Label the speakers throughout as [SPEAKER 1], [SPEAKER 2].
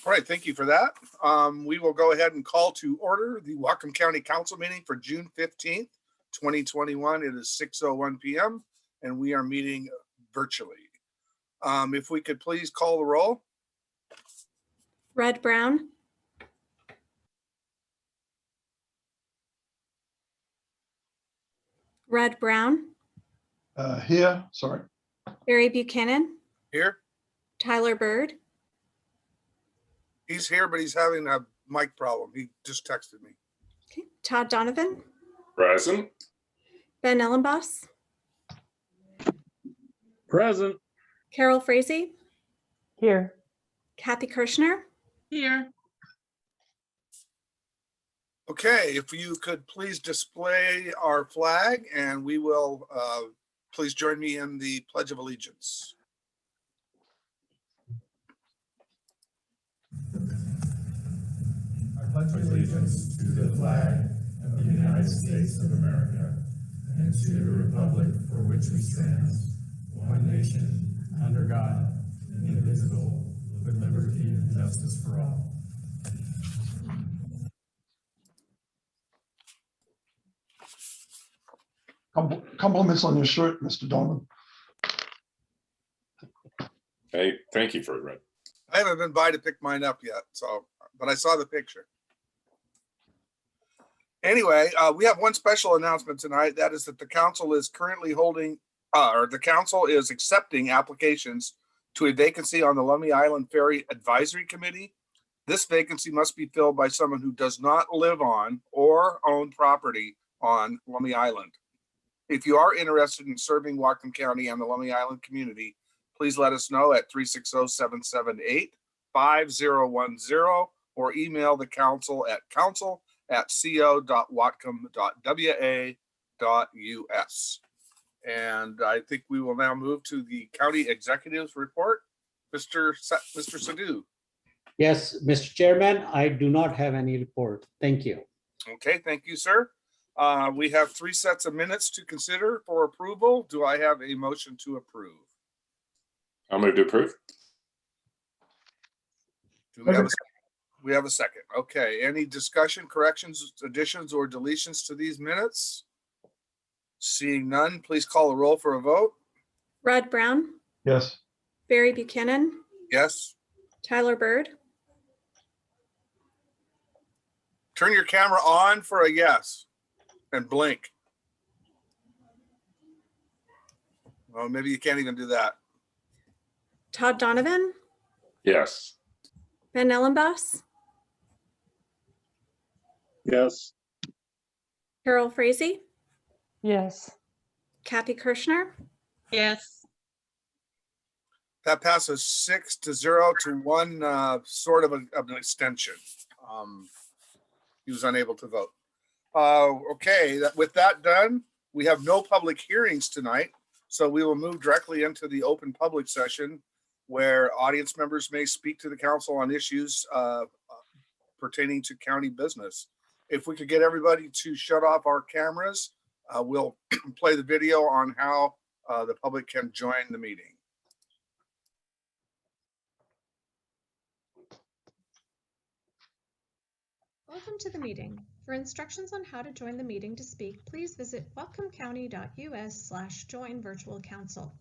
[SPEAKER 1] All right, thank you for that. We will go ahead and call to order the Whatcom County Council meeting for June 15th, 2021. It is 6:01 p.m. and we are meeting virtually. If we could please call the roll.
[SPEAKER 2] Red Brown. Red Brown.
[SPEAKER 3] Here, sorry.
[SPEAKER 2] Barry Buchanan.
[SPEAKER 1] Here.
[SPEAKER 2] Tyler Bird.
[SPEAKER 1] He's here, but he's having a mic problem. He just texted me.
[SPEAKER 2] Okay. Todd Donovan.
[SPEAKER 4] Present.
[SPEAKER 2] Ben Ellenboss.
[SPEAKER 4] Present.
[SPEAKER 2] Carol Frazee.
[SPEAKER 5] Here.
[SPEAKER 2] Kathy Kirschner.
[SPEAKER 5] Here.
[SPEAKER 1] Okay, if you could please display our flag, and we will please join me in the Pledge of Allegiance.
[SPEAKER 6] I pledge allegiance to the flag of the United States of America and to the republic for which we stand, one nation, under God, indivisible, with liberty and justice for all.
[SPEAKER 3] Compliments on your shirt, Mr. Donovan.
[SPEAKER 4] Hey, thank you for it, Red.
[SPEAKER 1] I haven't been by to pick mine up yet, but I saw the picture. Anyway, we have one special announcement tonight. That is that the council is currently holding, the council is accepting applications to a vacancy on the Lummi Island Ferry Advisory Committee. This vacancy must be filled by someone who does not live on or own property on Lummi Island. If you are interested in serving Whatcom County and the Lummi Island community, please let us know at 360-778-5010 or email the council at council@co.whatcom.wa.us. And I think we will now move to the county executive's report. Mr. Sadhu.
[SPEAKER 7] Yes, Mr. Chairman, I do not have any report. Thank you.
[SPEAKER 1] Okay, thank you, sir. We have 3 sets of minutes to consider for approval. Do I have a motion to approve?
[SPEAKER 4] I'll move to approve.
[SPEAKER 1] Do we have a second? We have a second. Okay, any discussion, corrections, additions, or deletions to these minutes? Seeing none, please call the roll for a vote.
[SPEAKER 2] Red Brown.
[SPEAKER 3] Yes.
[SPEAKER 2] Barry Buchanan.
[SPEAKER 1] Yes.
[SPEAKER 2] Tyler Bird.
[SPEAKER 1] Turn your camera on for a yes and blink. Well, maybe you can't even do that.
[SPEAKER 2] Todd Donovan.
[SPEAKER 4] Yes.
[SPEAKER 2] Ben Ellenboss.
[SPEAKER 4] Yes.
[SPEAKER 2] Carol Frazee.
[SPEAKER 5] Yes.
[SPEAKER 2] Kathy Kirschner.
[SPEAKER 5] Yes.
[SPEAKER 1] That passes 6-0 to one sort of an extension. He was unable to vote. Okay, with that done, we have no public hearings tonight, so we will move directly into the open public session where audience members may speak to the council on issues pertaining to county business. If we could get everybody to shut off our cameras, we'll play the video on how the public can join the meeting.
[SPEAKER 8] Welcome to the meeting. For instructions on how to join the meeting to speak, please visit whatcomcounty.us/join-virtual-council.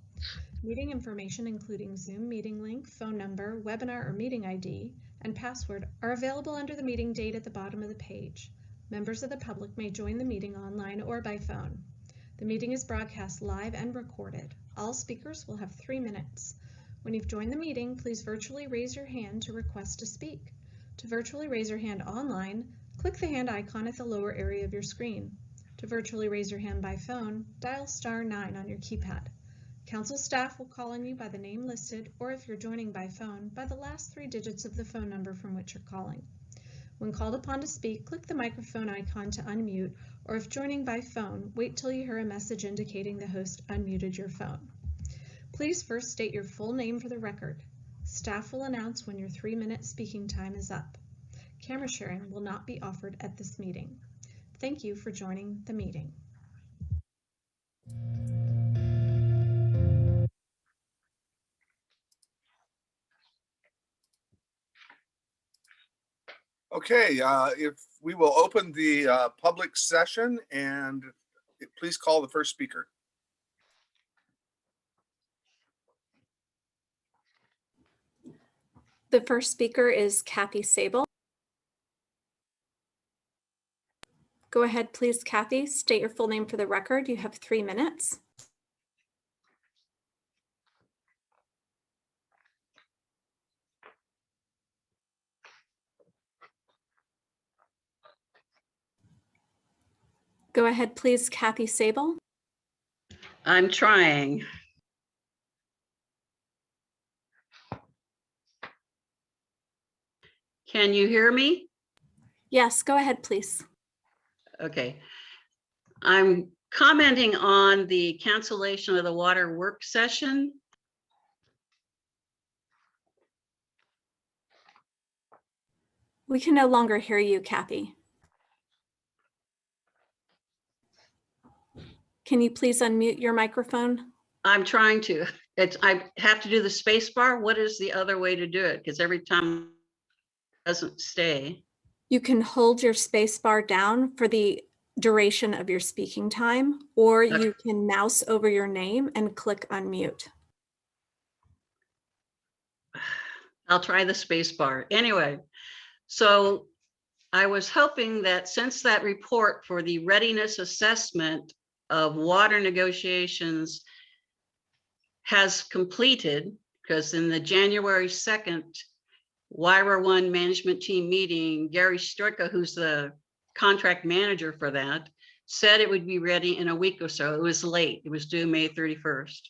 [SPEAKER 8] Meeting information, including Zoom meeting link, phone number, webinar or meeting ID, and password are available under the meeting date at the bottom of the page. Members of the public may join the meeting online or by phone. The meeting is broadcast live and recorded. All speakers will have 3 minutes. When you've joined the meeting, please virtually raise your hand to request to speak. To virtually raise your hand online, click the hand icon at the lower area of your screen. To virtually raise your hand by phone, dial *9 on your keypad. Council staff will call on you by the name listed, or if you're joining by phone, by the last 3 digits of the phone number from which you're calling. When called upon to speak, click the microphone icon to unmute, or if joining by phone, wait till you hear a message indicating the host unmuted your phone. Please first state your full name for the record. Staff will announce when your 3-minute speaking time is up. Camera sharing will not be offered at this meeting. Thank you for joining the meeting.
[SPEAKER 1] Okay, if we will open the public session and please call the first speaker.
[SPEAKER 2] The first speaker is Kathy Sable. Go ahead, please, Kathy. State your full name for the record. You have 3 minutes. Go ahead, please, Kathy Sable.
[SPEAKER 5] I'm trying. Can you hear me?
[SPEAKER 2] Yes, go ahead, please.
[SPEAKER 5] Okay. I'm commenting on the cancellation of the water work session.
[SPEAKER 2] We can no longer hear you, Kathy. Can you please unmute your microphone?
[SPEAKER 5] I'm trying to. I have to do the space bar. What is the other way to do it? Because every time it doesn't stay.
[SPEAKER 2] You can hold your space bar down for the duration of your speaking time, or you can mouse over your name and click unmute.
[SPEAKER 5] I'll try the space bar. Anyway, so I was hoping that since that report for the readiness assessment of water negotiations has completed, because in the January 2nd WIRA 1 management team meeting, Gary Sturka, who's the contract manager for that, said it would be ready in a week or so. It was late. It was due May 31st.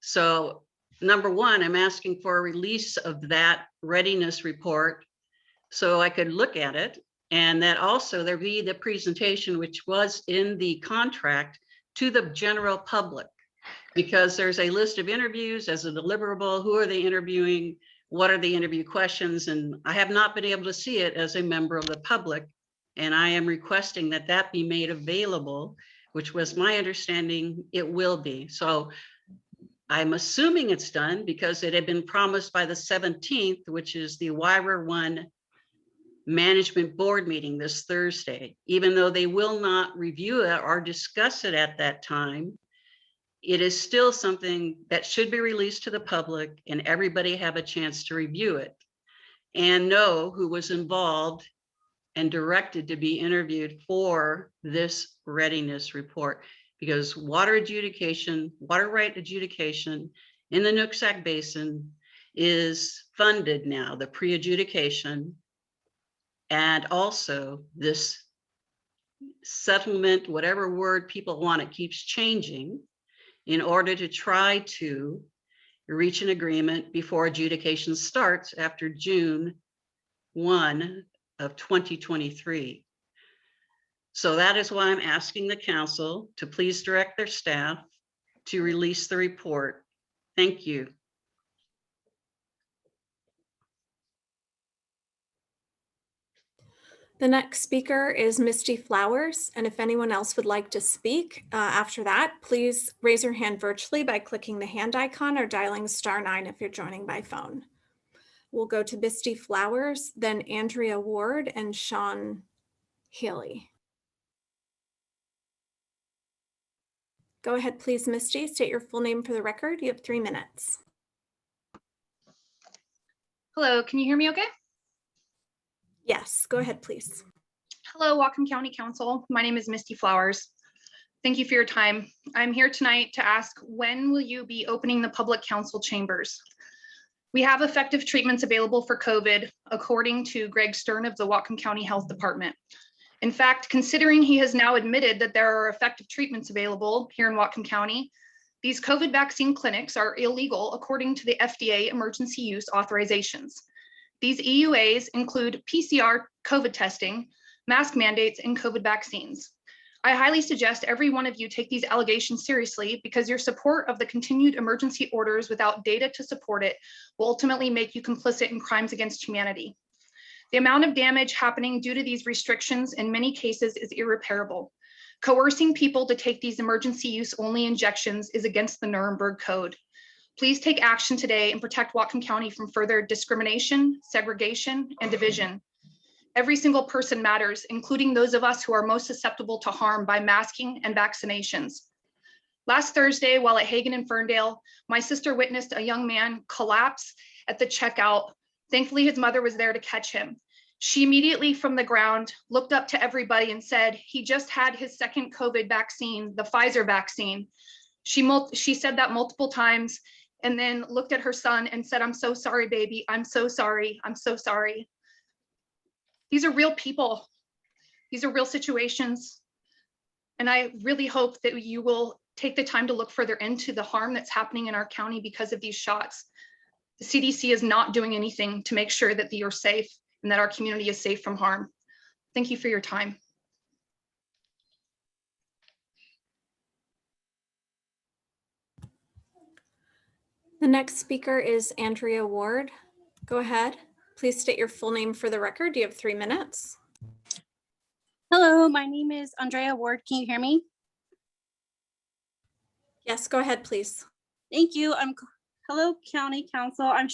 [SPEAKER 5] So number one, I'm asking for a release of that readiness report so I could look at it. And that also there be the presentation, which was in the contract, to the general public, because there's a list of interviews as a deliverable. Who are they interviewing? What are the interview questions? And I have not been able to see it as a member of the public. And I am requesting that that be made available, which was my understanding it will be. So I'm assuming it's done because it had been promised by the 17th, which is the WIRA 1 management board meeting this Thursday. Even though they will not review it or discuss it at that time, it is still something that should be released to the public and everybody have a chance to review it and know who was involved and directed to be interviewed for this readiness report. Because water adjudication, water right adjudication in the Nooksack Basin is funded now, the pre-adjudication, and also this settlement, whatever word people want, it keeps changing, in order to try to reach an agreement before adjudication starts after June 1 of 2023. So that is why I'm asking the council to please direct their staff to release the report. Thank you.
[SPEAKER 2] The next speaker is Misty Flowers, and if anyone else would like to speak after that, please raise your hand virtually by clicking the hand icon or dialing *9 if you're joining by phone. We'll go to Misty Flowers, then Andrea Ward and Sean Haley. Go ahead, please, Misty. State your full name for the record. You have 3 minutes.
[SPEAKER 9] Hello, can you hear me okay?
[SPEAKER 2] Yes, go ahead, please.
[SPEAKER 9] Hello, Whatcom County Council. My name is Misty Flowers. Thank you for your time. I'm here tonight to ask, when will you be opening the public council chambers? We have effective treatments available for COVID, according to Greg Stern of the Whatcom County Health Department. In fact, considering he has now admitted that there are effective treatments available here in Whatcom County, these COVID vaccine clinics are illegal according to the FDA emergency use authorizations. These EUAs include PCR COVID testing, mask mandates, and COVID vaccines. I highly suggest every one of you take these allegations seriously, because your support of the continued emergency orders without data to support it will ultimately make you complicit in crimes against humanity. The amount of damage happening due to these restrictions in many cases is irreparable. Coercing people to take these emergency use only injections is against the Nuremberg Code. Please take action today and protect Whatcom County from further discrimination, segregation, and division. Every single person matters, including those of us who are most susceptible to harm by masking and vaccinations. Last Thursday, while at Hagen and Ferndale, my sister witnessed a young man collapse at the checkout. Thankfully, his mother was there to catch him. She immediately from the ground looked up to everybody and said, he just had his second COVID vaccine, the Pfizer vaccine. She said that multiple times and then looked at her son and said, I'm so sorry, baby. I'm so sorry. I'm so sorry. These are real people. These are real situations. And I really hope that you will take the time to look further into the harm that's happening in our county because of these shots. The CDC is not doing anything to make sure that you're safe and that our community is safe from harm. Thank you for your time.
[SPEAKER 2] The next speaker is Andrea Ward. Go ahead. Please state your full name for the record. You have 3 minutes.
[SPEAKER 10] Hello, my name is Andrea Ward. Can you hear me?
[SPEAKER 2] Yes, go ahead, please.
[SPEAKER 10] Thank you. Hello, County Council. I'm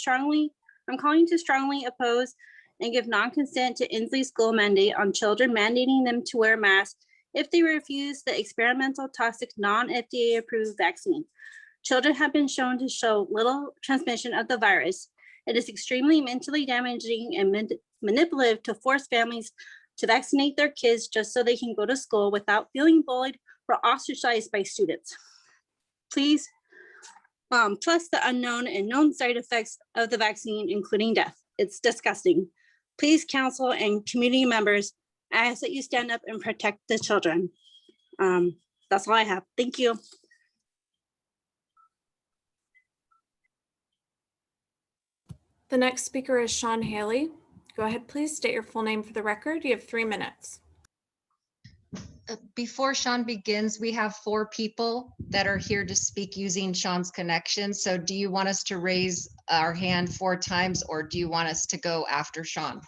[SPEAKER 10] calling to strongly oppose and give non-consent to Inslee School mandate on children, mandating them to wear masks if they refuse the experimental toxic non-FDA approved vaccine. Children have been shown to show little transmission of the virus. It is extremely mentally damaging and manipulative to force families to vaccinate their kids just so they can go to school without feeling bullied or ostracized by students. Please, plus the unknown and known side effects of the vaccine, including death. It's disgusting. Please, council and community members, I ask that you stand up and protect the children. That's all I have. Thank you.
[SPEAKER 2] The next speaker is Sean Haley. Go ahead, please state your full name for the record. You have 3 minutes.
[SPEAKER 11] Before Sean begins, we have 4 people that are here to speak using Sean's connection. So do you want us to raise our hand 4 times or do you want us to go after Sean?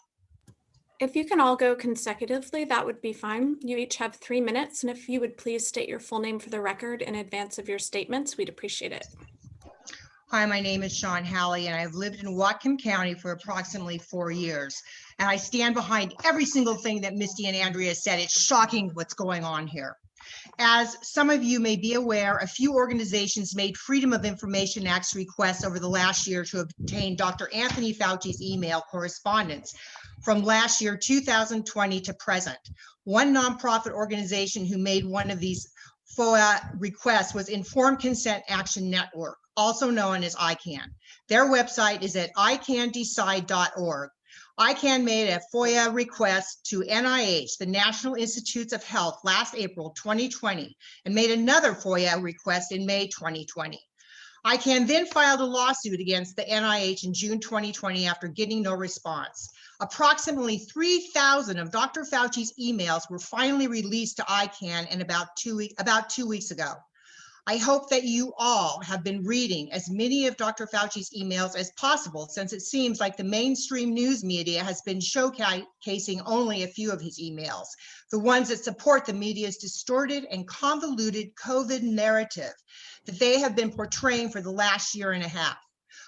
[SPEAKER 2] If you can all go consecutively, that would be fine. You each have 3 minutes. And if you would please state your full name for the record in advance of your statements, we'd appreciate it.
[SPEAKER 12] Hi, my name is Sean Halley, and I've lived in Whatcom County for approximately 4 years. And I stand behind every single thing that Misty and Andrea said. It's shocking what's going on here. As some of you may be aware, a few organizations made Freedom of Information Act requests over the last year to obtain Dr. Anthony Fauci's email correspondence from last year, 2020 to present. One nonprofit organization who made one of these FOIA requests was Informed Consent Action Network, also known as ICANN. Their website is at icandecide.org. ICANN made a FOIA request to NIH, the National Institutes of Health, last April 2020, and made another FOIA request in May 2020. ICANN then filed a lawsuit against the NIH in June 2020 after getting no response. Approximately 3,000 of Dr. Fauci's emails were finally released to ICANN in about two weeks ago. I hope that you all have been reading as many of Dr. Fauci's emails as possible, since it seems like the mainstream news media has been showcasing only a few of his emails, the ones that support the media's distorted and convoluted COVID narrative that they have been portraying for the last year and a half.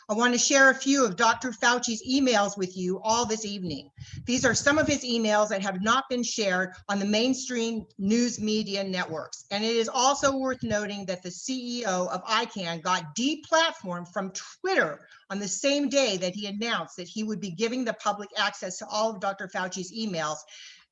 [SPEAKER 12] I want to share a few of Dr. Fauci's emails with you all this evening. These are some of his emails that have not been shared on the mainstream news media networks. And it is also worth noting that the CEO of ICANN got deplatformed from Twitter on the same day that he announced that he would be giving the public access to all of Dr. Fauci's emails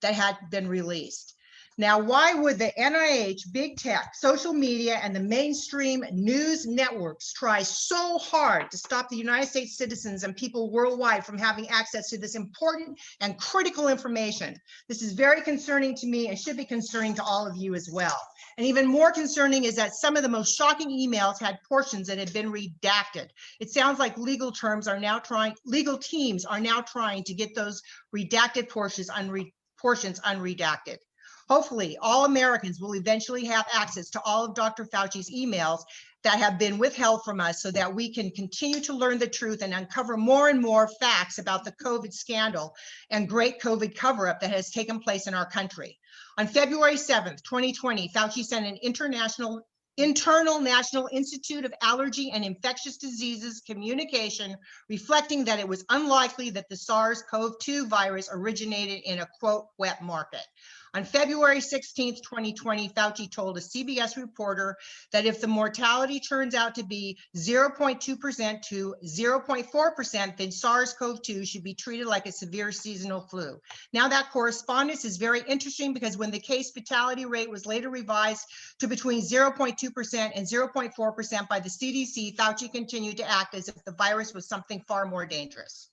[SPEAKER 12] that had been released. Now, why would the NIH, big tech, social media, and the mainstream news networks try so hard to stop the United States citizens and people worldwide from having access to this important and critical information? This is very concerning to me and should be concerning to all of you as well. And even more concerning is that some of the most shocking emails had portions that had been redacted. It sounds like legal teams are now trying to get those redacted portions unredacted. Hopefully, all Americans will eventually have access to all of Dr. Fauci's emails that have been withheld from us so that we can continue to learn the truth and uncover more and more facts about the COVID scandal and great COVID cover-up that has taken place in our country. On February 7th, 2020, Fauci sent an international internal National Institute of Allergy and Infectious Diseases communication reflecting that it was unlikely that the SARS-CoV-2 virus originated in a quote wet market. On February 16th, 2020, Fauci told a CBS reporter that if the mortality turns out to be 0.2% to 0.4%, then SARS-CoV-2 should be treated like a severe seasonal flu. Now that correspondence is very interesting because when the case fatality rate was later revised to between 0.2% and 0.4% by the CDC, Fauci continued to act as if the virus was something far more dangerous.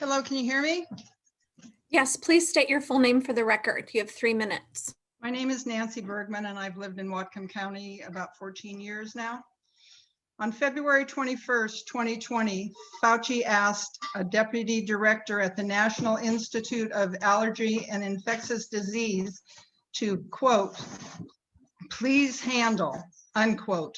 [SPEAKER 13] Hello, can you hear me?
[SPEAKER 2] Yes, please state your full name for the record. You have 3 minutes.
[SPEAKER 13] My name is Nancy Bergman, and I've lived in Whatcom County about 14 years now. On February 21st, 2020, Fauci asked a deputy director at the National Institute of Allergy and Infectious Disease to, quote, please handle, unquote,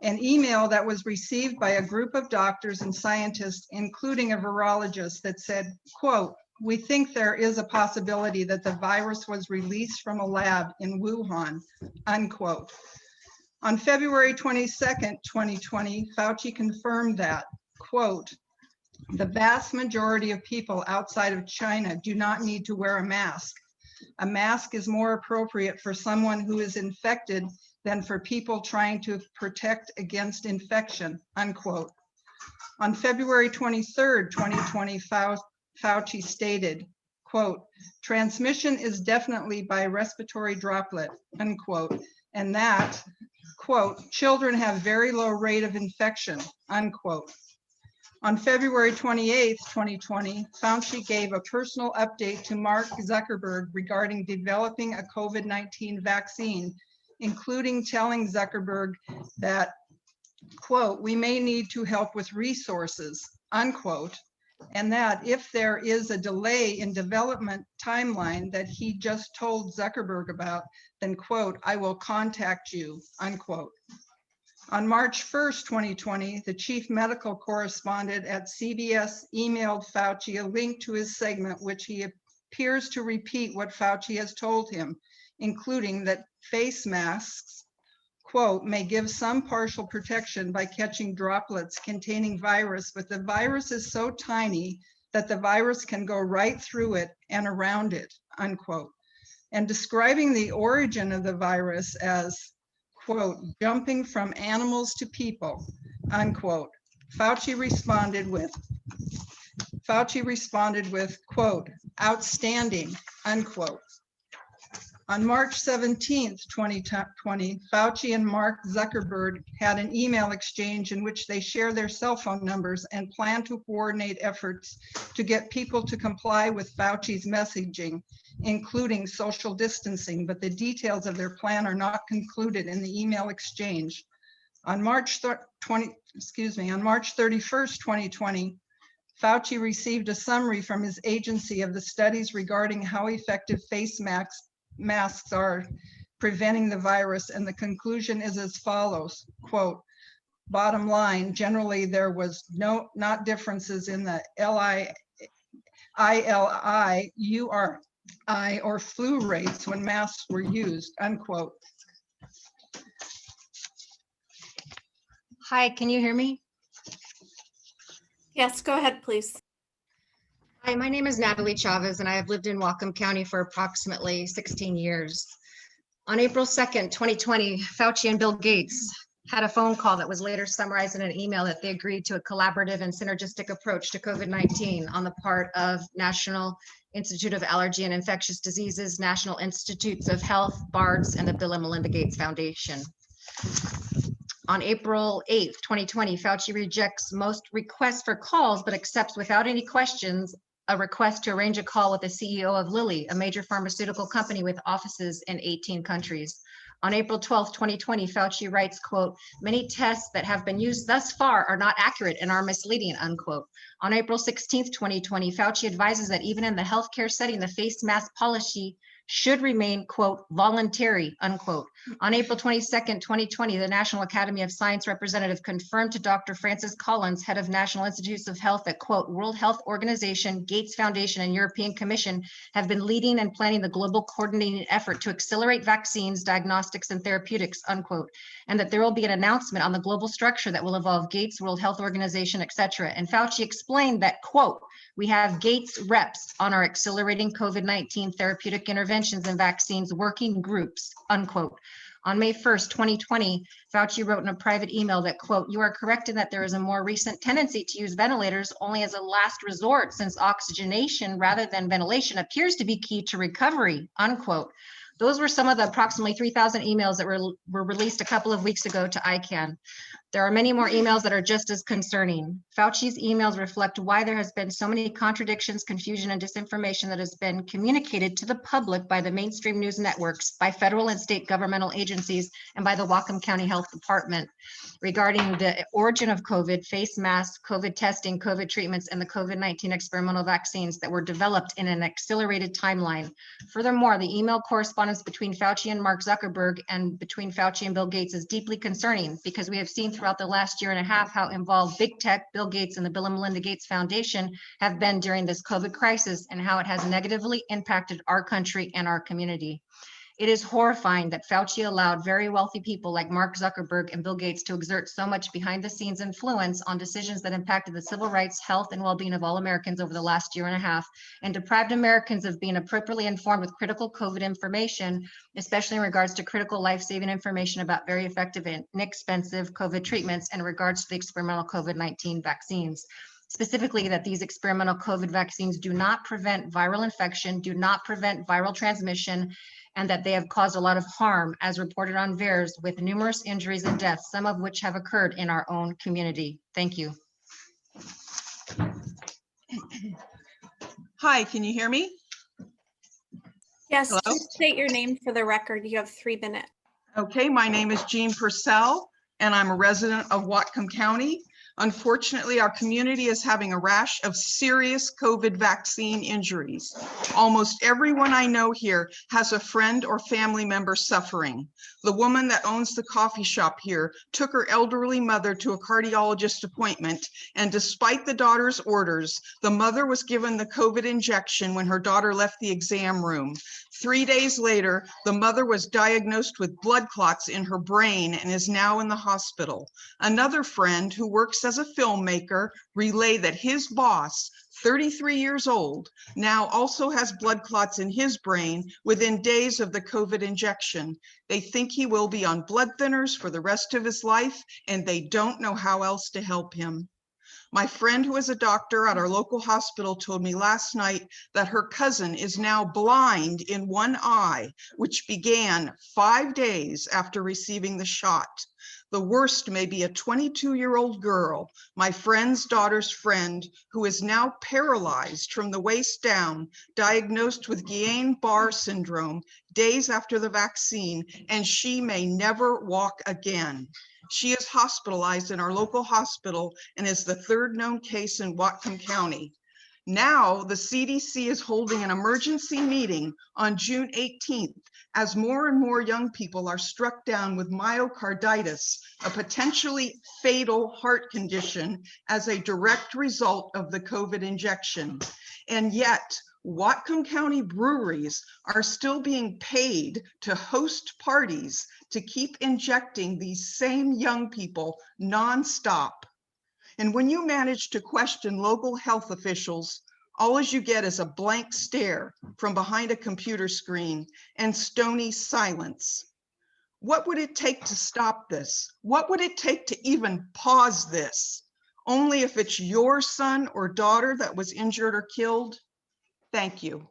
[SPEAKER 13] an email that was received by a group of doctors and scientists, including a virologist, that said, quote, we think there is a possibility that the virus was released from a lab in Wuhan, unquote. On February 22nd, 2020, Fauci confirmed that, quote, the vast majority of people outside of China do not need to wear a mask. A mask is more appropriate for someone who is infected than for people trying to protect against infection, unquote. On February 23rd, 2020, Fauci stated, quote, transmission is definitely by respiratory droplet, unquote, and that, quote, children have very low rate of infection, unquote. On February 28th, 2020, Fauci gave a personal update to Mark Zuckerberg regarding developing a COVID-19 vaccine, including telling Zuckerberg that, quote, we may need to help with resources, unquote, and that if there is a delay in development timeline that he just told Zuckerberg about, then, quote, I will contact you, unquote. On March 1st, 2020, the chief medical correspondent at CBS emailed Fauci a link to his segment, which he appears to repeat what Fauci has told him, including that face masks, quote, may give some partial protection by catching droplets containing virus, but the virus is so tiny that the virus can go right through it and around it, unquote. And describing the origin of the virus as, quote, jumping from animals to people, unquote. Fauci responded with, quote, outstanding, unquote. On March 17th, 2020, Fauci and Mark Zuckerberg had an email exchange in which they share their cell phone numbers and plan to coordinate efforts to get people to comply with Fauci's messaging, including social distancing, but the details of their plan are not concluded in the email exchange. On March 31st, 2020, Fauci received a summary from his agency of the studies regarding how effective face masks are preventing the virus, and the conclusion is as follows, quote, bottom line, generally there was not differences in the ILI, URI, or flu rates when masks were used, unquote.
[SPEAKER 11] Hi, can you hear me?
[SPEAKER 2] Yes, go ahead, please.
[SPEAKER 11] Hi, my name is Natalie Chavez, and I have lived in Whatcom County for approximately 16 years. On April 2nd, 2020, Fauci and Bill Gates had a phone call that was later summarized in an email that they agreed to a collaborative and synergistic approach to COVID-19 on the part of National Institute of Allergy and Infectious Diseases, National Institutes of Health, BARDS, and the Bill and Melinda Gates Foundation. On April 8th, 2020, Fauci rejects most requests for calls, but accepts without any questions a request to arrange a call with the CEO of Lilly, a major pharmaceutical company with offices in 18 countries. On April 12th, 2020, Fauci writes, quote, many tests that have been used thus far are not accurate and are misleading, unquote. On April 16th, 2020, Fauci advises that even in the healthcare setting, the face mask policy should remain, quote, voluntary, unquote. On April 22nd, 2020, the National Academy of Science representative confirmed to Dr. Francis Collins, head of National Institutes of Health, that, quote, World Health Organization, Gates Foundation, and European Commission have been leading and planning the global coordinating effort to accelerate vaccines, diagnostics, and therapeutics, unquote, and that there will be an announcement on the global structure that will involve Gates, World Health Organization, et cetera. And Fauci explained that, quote, we have Gates reps on our accelerating COVID-19 therapeutic interventions and vaccines working groups, unquote. On May 1st, 2020, Fauci wrote in a private email that, quote, you are correct in that there is a more recent tendency to use ventilators only as a last resort, since oxygenation rather than ventilation appears to be key to recovery, unquote. Those were some of the approximately 3,000 emails that were released a couple of weeks ago to ICANN. There are many more emails that are just as concerning. Fauci's emails reflect why there has been so many contradictions, confusion, and disinformation that has been communicated to the public by the mainstream news networks, by federal and state governmental agencies, and by the Whatcom County Health Department regarding the origin of COVID, face masks, COVID testing, COVID treatments, and the COVID-19 experimental vaccines that were developed in an accelerated timeline. Furthermore, the email correspondence between Fauci and Mark Zuckerberg and between Fauci and Bill Gates is deeply concerning, because we have seen throughout the last year and a half how involved big tech, Bill Gates, and the Bill and Melinda Gates Foundation have been during this COVID crisis, and how it has negatively impacted our country and our community. It is horrifying that Fauci allowed very wealthy people like Mark Zuckerberg and Bill Gates to exert so much behind the scenes influence on decisions that impacted the civil rights, health, and well-being of all Americans over the last year and a half, and deprived Americans of being appropriately informed with critical COVID information, especially in regards to critical life-saving information about very effective and inexpensive COVID treatments and in regards to the experimental COVID-19 vaccines. Specifically, that these experimental COVID vaccines do not prevent viral infection, do not prevent viral transmission, and that they have caused a lot of harm, as reported on VAERS, with numerous injuries and deaths, some of which have occurred in our own community. Thank you.
[SPEAKER 13] Hi, can you hear me?
[SPEAKER 2] Yes,
[SPEAKER 13] Hello?
[SPEAKER 2] please state your name for the record. You have 3 minutes.
[SPEAKER 13] Okay, my name is Jean Purcell, and I'm a resident of Whatcom County. Unfortunately, our community is having a rash of serious COVID vaccine injuries. Almost everyone I know here has a friend or family member suffering. The woman that owns the coffee shop here took her elderly mother to a cardiologist appointment, and despite the daughter's orders, the mother was given the COVID injection when her daughter left the exam room. 3 days later, the mother was diagnosed with blood clots in her brain and is now in the hospital. Another friend who works as a filmmaker relayed that his boss, 33 years old, now also has blood clots in his brain within days of the COVID injection. They think he will be on blood thinners for the rest of his life, and they don't know how else to help him. My friend, who is a doctor at our local hospital, told me last night that her cousin is now blind in one eye, which began 5 days after receiving the shot. The worst may be a 22-year-old girl, my friend's daughter's friend, who is now paralyzed from the waist down, diagnosed with Guillain-Barré syndrome days after the vaccine, and she may never walk again. She is hospitalized in our local hospital and is the 3rd known case in Whatcom County. Now, the CDC is holding an emergency meeting on June 18th as more and more young people are struck down with myocarditis, a potentially fatal heart condition, as a direct result of the COVID injection. And yet, Whatcom County breweries are still being paid to host parties to keep injecting these same young people nonstop. And when you manage to question local health officials, all you get is a blank stare from behind a computer screen and stony silence. What would it take to stop this? What would it take to even pause this? Only if it's your son or daughter that was injured or killed? Thank you.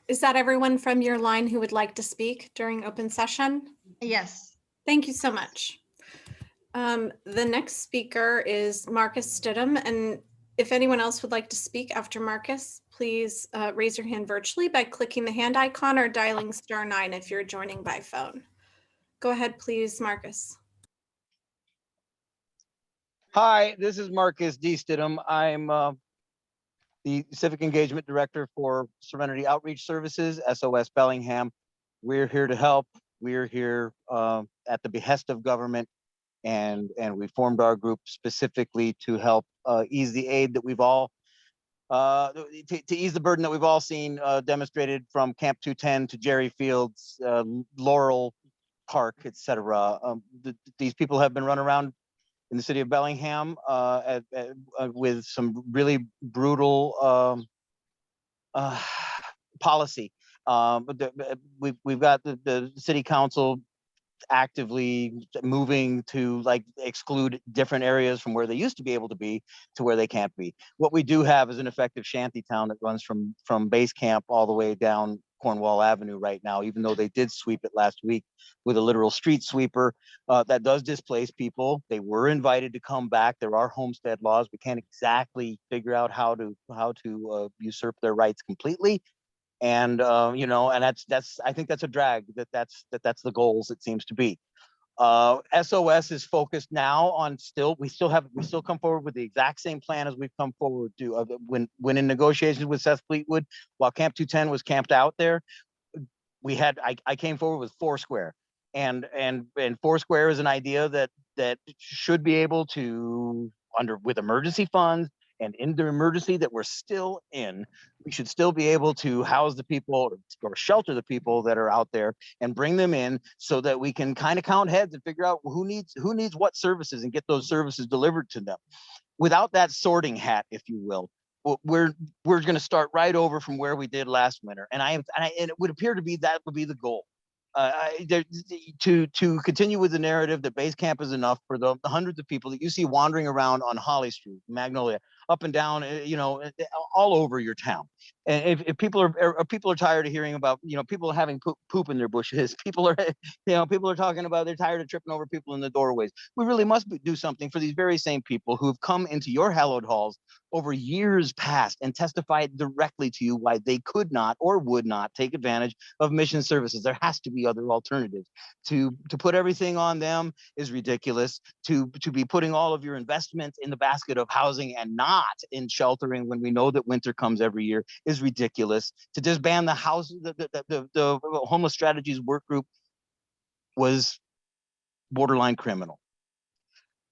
[SPEAKER 2] Is that everyone from your line who would like to speak during open session?
[SPEAKER 11] Yes.
[SPEAKER 2] Thank you so much. The next speaker is Marcus Stidham, and if anyone else would like to speak after Marcus, please raise your hand virtually by clicking the hand icon or dialing *9 if you're joining by phone. Go ahead, please, Marcus.
[SPEAKER 14] Hi, this is Marcus D. Stidham. I'm the Civic Engagement Director for Serenity Outreach Services, SOS Bellingham. We're here to help. We're here at the behest of government, and we formed our group specifically to help ease the aid that we've all to ease the burden that we've all seen demonstrated from Camp 210 to Jerry Fields, Laurel Park, etc. These people have been run around in the city of Bellingham with some really brutal policy. We've got the city council actively moving to like exclude different areas from where they used to be able to be to where they can't be. What we do have is an effective shanty town that runs from base camp all the way down Cornwall Avenue right now, even though they did sweep it last week with a literal street sweeper. That does displace people. They were invited to come back. There are homestead laws. We can't exactly figure out how to usurp their rights completely. And and that's I think that's a drag. That's the goals it seems to be. SOS is focused now on we still come forward with the exact same plan as we've come forward to when in negotiations with Seth Fleetwood, while Camp 210 was camped out there, I came forward with Foursquare, and Foursquare is an idea that should be able to with emergency funds and in the emergency that we're still in, we should still be able to house the people or shelter the people that are out there and bring them in so that we can kind of count heads and figure out who needs what services and get those services delivered to them. Without that sorting hat, if you will, we're going to start right over from where we did last winter. And it would appear to be that would be the goal. To continue with the narrative that base camp is enough for the hundreds of people that you see wandering around on Holly Street, Magnolia, up and down, all over your town. And if people are tired of hearing about, people having poop in their bushes, people are talking about they're tired of tripping over people in the doorways. We really must do something for these very same people who have come into your hallowed halls over years past and testified directly to you why they could not or would not take advantage of mission services. There has to be other alternatives. To put everything on them is ridiculous. To be putting all of your investments in the basket of housing and not in sheltering when we know that winter comes every year is ridiculous. To disband the homeless strategies work group was borderline criminal.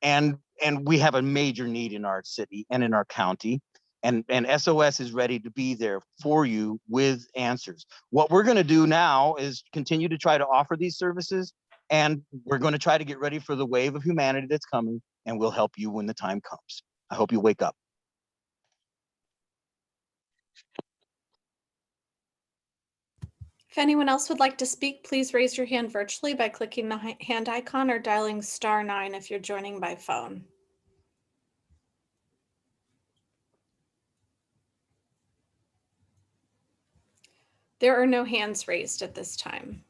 [SPEAKER 14] And we have a major need in our city and in our county. And SOS is ready to be there for you with answers. What we're going to do now is continue to try to offer these services, and we're going to try to get ready for the wave of humanity that's coming, and we'll help you when the time comes. I hope you wake up.
[SPEAKER 2] If anyone else would like to speak, please raise your hand virtually by clicking the hand icon or dialing *9 if you're joining by phone. There are no hands raised at this time.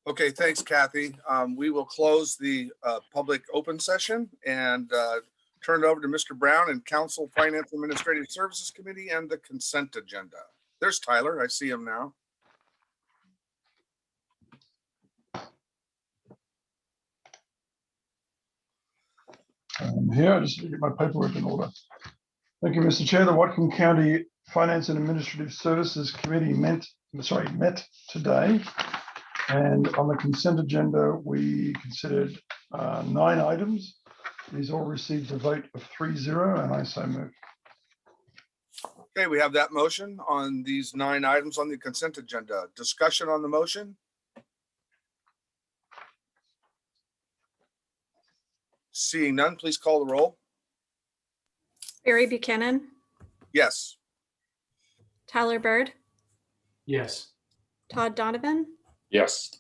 [SPEAKER 1] Okay, thanks, Kathy. We will close the public open session and turn it over to Mr. Brown and Council Finance Administrative Services Committee and the consent agenda. There's Tyler. I see him now.
[SPEAKER 3] I'm here. I just need to get my paperwork in order. Thank you, Mr. Chair. The Whatcom County Finance and Administrative Services Committee met today. And on the consent agenda, we considered 9 items. These all received a vote of 3-0, and I so move.
[SPEAKER 1] Okay, we have that motion on these 9 items on the consent agenda. Discussion on the motion? Seeing none, please call the roll.
[SPEAKER 2] Barry Buchanan,
[SPEAKER 1] Yes.
[SPEAKER 2] Tyler Bird,
[SPEAKER 6] Yes.
[SPEAKER 2] Todd Donovan,
[SPEAKER 4] Yes.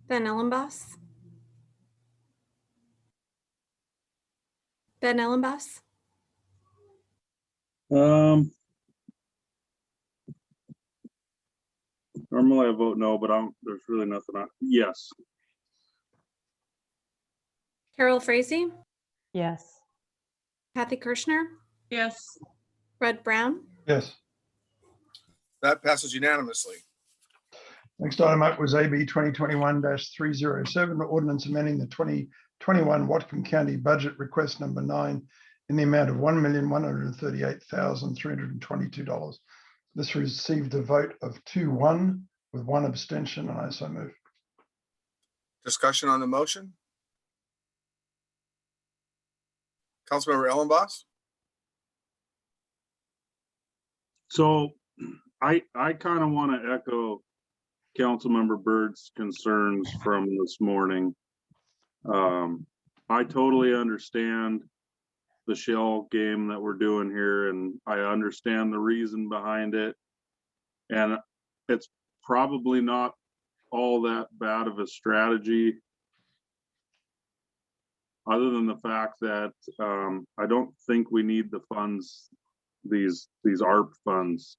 [SPEAKER 2] Ben Ellenboss. Ben Ellenboss,
[SPEAKER 15] Normally I vote no, but there's really nothing on. Yes.
[SPEAKER 2] Carol Frazee,
[SPEAKER 16] Yes.
[SPEAKER 2] Kathy Kirschner,
[SPEAKER 16] Yes.
[SPEAKER 2] Red Brown,
[SPEAKER 3] Yes.
[SPEAKER 1] That passes unanimously.
[SPEAKER 3] Next item up was AB 2021-307, ordinance amending the 2021 Whatcom County budget request number 9 in the amount of $1,138,322. This received a vote of 2-1 with 1 abstention, and I so move.
[SPEAKER 1] Discussion on the motion? Councilmember Ellenboss?
[SPEAKER 15] So I kind of want to echo Councilmember Byrd's concerns from this morning. I totally understand the shell game that we're doing here, and I understand the reason behind it. And it's probably not all that bad of a strategy, other than the fact that I don't think we need the funds, these ARP funds.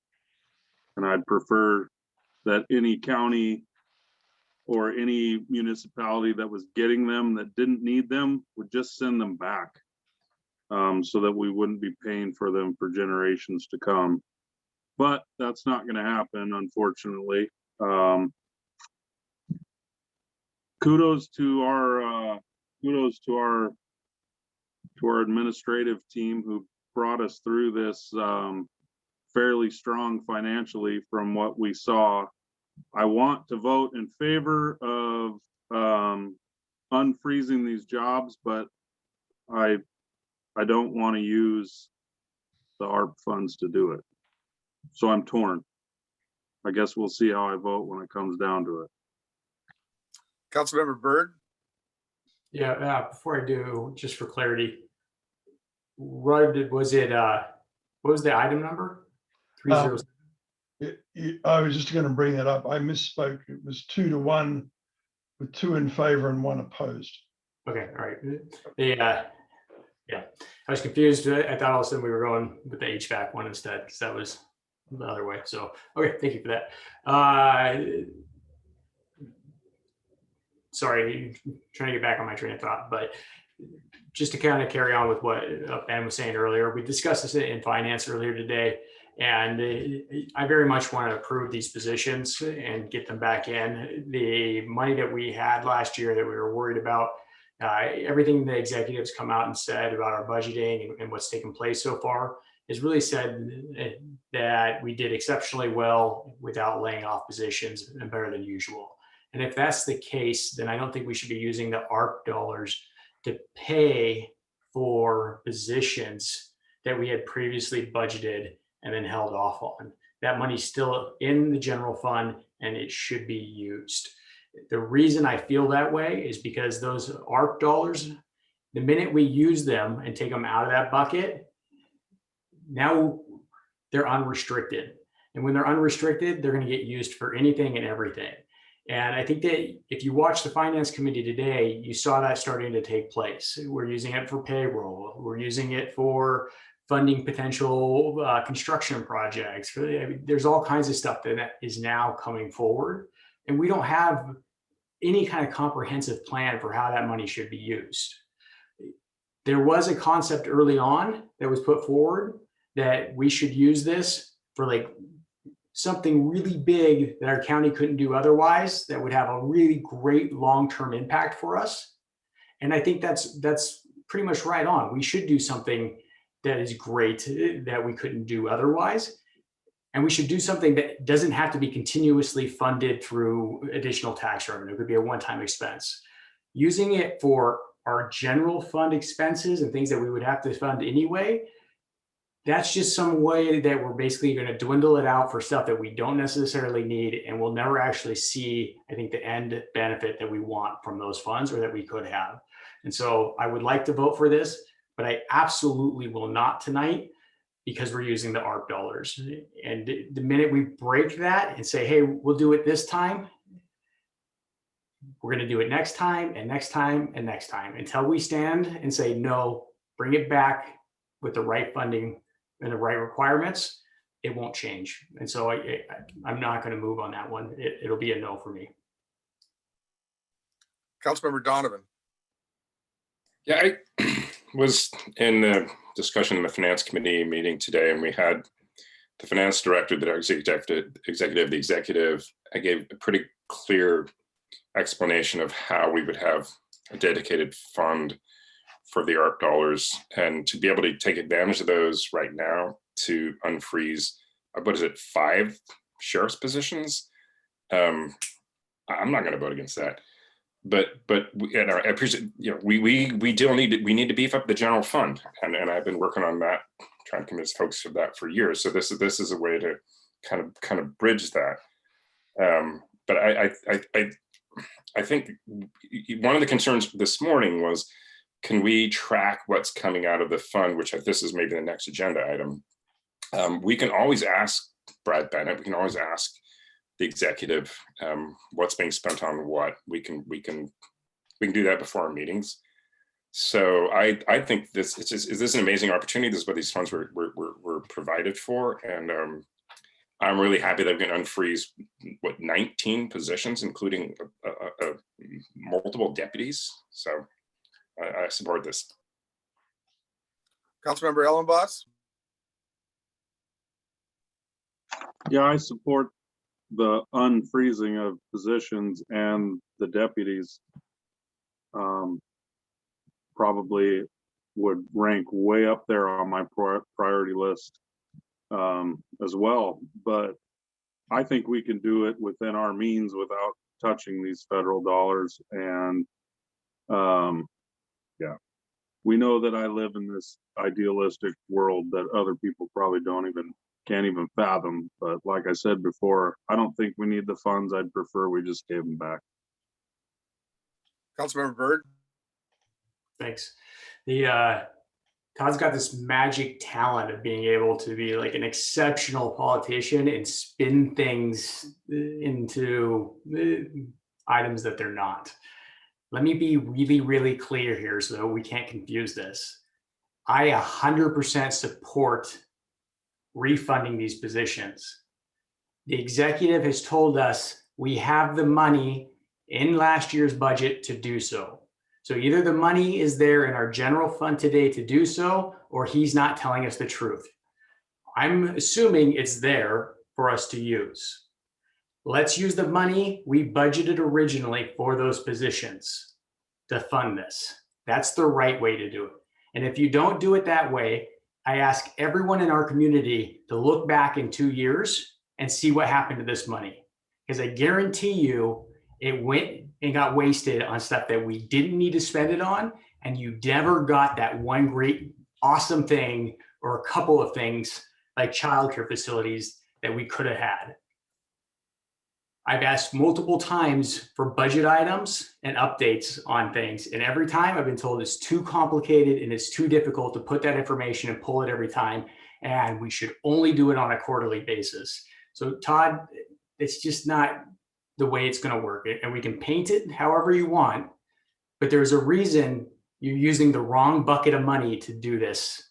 [SPEAKER 15] And I'd prefer that any county or any municipality that was getting them that didn't need them would just send them back, so that we wouldn't be paying for them for generations to come. But that's not going to happen, unfortunately. Kudos to our administrative team who brought us through this fairly strong financially from what we saw. I want to vote in favor of unfreezing these jobs, but I don't want to use the ARP funds to do it. So I'm torn. I guess we'll see how I vote when it comes down to it.
[SPEAKER 1] Councilmember Byrd?
[SPEAKER 17] Yeah, before I do, just for clarity, what was the item number? 307.
[SPEAKER 3] I was just going to bring that up. I misspoke. It was 2-1 with 2 in favor and 1 opposed.
[SPEAKER 17] Okay, all right. Yeah, I was confused. I thought all of a sudden we were going with the HVAC one instead, because that was the other way. So, okay, thank you for that. Sorry, trying to get back on my train of thought, but just to kind of carry on with what Ben was saying earlier, we discussed this in finance earlier today, and I very much want to approve these positions and get them back in. The money that we had last year that we were worried about, everything the executives come out and said about our budgeting and what's taken place so far has really said that we did exceptionally well without laying off positions and better than usual. And if that's the case, then I don't think we should be using the ARP dollars to pay for positions that we had previously budgeted and then held off on. That money's still in the general fund and it should be used. The reason I feel that way is because those ARP dollars, the minute we use them and take them out of that bucket, now they're unrestricted. And when they're unrestricted, they're going to get used for anything and everything. And I think that if you watch the finance committee today, you saw that starting to take place. We're using it for payroll. We're using it for funding potential construction projects. There's all kinds of stuff that is now coming forward. And we don't have any kind of comprehensive plan for how that money should be used. There was a concept early on that was put forward that we should use this for like something really big that our county couldn't do otherwise, that would have a really great long-term impact for us. And I think that's pretty much right on. We should do something that is great that we couldn't do otherwise. And we should do something that doesn't have to be continuously funded through additional tax revenue. It could be a one-time expense. Using it for our general fund expenses and things that we would have to fund anyway, that's just some way that we're basically going to dwindle it out for stuff that we don't necessarily need, and we'll never actually see, I think, the end benefit that we want from those funds or that we could have. And so I would like to vote for this, but I absolutely will not tonight because we're using the ARP dollars. And the minute we break that and say, hey, we'll do it this time, we're going to do it next time and next time and next time until we stand and say, no, bring it back with the right funding and the right requirements, it won't change. And so I'm not going to move on that one. It'll be a no for me.
[SPEAKER 1] Councilmember Donovan.
[SPEAKER 4] Yeah, I was in the discussion in the finance committee meeting today, and we had
[SPEAKER 18] the finance director, the the executive, I gave a pretty clear explanation of how we would have a dedicated fund for the ARP dollars, and to be able to take advantage of those right now to unfreeze, what is it, 5 sheriff's positions? I'm not going to vote against that. But and I appreciate, we need to beef up the general fund, and I've been working on that, trying to convince folks of that for years. So this is a way to kind of bridge that. But I think one of the concerns this morning was, can we track what's coming out of the fund, which this is maybe the next agenda item. We can always ask Brad Bennett, we can always ask the executive what's being spent on what. We can do that before our meetings. So I think this is an amazing opportunity. This is what these funds were provided for, and I'm really happy that we can unfreeze 19 positions, including multiple deputies. So I support this.
[SPEAKER 1] Councilmember Ellenboss.
[SPEAKER 15] Yeah, I support the unfreezing of positions, and the deputies probably would rank way up there on my priority list as well. But I think we can do it within our means without touching these federal dollars. And yeah, we know that I live in this idealistic world that other people probably can't even fathom. But like I said before, I don't think we need the funds. I'd prefer we just gave them back.
[SPEAKER 1] Councilmember Byrd.
[SPEAKER 17] Thanks. Todd's got this magic talent of being able to be like an exceptional politician and spin things into items that they're not. Let me be really, really clear here so we can't confuse this. I 100% support refunding these positions. The executive has told us we have the money in last year's budget to do so. So either the money is there in our general fund today to do so, or he's not telling us the truth. I'm assuming it's there for us to use. Let's use the money we budgeted originally for those positions to fund this. That's the right way to do it. And if you don't do it that way, I ask everyone in our community to look back in 2 years and see what happened to this money. Because I guarantee you, it went and got wasted on stuff that we didn't need to spend it on, and you never got that one great, awesome thing or a couple of things like childcare facilities that we could have had. I've asked multiple times for budget items and updates on things, and every time I've been told it's too complicated and it's too difficult to put that information and pull it every time, and we should only do it on a quarterly basis. So Todd, it's just not the way it's going to work. And we can paint it however you want, but there's a reason you're using the wrong bucket of money to do this,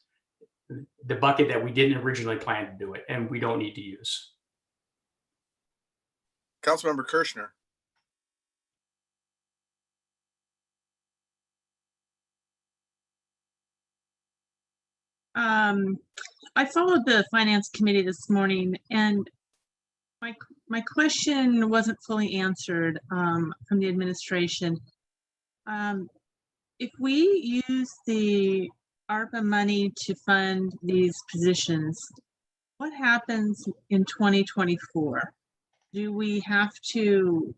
[SPEAKER 17] the bucket that we didn't originally plan to do it, and we don't need to use.
[SPEAKER 1] Councilmember Kirschner.
[SPEAKER 16] I followed the finance committee this morning, and my question wasn't fully answered from the administration. If we use the ARPA money to fund these positions, what happens in 2024? Do we have to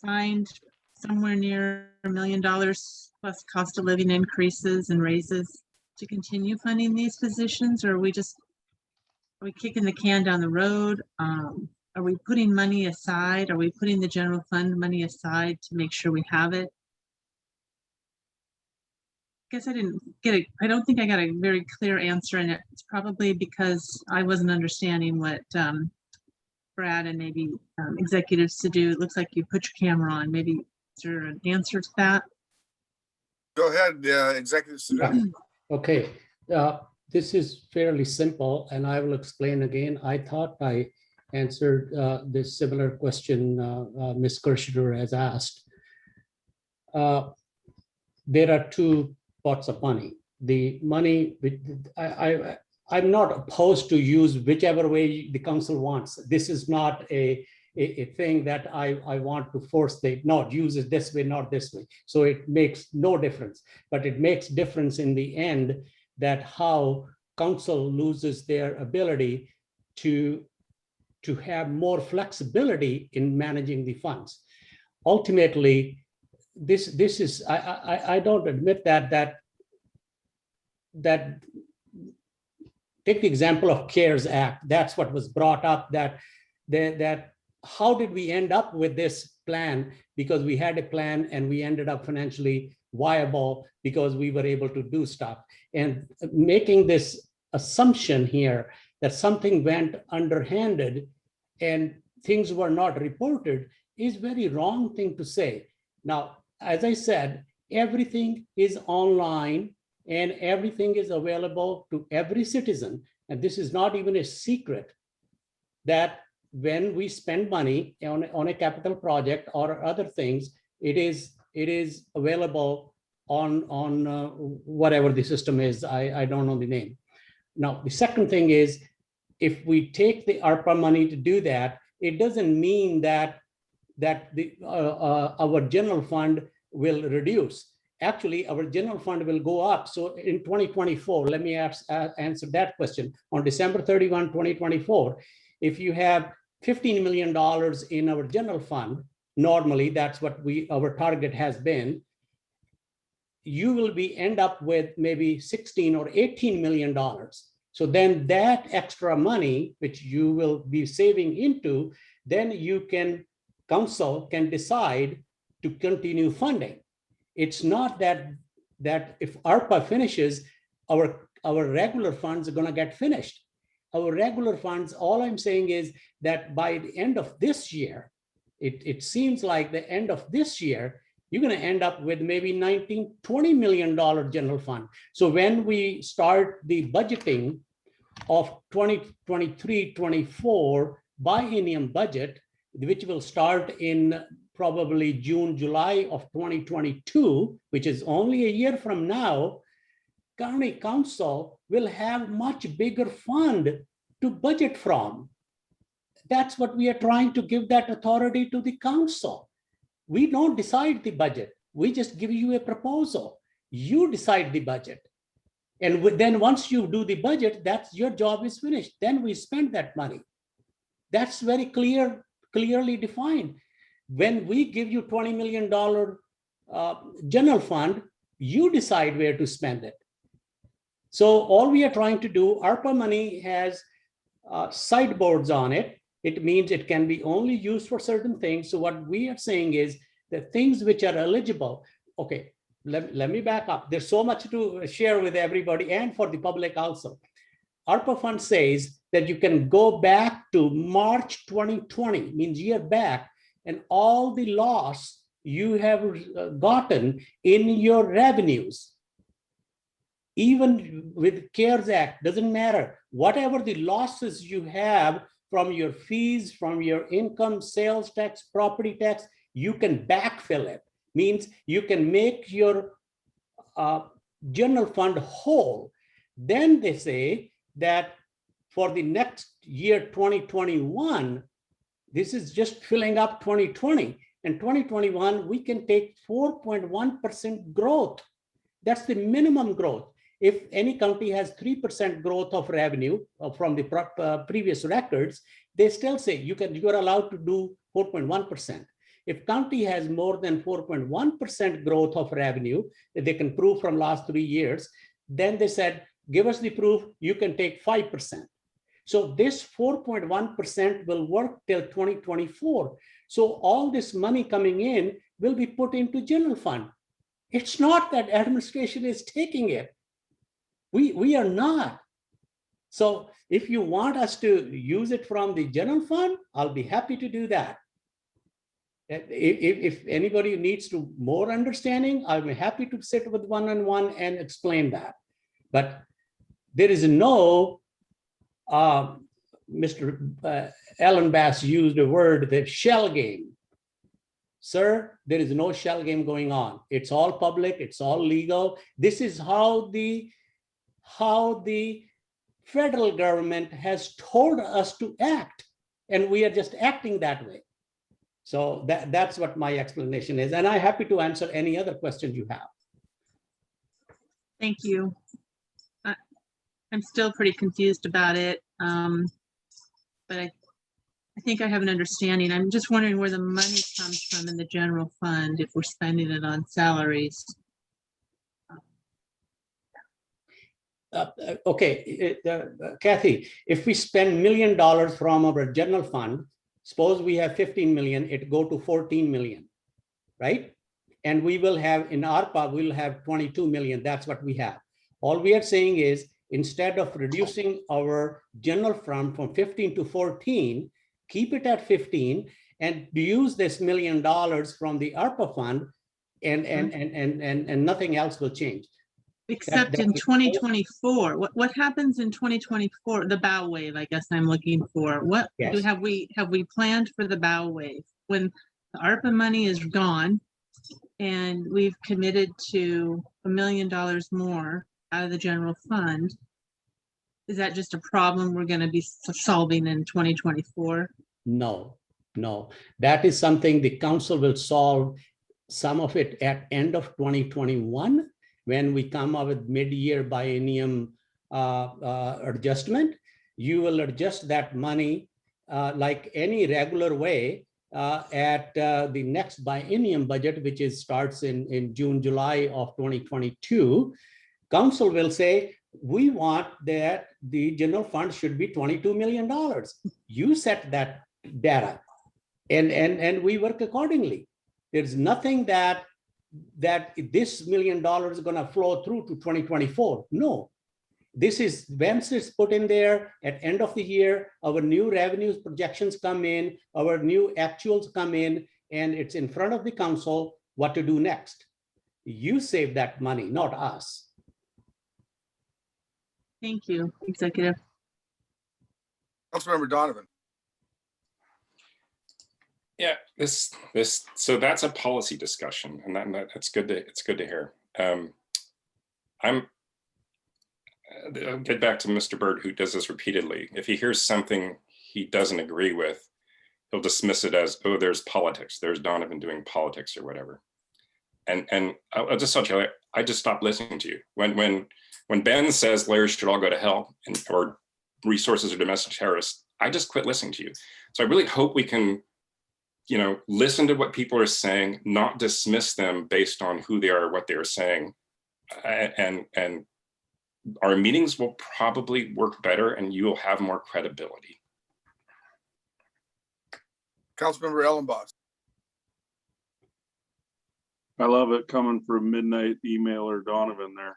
[SPEAKER 16] find somewhere near $1 million plus cost of living increases and raises to continue funding these positions? Or are we kicking the can down the road? Are we putting money aside? Are we putting the general fund money aside to make sure we have it? I guess I didn't get it. I don't think I got a very clear answer, and it's probably because I wasn't understanding what Brad and maybe executives to do. It looks like you put your camera on. Maybe is there an answer to that?
[SPEAKER 1] Go ahead, Executive Sudan.
[SPEAKER 7] Okay, this is fairly simple, and I will explain again. I thought I answered this similar question Ms. Kirschner has asked. There are two pots of money. The money, I'm not opposed to use whichever way the council wants. This is not a thing that I want to force they not use it this way, not this way. So it makes no difference, but it makes difference in the end that how council loses their ability to have more flexibility in managing the funds. Ultimately, this is, I don't admit that take the example of CARES Act. That's what was brought up, that how did we end up with this plan? Because we had a plan and we ended up financially viable because we were able to do stuff. And making this assumption here that something went underhanded and things were not reported is very wrong thing to say. Now, as I said, everything is online and everything is available to every citizen. And this is not even a secret that when we spend money on a capital project or other things, it is available on whatever the system is. I don't know the name. Now, the second thing is, if we take the ARPA money to do that, it doesn't mean that our general fund will reduce. Actually, our general fund will go up. So in 2024, let me answer that question. On December 31, 2024, if you have $15 million in our general fund, normally that's what our target has been, you will end up with maybe $16 or $18 million. So then that extra money, which you will be saving into, then council can decide to continue funding. It's not that if ARPA finishes, our regular funds are going to get finished. Our regular funds, all I'm saying is that by the end of this year, it seems like the end of this year, you're going to end up with maybe $19-20 million general fund. So when we start the budgeting of 2023-24 biennium budget, which will start in probably June, July of 2022, which is only a year from now, county council will have much bigger fund to budget from. That's what we are trying to give that authority to the council. We don't decide the budget. We just give you a proposal. You decide the budget. And then once you do the budget, that's your job is finished. Then we spend that money. That's very clearly defined. When we give you $20 million general fund, you decide where to spend it. So all we are trying to do, ARPA money has sideboards on it. It means it can be only used for certain things. So what we are saying is that things which are eligible, okay, let me back up. There's so much to share with everybody and for the public also. ARPA fund says that you can go back to March 2020, means year back, and all the loss you have gotten in your revenues, even with CARES Act, doesn't matter. Whatever the losses you have from your fees, from your income, sales tax, property tax, you can backfill it. Means you can make your general fund whole. Then they say that for the next year, 2021, this is just filling up 2020. And 2021, we can take 4.1% growth. That's the minimum growth. If any county has 3% growth of revenue from the previous records, they still say you are allowed to do 4.1%. If county has more than 4.1% growth of revenue that they can prove from last 3 years, then they said, give us the proof, you can take 5%. So this 4.1% will work till 2024. So all this money coming in will be put into general fund. It's not that administration is taking it. We are not. So if you want us to use it from the general fund, I'll be happy to do that. If anybody needs to more understanding, I'll be happy to sit with one-on-one and explain that. But there is no, Mr. Alan Bass used a word, the shell game. Sir, there is no shell game going on. It's all public, it's all legal. This is how the federal government has told us to act, and we are just acting that way. So that's what my explanation is, and I'm happy to answer any other questions you have.
[SPEAKER 16] Thank you. I'm still pretty confused about it, but I think I have an understanding. I'm just wondering where the money comes from in the general fund if we're spending it on salaries.
[SPEAKER 7] Okay, Kathy, if we spend $1 million from our general fund, suppose we have 15 million, it go to 14 million, right? And we will have in ARPA, we'll have 22 million. That's what we have. All we are saying is instead of reducing our general fund from 15 to 14, keep it at 15 and use this $1 million from the ARPA fund, and nothing else will change.
[SPEAKER 16] Except in 2024, what happens in 2024? The bow wave, I guess I'm looking for. What have we planned for the bow wave when the ARPA money is gone and we've committed to $1 million more out of the general fund? Is that just a problem we're going to be solving in 2024?
[SPEAKER 7] No, that is something the council will solve, some of it at end of 2021 when we come up with mid-year biennium adjustment. You will adjust that money like any regular way at the next biennium budget, which starts in June, July of 2022. Council will say, we want that the general fund should be $22 million. You set that data and we work accordingly. There's nothing that this $1 million is going to flow through to 2024. No, this is once it's put in there at end of the year, our new revenues projections come in, our new actuals come in, and it's in front of the council what to do next. You save that money, not us.
[SPEAKER 16] Thank you, Executive.
[SPEAKER 1] Councilmember Donovan.
[SPEAKER 18] Yeah, so that's a policy discussion, and that's good to hear. I'll get back to Mr. Byrd, who does this repeatedly. If he hears something he doesn't agree with, he'll dismiss it as, oh, there's politics. There's Donovan doing politics or whatever. And I'll just tell you, I just stopped listening to you. When Ben says lawyers should all go to hell or resources are domestic terrorists, I just quit listening to you. So I really hope we can, listen to what people are saying, not dismiss them based on who they are, what they are saying. And our meetings will probably work better and you will have more credibility.
[SPEAKER 1] Councilmember Ellenboss.
[SPEAKER 15] I love it coming from midnight emailer Donovan there.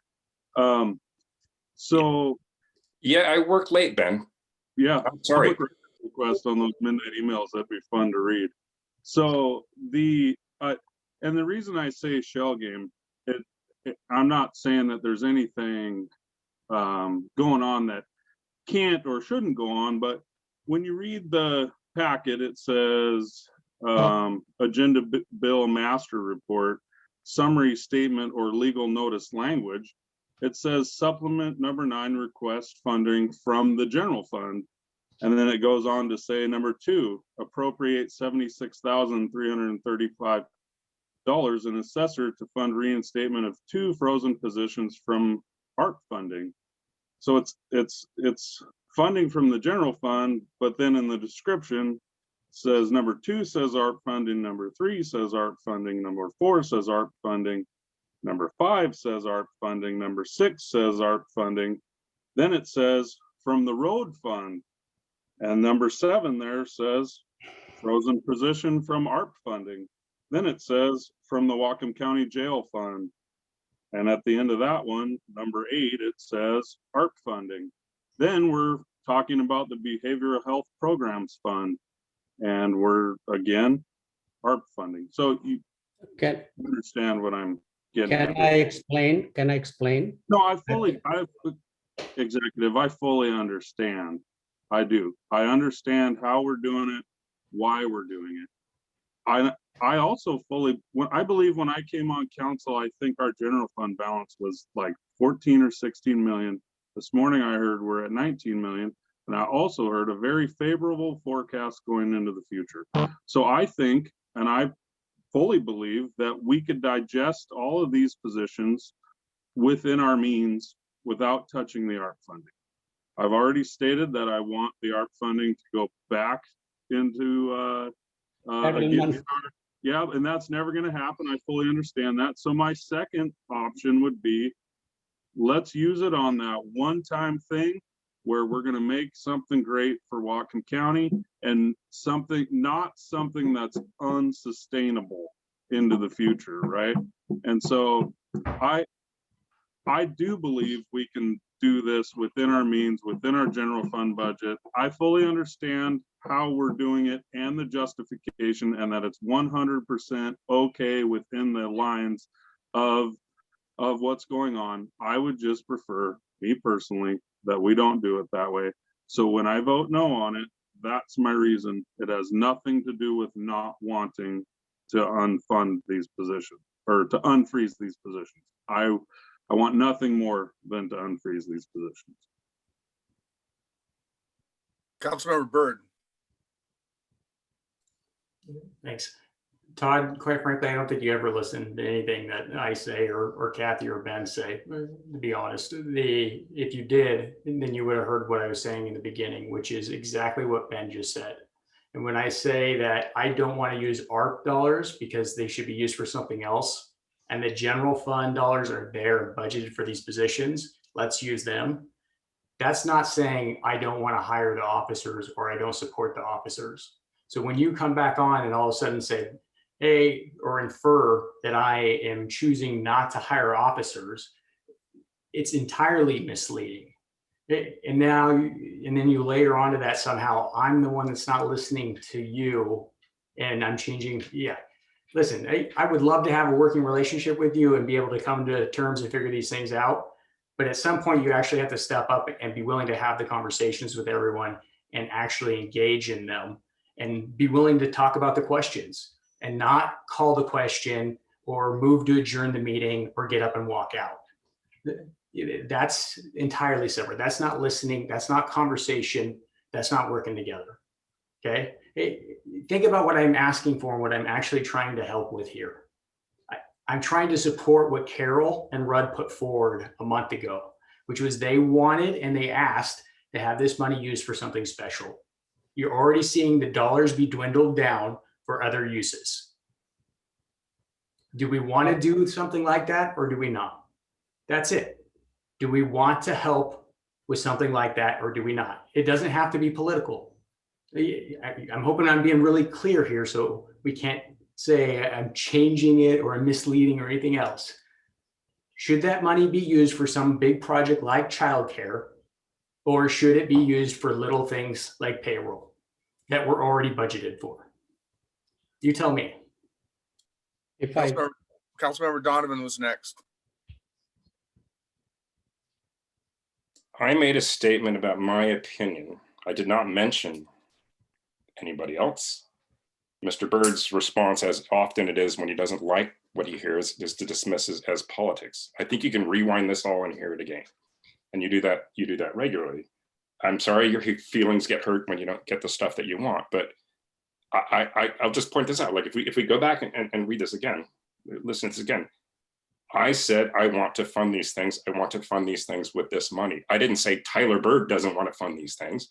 [SPEAKER 18] Yeah, I work late, Ben.
[SPEAKER 15] Yeah,
[SPEAKER 18] I'm sorry.
[SPEAKER 15] Request on those midnight emails, that'd be fun to read. So and the reason I say shell game, I'm not saying that there's anything going on that can't or shouldn't go on, but when you read the packet, it says agenda bill master report, summary statement or legal notice language. It says supplement number 9 request funding from the general fund. And then it goes on to say number 2, appropriate $76,335 in assessor to fund reinstatement of 2 frozen positions from ARP funding. So it's funding from the general fund, but then in the description says number 2 says ARP funding, number 3 says ARP funding, number 4 says ARP funding, number 5 says ARP funding, number 6 says ARP funding. Then it says from the road fund. And number 7 there says frozen position from ARP funding. Then it says from the Whatcom County Jail Fund. And at the end of that one, number 8, it says ARP funding. Then we're talking about the Behavioral Health Programs Fund. And we're, again, ARP funding. So you can understand what I'm getting at.
[SPEAKER 7] Can I explain?
[SPEAKER 15] No, Executive, I fully understand. I do. I understand how we're doing it, why we're doing it. I also I believe when I came on council, I think our general fund balance was like 14 or 16 million. This morning I heard we're at 19 million. And I also heard a very favorable forecast going into the future. So I think, and I fully believe that we could digest all of these positions within our means without touching the ARP funding. I've already stated that I want the ARP funding to go back into yeah, and that's never going to happen. I fully understand that. So my second option would be, let's use it on that one-time thing where we're going to make something great for Whatcom County and not something that's unsustainable into the future, right? And so I do believe we can do this within our means, within our general fund budget. I fully understand how we're doing it and the justification, and that it's 100% okay within the lines of what's going on. I would just prefer, me personally, that we don't do it that way. So when I vote no on it, that's my reason. It has nothing to do with not wanting to unfund these positions or to unfreeze these positions. I want nothing more than to unfreeze these positions.
[SPEAKER 1] Councilmember Byrd.
[SPEAKER 17] Thanks. Todd, quite frankly, I don't think you ever listen to anything that I say or Kathy or Ben say, to be honest. If you did, then you would have heard what I was saying in the beginning, which is exactly what Ben just said. And when I say that I don't want to use ARP dollars because they should be used for something else, and the general fund dollars are there budgeted for these positions, let's use them. That's not saying I don't want to hire the officers or I don't support the officers. So when you come back on and all of a sudden say, hey, or infer that I am choosing not to hire officers, it's entirely misleading. And then you layer onto that somehow, I'm the one that's not listening to you and I'm changing. Yeah, listen, I would love to have a working relationship with you and be able to come to terms and figure these things out. But at some point you actually have to step up and be willing to have the conversations with everyone and actually engage in them and be willing to talk about the questions and not call the question or move to adjourn the meeting or get up and walk out. That's entirely separate. That's not listening. That's not conversation. That's not working together. Okay. Hey, think about what I'm asking for and what I'm actually trying to help with here. I'm trying to support what Carol and Rudd put forward a month ago, which was they wanted and they asked to have this money used for something special. You're already seeing the dollars be dwindled down for other uses. Do we want to do something like that or do we not? That's it. Do we want to help with something like that or do we not? It doesn't have to be political. I'm hoping I'm being really clear here so we can't say I'm changing it or I'm misleading or anything else. Should that money be used for some big project like childcare, or should it be used for little things like payroll that we're already budgeted for? You tell me.
[SPEAKER 1] Councilmember Donovan was next.
[SPEAKER 18] I made a statement about my opinion. I did not mention anybody else. Mr. Byrd's response, as often it is when he doesn't like what he hears, is to dismiss it as politics. I think you can rewind this all and hear it again. And you do that regularly. I'm sorry your feelings get hurt when you don't get the stuff that you want, but I'll just point this out. Like if we go back and read this again, listen to this again. I said, I want to fund these things. I want to fund these things with this money. I didn't say Tyler Byrd doesn't want to fund these things.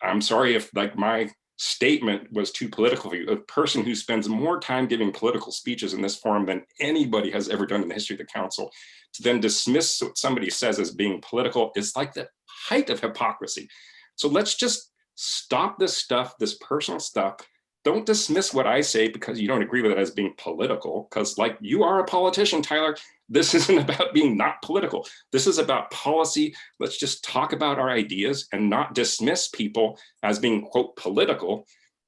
[SPEAKER 18] I'm sorry if like my statement was too political for you. A person who spends more time giving political speeches in this forum than anybody has ever done in the history of the council, to then dismiss what somebody says as being political is like the height of hypocrisy. So let's just stop this stuff, this personal stuff. Don't dismiss what I say because you don't agree with it as being political, because like you are a politician, Tyler. This isn't about being not political. This is about policy. Let's just talk about our ideas and not dismiss people as being, quote, political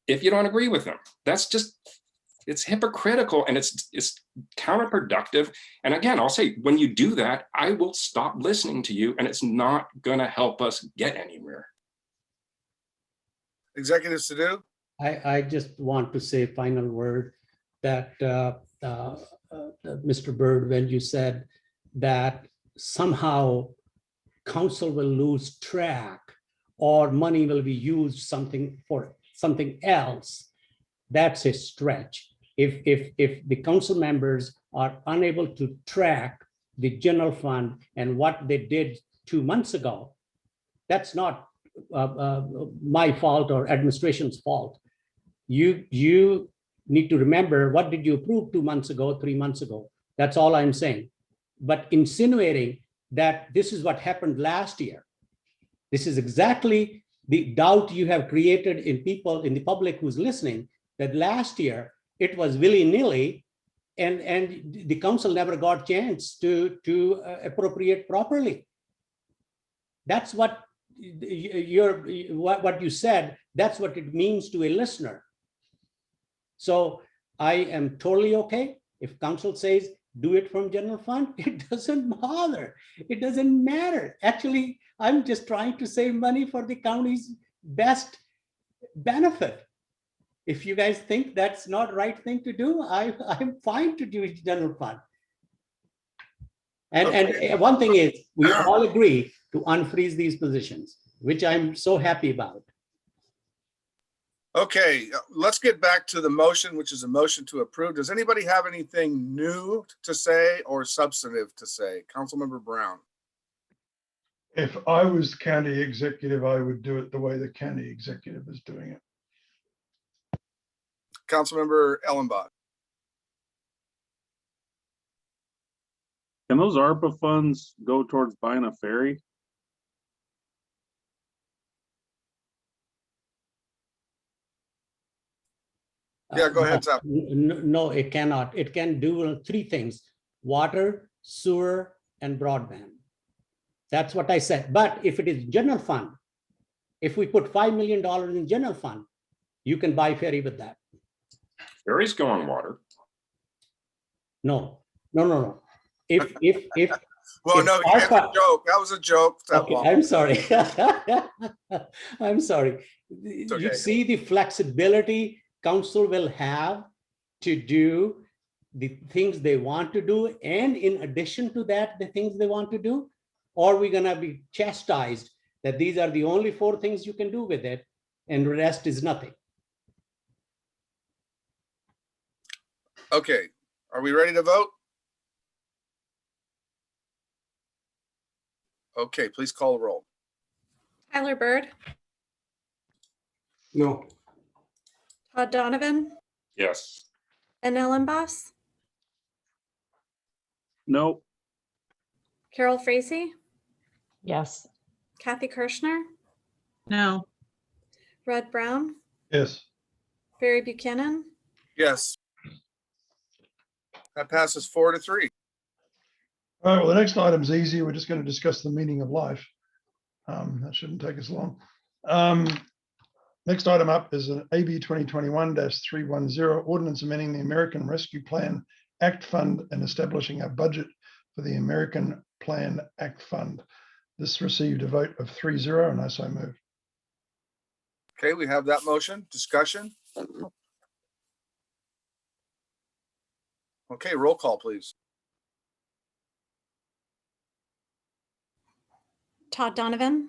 [SPEAKER 18] if you don't agree with them. That's just, it's hypocritical and it's counterproductive. And again, I'll say, when you do that, I will stop listening to you and it's not gonna help us get anywhere.
[SPEAKER 1] Executive Sadhu?
[SPEAKER 7] I just want to say final word that Mr. Byrd, when you said that somehow council will lose track or money will be used for something else, that's a stretch. If the council members are unable to track the general fund and what they did 2 months ago, that's not my fault or administration's fault. You need to remember, what did you approve 2 months ago, 3 months ago? That's all I'm saying. But insinuating that this is what happened last year, this is exactly the doubt you have created in people, in the public who's listening, that last year it was willy-nilly and the council never got chance to appropriate properly. That's what what you said, that's what it means to a listener. So I am totally okay if council says do it from general fund. It doesn't bother. It doesn't matter. Actually, I'm just trying to save money for the county's best benefit. If you guys think that's not right thing to do, I'm fine to do it general fund. And one thing is, we all agree to unfreeze these positions, which I'm so happy about.
[SPEAKER 1] Okay, let's get back to the motion, which is a motion to approve. Does anybody have anything new to say or substantive to say? Councilmember Brown.
[SPEAKER 3] If I was county executive, I would do it the way the county executive is doing it.
[SPEAKER 1] Councilmember Ellenbach.
[SPEAKER 15] Can those ARPA funds go towards buying a ferry?
[SPEAKER 1] Yeah, go ahead, Zap.
[SPEAKER 7] No, it cannot. It can do 3 things: water, sewer, and broadband. That's what I said. But if it is general fund, if we put $5 million in general fund, you can buy ferry with that.
[SPEAKER 18] Ferries go on water.
[SPEAKER 7] No. If
[SPEAKER 1] Well,
[SPEAKER 7] if
[SPEAKER 1] no, it's a
[SPEAKER 7] ARPA
[SPEAKER 1] joke. That was a joke.
[SPEAKER 7] Okay, I'm sorry. I'm sorry.
[SPEAKER 1] okay.
[SPEAKER 7] You see the flexibility council will have to do the things they want to do, and in addition to that, the things they want to do, or we're gonna be chastised that these are the only 4 things you can do with it, and the rest is nothing.
[SPEAKER 1] Okay, are we ready to vote? Okay, please call the roll.
[SPEAKER 2] Tyler Bird,
[SPEAKER 17] No.
[SPEAKER 2] Todd Donovan,
[SPEAKER 18] Yes.
[SPEAKER 2] Ben Ellenboss,
[SPEAKER 15] No.
[SPEAKER 2] Carol Frazee,
[SPEAKER 19] Yes.
[SPEAKER 2] Kathy Kirschner,
[SPEAKER 16] No.
[SPEAKER 2] Red Brown,
[SPEAKER 3] Yes.
[SPEAKER 2] Barry Buchanan,
[SPEAKER 1] Yes. That passes 4-3.
[SPEAKER 3] All right, well, the next item's easy. We're just going to discuss the meaning of life. That shouldn't take us long. Next item up is an AB 2021-310 ordinance amending the American Rescue Plan Act Fund and establishing a budget for the American Plan Act Fund. This received a vote of 3-0 and I so move.
[SPEAKER 1] Okay, we have that motion. Discussion? Okay, roll call, please.
[SPEAKER 2] Todd Donovan,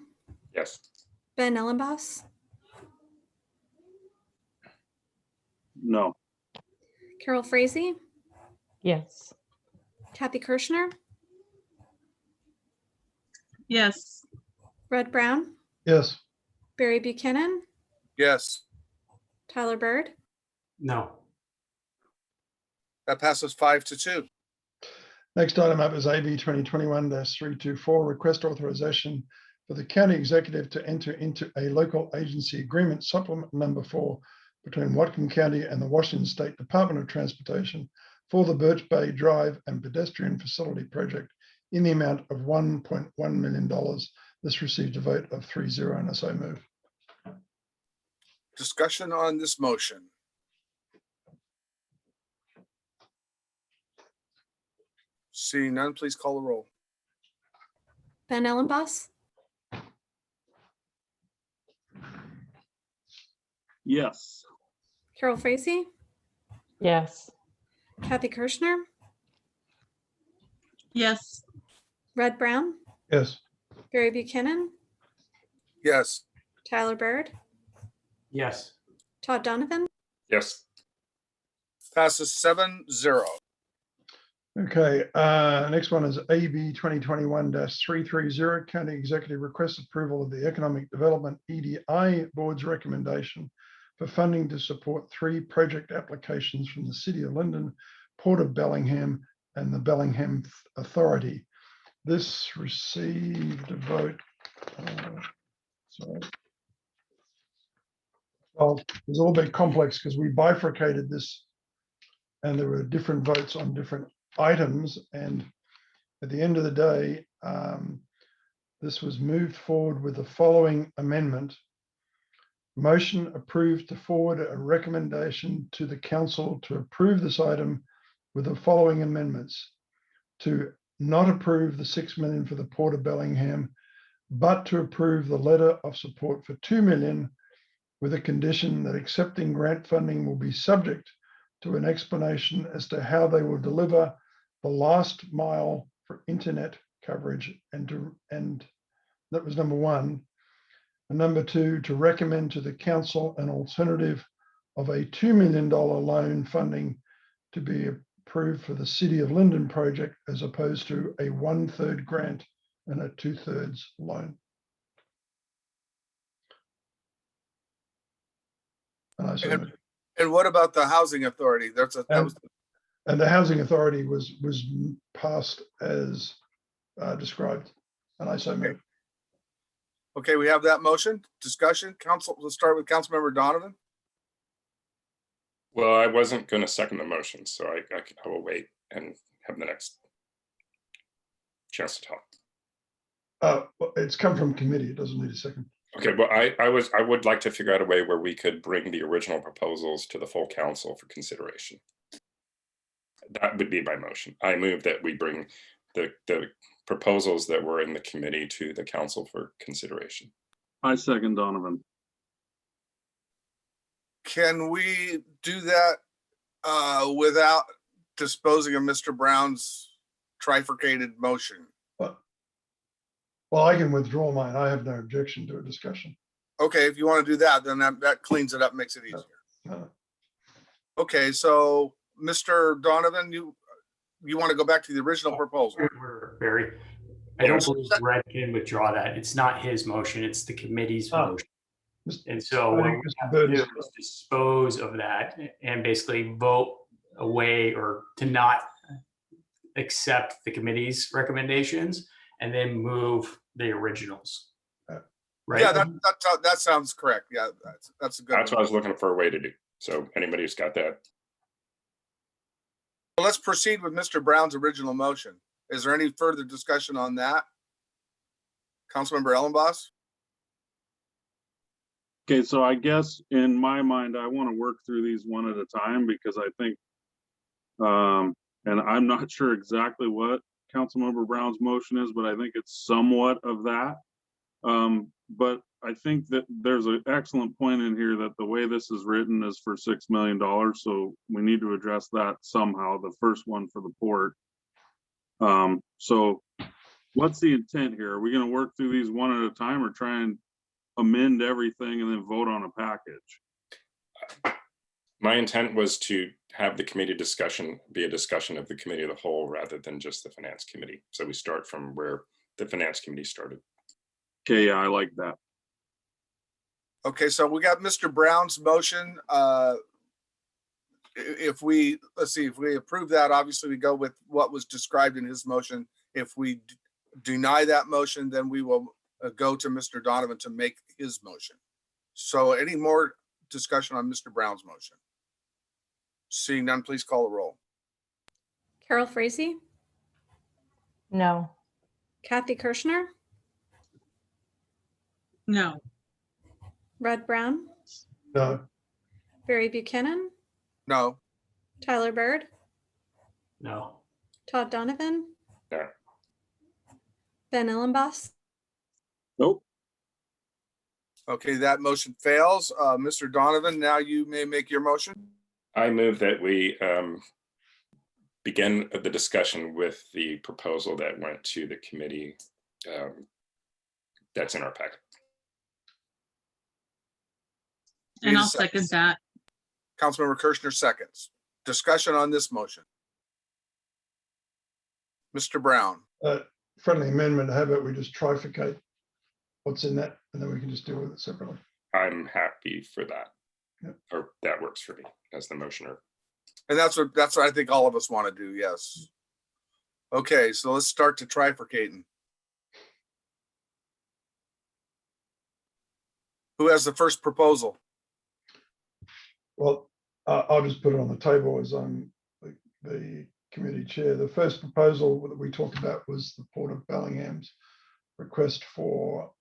[SPEAKER 18] Yes.
[SPEAKER 2] Ben Ellenboss,
[SPEAKER 15] No.
[SPEAKER 2] Carol Frazee,
[SPEAKER 19] Yes.
[SPEAKER 2] Kathy Kirschner,
[SPEAKER 16] Yes.
[SPEAKER 2] Red Brown,
[SPEAKER 3] Yes.
[SPEAKER 2] Barry Buchanan,
[SPEAKER 1] Yes,
[SPEAKER 2] Tyler Bird,
[SPEAKER 17] No.
[SPEAKER 1] that passes 5-2.
[SPEAKER 3] Next item up is AB 2021-324, request authorization for the county executive to enter into a local agency agreement supplement number 4 between Whatcom County and the Washington State Department of Transportation for the Birch Bay Drive and Pedestrian Facility Project in the amount of $1.1 million. This received a vote of 3-0 and I so move.
[SPEAKER 1] Discussion on this motion. Seeing none, please call the roll.
[SPEAKER 2] Ben Ellenboss,
[SPEAKER 15] Yes.
[SPEAKER 2] Carol Frazee,
[SPEAKER 19] Yes.
[SPEAKER 2] Kathy Kirschner,
[SPEAKER 16] Yes.
[SPEAKER 2] Red Brown,
[SPEAKER 3] Yes.
[SPEAKER 2] Barry Buchanan,
[SPEAKER 1] Yes.
[SPEAKER 2] Tyler Bird,
[SPEAKER 17] Yes.
[SPEAKER 2] Todd Donovan,
[SPEAKER 18] Yes.
[SPEAKER 1] Passes 7-0.
[SPEAKER 3] Okay, next one is AB 2021-330, County Executive requests approval of the Economic Development EDI Board's recommendation for funding to support 3 project applications from the City of Linden, Port of Bellingham, and the Bellingham Authority. This received a vote. Sorry. Well, it's a little bit complex because we bifurcated this and there were different votes on different items. And at the end of the day, this was moved forward with the following amendment. Motion approved to forward a recommendation to the council to approve this item with the following amendments: to not approve the 6 million for the Port of Bellingham, but to approve the letter of support for 2 million with a condition that accepting grant funding will be subject to an explanation as to how they will deliver the last mile for internet coverage, and that was number 1. And number 2, to recommend to the council an alternative of a $2 million loan funding to be approved for the City of Linden project, as opposed to a 1/3 grant and a 2/3 loan.
[SPEAKER 1] And what about the housing authority?
[SPEAKER 3] And the housing authority was passed as described, and I so moved.
[SPEAKER 1] Okay, we have that motion. Discussion. Council, let's start with Councilmember Donovan.
[SPEAKER 18] Well, I wasn't going to second the motion, so I will wait and have the next chance to talk.
[SPEAKER 3] It's come from committee. It doesn't need a second.
[SPEAKER 18] Okay, well, I would like to figure out a way where we could bring the original proposals to the full council for consideration. That would be my motion. I move that we bring the proposals that were in the committee to the council for consideration.
[SPEAKER 15] I second Donovan.
[SPEAKER 1] Can we do that without disposing of Mr. Brown's trifurcated motion?
[SPEAKER 3] Well, I can withdraw mine. I have no objection to a discussion.
[SPEAKER 1] Okay, if you want to do that, then that cleans it up, makes it easier. Okay, so Mr. Donovan, you want to go back to the original proposal?
[SPEAKER 17] Barry, I don't believe Red can withdraw that. It's not his motion, it's the committee's motion. And so what we have to do is dispose of that and basically vote away or to not accept the committee's recommendations and then move the originals. Right?
[SPEAKER 1] Yeah, that sounds correct. Yeah, that's a good.
[SPEAKER 18] That's what I was looking for a way to do. So anybody who's got that.
[SPEAKER 1] Well, let's proceed with Mr. Brown's original motion. Is there any further discussion on that? Councilmember Ellenboss?
[SPEAKER 15] Okay, so I guess in my mind, I want to work through these one at a time because I think, and I'm not sure exactly what Councilmember Brown's motion is, but I think it's somewhat of that. But I think that there's an excellent point in here that the way this is written is for $6 million. So we need to address that somehow, the first one for the port. So what's the intent here? Are we going to work through these one at a time or try and amend everything and then vote on a package?
[SPEAKER 18] My intent was to have the committee discussion be a discussion of the committee of the whole rather than just the finance committee. So we start from where the finance committee started.
[SPEAKER 15] Okay, yeah, I like that.
[SPEAKER 1] Okay, so we got Mr. Brown's motion. If we approve that, obviously we go with what was described in his motion. If we deny that motion, then we will go to Mr. Donovan to make his motion. So any more discussion on Mr. Brown's motion? Seeing none, please call the roll.
[SPEAKER 2] Carol Frazee,
[SPEAKER 19] No.
[SPEAKER 2] Kathy Kirschner,
[SPEAKER 16] No.
[SPEAKER 2] Red Brown,
[SPEAKER 3] No.
[SPEAKER 2] Barry Buchanan,
[SPEAKER 1] No.
[SPEAKER 2] Tyler Bird,
[SPEAKER 17] No.
[SPEAKER 2] Todd Donovan,
[SPEAKER 18] No.
[SPEAKER 2] Ben Ellenboss,
[SPEAKER 15] Nope.
[SPEAKER 1] Okay, that motion fails. Mr. Donovan, now you may make your motion.
[SPEAKER 18] I move that we begin the discussion with the proposal that went to the committee that's in our packet.
[SPEAKER 16] And I'll second that.
[SPEAKER 1] Councilmember Kirschner seconds. Discussion on this motion. Mr. Brown.
[SPEAKER 3] Friendly amendment, how about we just trifurcate what's in that, and then we can just deal with it separately.
[SPEAKER 18] I'm happy for that.
[SPEAKER 3] Yep.
[SPEAKER 18] Or that works for me as the motioner.
[SPEAKER 1] And that's what I think all of us want to do. Yes. Okay, so let's start to trifurcating. Who has the first proposal?
[SPEAKER 3] Well, I'll just put it on the table as I'm the committee chair. The first proposal that we talked about was the Port of Bellingham's request for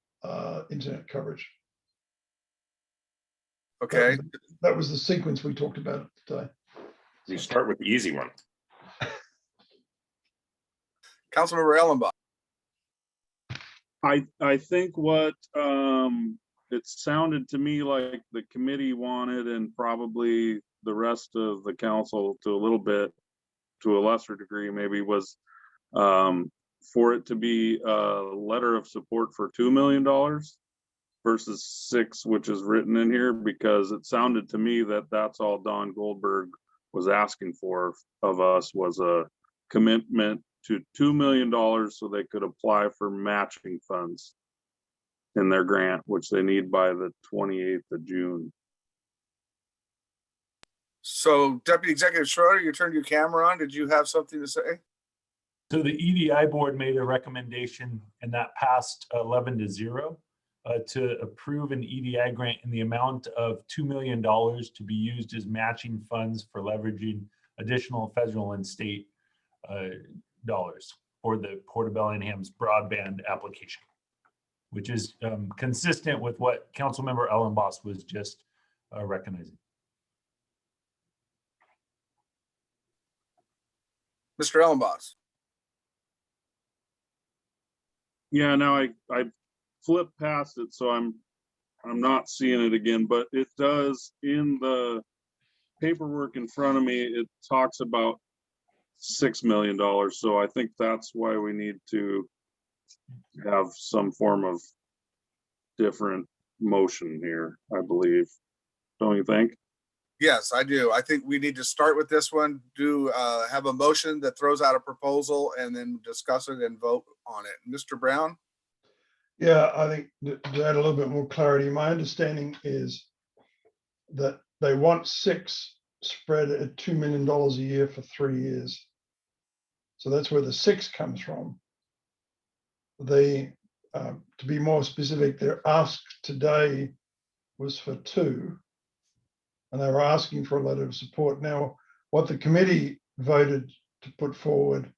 [SPEAKER 3] internet coverage.
[SPEAKER 1] Okay.
[SPEAKER 3] That was the sequence we talked about today.
[SPEAKER 18] You start with the easy one.
[SPEAKER 1] Councilmember Ellenbach.
[SPEAKER 15] I think what it sounded to me like the committee wanted, and probably the rest of the council to a little bit, to a lesser degree maybe, was for it to be a letter of support for $2 million versus 6, which is written in here, because it sounded to me that that's all Don Goldberg was asking for of us, was a commitment to $2 million so they could apply for matching funds in their grant, which they need by the 28th of June.
[SPEAKER 1] So Deputy Executive Schroeder, you turned your camera on. Did you have something to say?
[SPEAKER 20] So the EDI board made a recommendation and that passed 11-0 to approve an EDI grant in the amount of $2 million to be used as matching funds for leveraging additional federal and state dollars for the Port of Bellingham's broadband application, which is consistent with what Councilmember Ellenbach was just recognizing.
[SPEAKER 1] Mr. Ellenbach.
[SPEAKER 15] Yeah, now I flipped past it, so I'm not seeing it again, but it does, in the paperwork in front of me, it talks about $6 million. So I think that's why we need to have some form of different motion here, I believe. Don't you think?
[SPEAKER 1] Yes, I do. I think we need to start with this one, have a motion that throws out a proposal and then discuss it and vote on it. Mr. Brown?
[SPEAKER 3] Yeah, I think to add a little bit more clarity, my understanding is that they want 6 spread at $2 million a year for 3 years. So that's where the 6 comes from. They, to be more specific, their ask today was for 2. And they were asking for a letter of support. Now, what the committee voted to put forward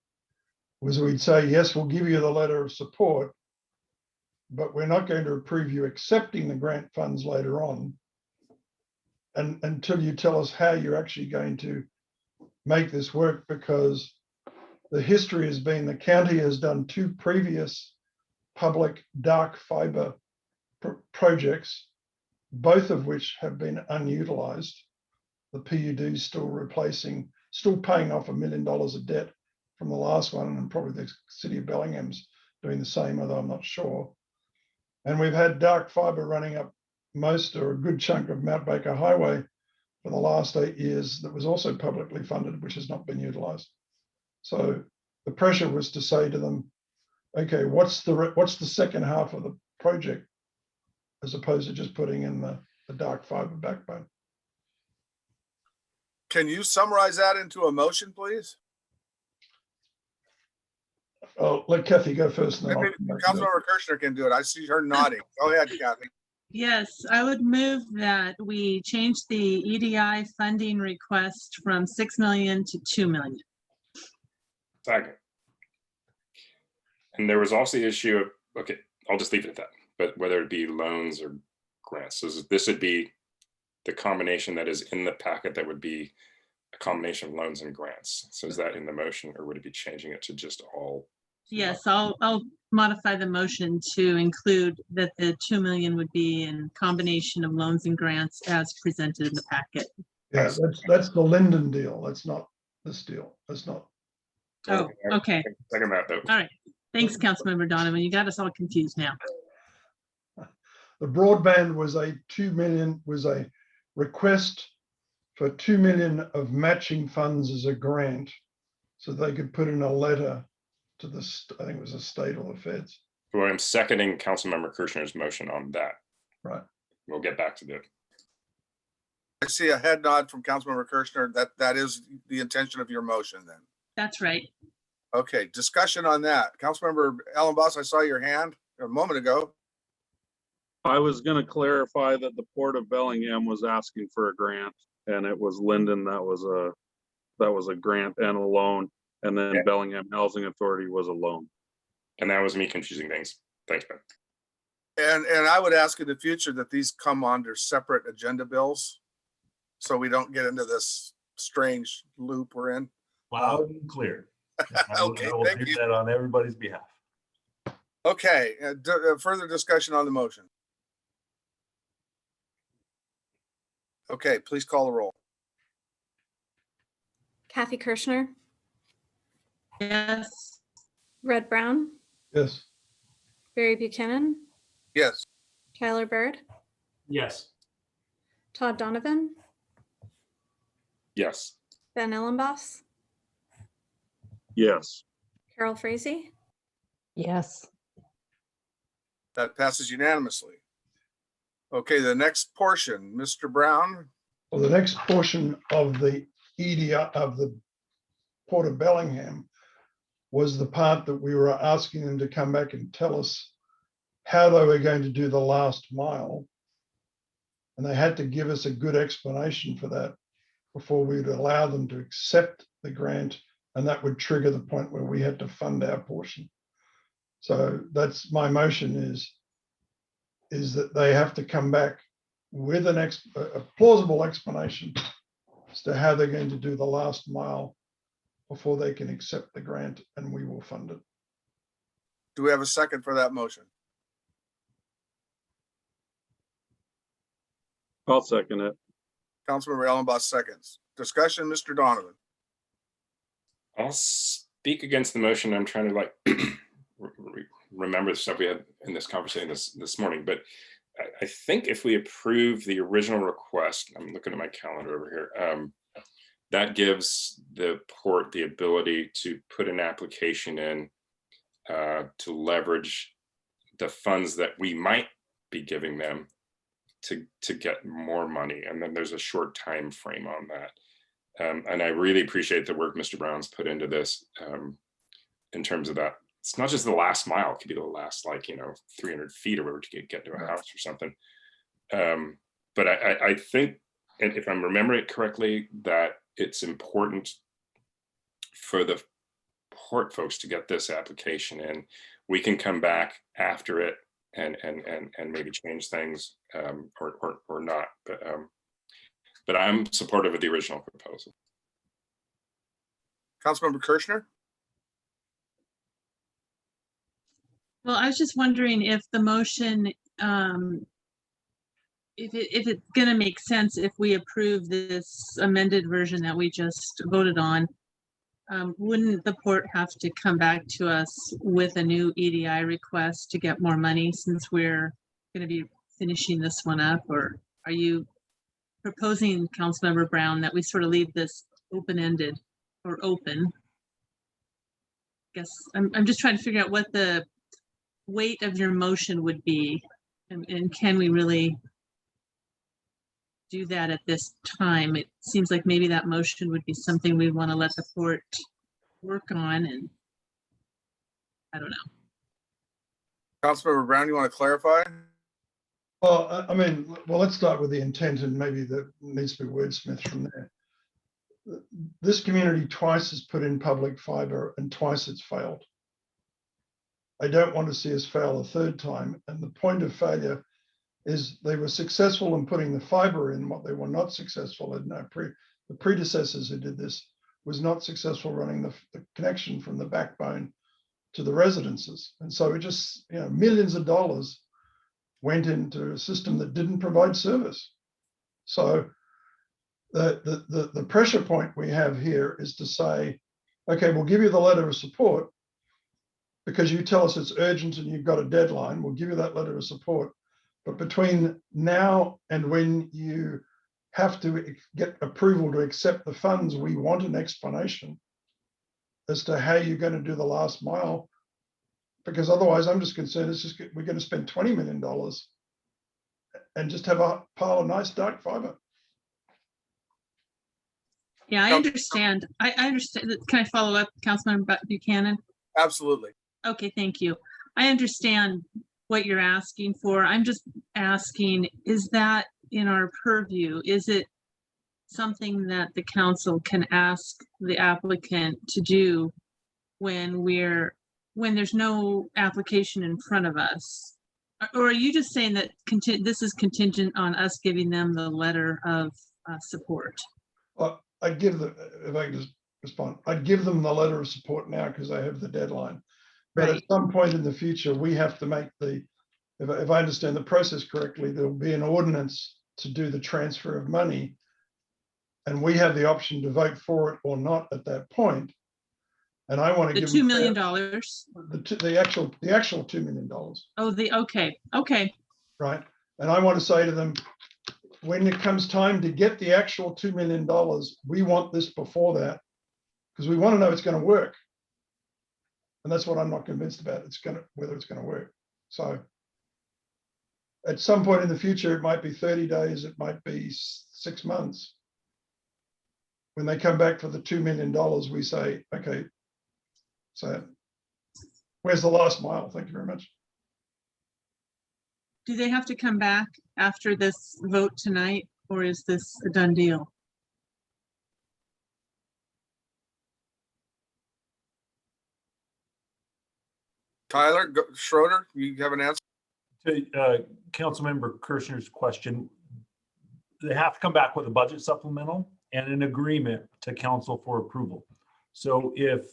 [SPEAKER 3] was we'd say, yes, we'll give you the letter of support, but we're not going to approve you accepting the grant funds later on and until you tell us how you're actually going to make this work, because the history has been the county has done 2 previous public dark fiber projects, both of which have been unutilized. The PUD is still paying off $1 million of debt from the last one, and probably the city of Bellingham's doing the same, although I'm not sure. And we've had dark fiber running up most or a good chunk of Mount Baker Highway for the last 8 years that was also publicly funded, which has not been utilized. So the pressure was to say to them, okay, what's the second half of the project, as opposed to just putting in the dark fiber backbone.
[SPEAKER 1] Can you summarize that into a motion, please?
[SPEAKER 3] Oh, let Kathy go first. And then
[SPEAKER 1] Councilmember Kirschner can do it. I see her nodding. Go ahead, Kathy.
[SPEAKER 16] Yes, I would move that we change the EDI funding request from 6 million to 2 million.
[SPEAKER 18] Second. And there was also the issue of, okay, I'll just leave it at that, but whether it be loans or grants. So this would be the combination that is in the packet that would be a combination of loans and grants. So is that in the motion, or would it be changing it to just all?
[SPEAKER 16] Yes, I'll modify the motion to include that the 2 million would be in combination of loans and grants as presented in the packet.
[SPEAKER 3] Yeah, that's the Linden deal. That's not this deal. That's not.
[SPEAKER 16] Oh, okay.
[SPEAKER 18] Second that though.
[SPEAKER 16] All right. Thanks, Councilmember Donovan. You got us all confused now.
[SPEAKER 3] The broadband was a 2 million, was a request for 2 million of matching funds as a grant. So they could put in a letter to the, I think it was the state or the feds.
[SPEAKER 18] Well, I'm seconding Councilmember Kirchner's motion on that.
[SPEAKER 3] Right.
[SPEAKER 18] We'll get back to that.
[SPEAKER 1] I see a head nod from Councilmember Kirchner. That is the intention of your motion then.
[SPEAKER 16] That's right.
[SPEAKER 1] Okay, discussion on that. Councilmember Ellen Boss, I saw your hand a moment ago.
[SPEAKER 15] I was gonna clarify that the Port of Bellingham was asking for a grant, and it was Linden that was a grant and a loan, and then
[SPEAKER 18] Yeah.
[SPEAKER 15] Bellingham Housing Authority was a loan.
[SPEAKER 18] And that was me confusing things. Thanks, Ben.
[SPEAKER 1] And I would ask in the future that these come under separate agenda bills, so we don't get into this strange loop we're in.
[SPEAKER 20] Loud and clear. I will
[SPEAKER 1] thank
[SPEAKER 20] do
[SPEAKER 1] you.
[SPEAKER 20] that on everybody's behalf.
[SPEAKER 1] Okay, further discussion on the motion. Okay, please call the roll.
[SPEAKER 2] Kathy Kirschner,
[SPEAKER 16] Yes.
[SPEAKER 2] Red Brown,
[SPEAKER 3] Yes.
[SPEAKER 2] Barry Buchanan,
[SPEAKER 1] Yes.
[SPEAKER 2] Tyler Bird,
[SPEAKER 17] Yes.
[SPEAKER 2] Todd Donovan,
[SPEAKER 18] Yes.
[SPEAKER 2] Ben Ellenboss,
[SPEAKER 15] Yes.
[SPEAKER 2] Carol Frazee,
[SPEAKER 19] Yes.
[SPEAKER 1] That passes unanimously. Okay, the next portion, Mr. Brown.
[SPEAKER 3] Well, the next portion of the EDI of the Port of Bellingham was the part that we were asking them to come back and tell us how they were going to do the last mile. And they had to give us a good explanation for that before we would allow them to accept the grant. And that would trigger the point where we had to fund our portion. So that's my motion is that they have to come back with a plausible explanation as to how they're going to do the last mile before they can accept the grant, and we will fund it.
[SPEAKER 1] Do we have a second for that motion?
[SPEAKER 15] I'll second it.
[SPEAKER 1] Councilmember Ellenboss seconds. Discussion, Mr. Donovan.
[SPEAKER 18] I'll speak against the motion. I'm trying to remember the stuff we had in this conversation this morning, but I think if we approve the original request, I'm looking at my calendar over here, that gives the port the ability to put an application in to leverage the funds that we might be giving them to get more money. And then there's a short time frame on that. And I really appreciate the work Mr. Brown's put into this in terms of that. It's not just the last mile, it could be the last 300 feet or whatever to get to a house or something. But I think, and if I'm remembering it correctly, that it's important for the port folks to get this application in. We can come back after it and maybe change things or not. But I'm supportive of the original proposal.
[SPEAKER 1] Councilmember Kirchner?
[SPEAKER 16] Well, I was just wondering if the motion, if it's going to make sense if we approve this amended version that we just voted on, wouldn't the port have to come back to us with a new EDI request to get more money since we're going to be finishing this one up? Or are you proposing, Councilmember Brown, that we sort of leave this open-ended or open? I guess I'm just trying to figure out what the weight of your motion would be, and can we really do that at this time? It seems like maybe that motion would be something we want to let the port work on, and I don't know.
[SPEAKER 1] Councilmember Brown, you want to clarify?
[SPEAKER 3] Well, I mean, let's start with the intent, and maybe that needs to be wordsmithed from there. This community twice has put in public fiber and twice it's failed. I don't want to see us fail a third time. And the point of failure is they were successful in putting the fiber in. What they were not successful in, the predecessors who did this was not successful running the connection from the backbone to the residences. And so it just, millions of dollars went into a system that didn't provide service. So the pressure point we have here is to say, okay, we'll give you the letter of support because you tell us it's urgent and you've got a deadline. We'll give you that letter of support, But between now and when you have to get approval to accept the funds, we want an explanation as to how you're going to do the last mile. Because otherwise, I'm just concerned we're going to spend $20 million and just have a pile of nice dark fiber.
[SPEAKER 16] Yeah, I understand. I understand. Can I follow up, Councilmember Buchanan?
[SPEAKER 1] Absolutely.
[SPEAKER 16] Okay, thank you. I understand what you're asking for. I'm just asking, is that in our purview? Is it something that the council can ask the applicant to do when there's no application in front of us? Or are you just saying that this is contingent on us giving them the letter of support?
[SPEAKER 3] Well, I'd give them, if I can just respond, I'd give them the letter of support now because I have the deadline. But at some point in the future, we have to make if I understand the process correctly, there'll be an ordinance to do the transfer of money. And we have the option to vote for it or not at that point. And I want to give
[SPEAKER 16] $2 million.
[SPEAKER 3] The actual $2 million.
[SPEAKER 16] Oh, okay.
[SPEAKER 3] Right. And I want to say to them, when it comes time to get the actual $2 million, we want this before that, because we want to know it's going to work. And that's what I'm not convinced about. Whether it's going to work. So at some point in the future, it might be 30 days, it might be 6 months. When they come back for the $2 million, we say, okay, so where's the last mile? Thank you very much.
[SPEAKER 16] Do they have to come back after this vote tonight, or is this a done deal?
[SPEAKER 1] Tyler Schroeder, you have an answer?
[SPEAKER 20] To Councilmember Kirshner's question, they have to come back with a budget supplemental and an agreement to council for approval. So if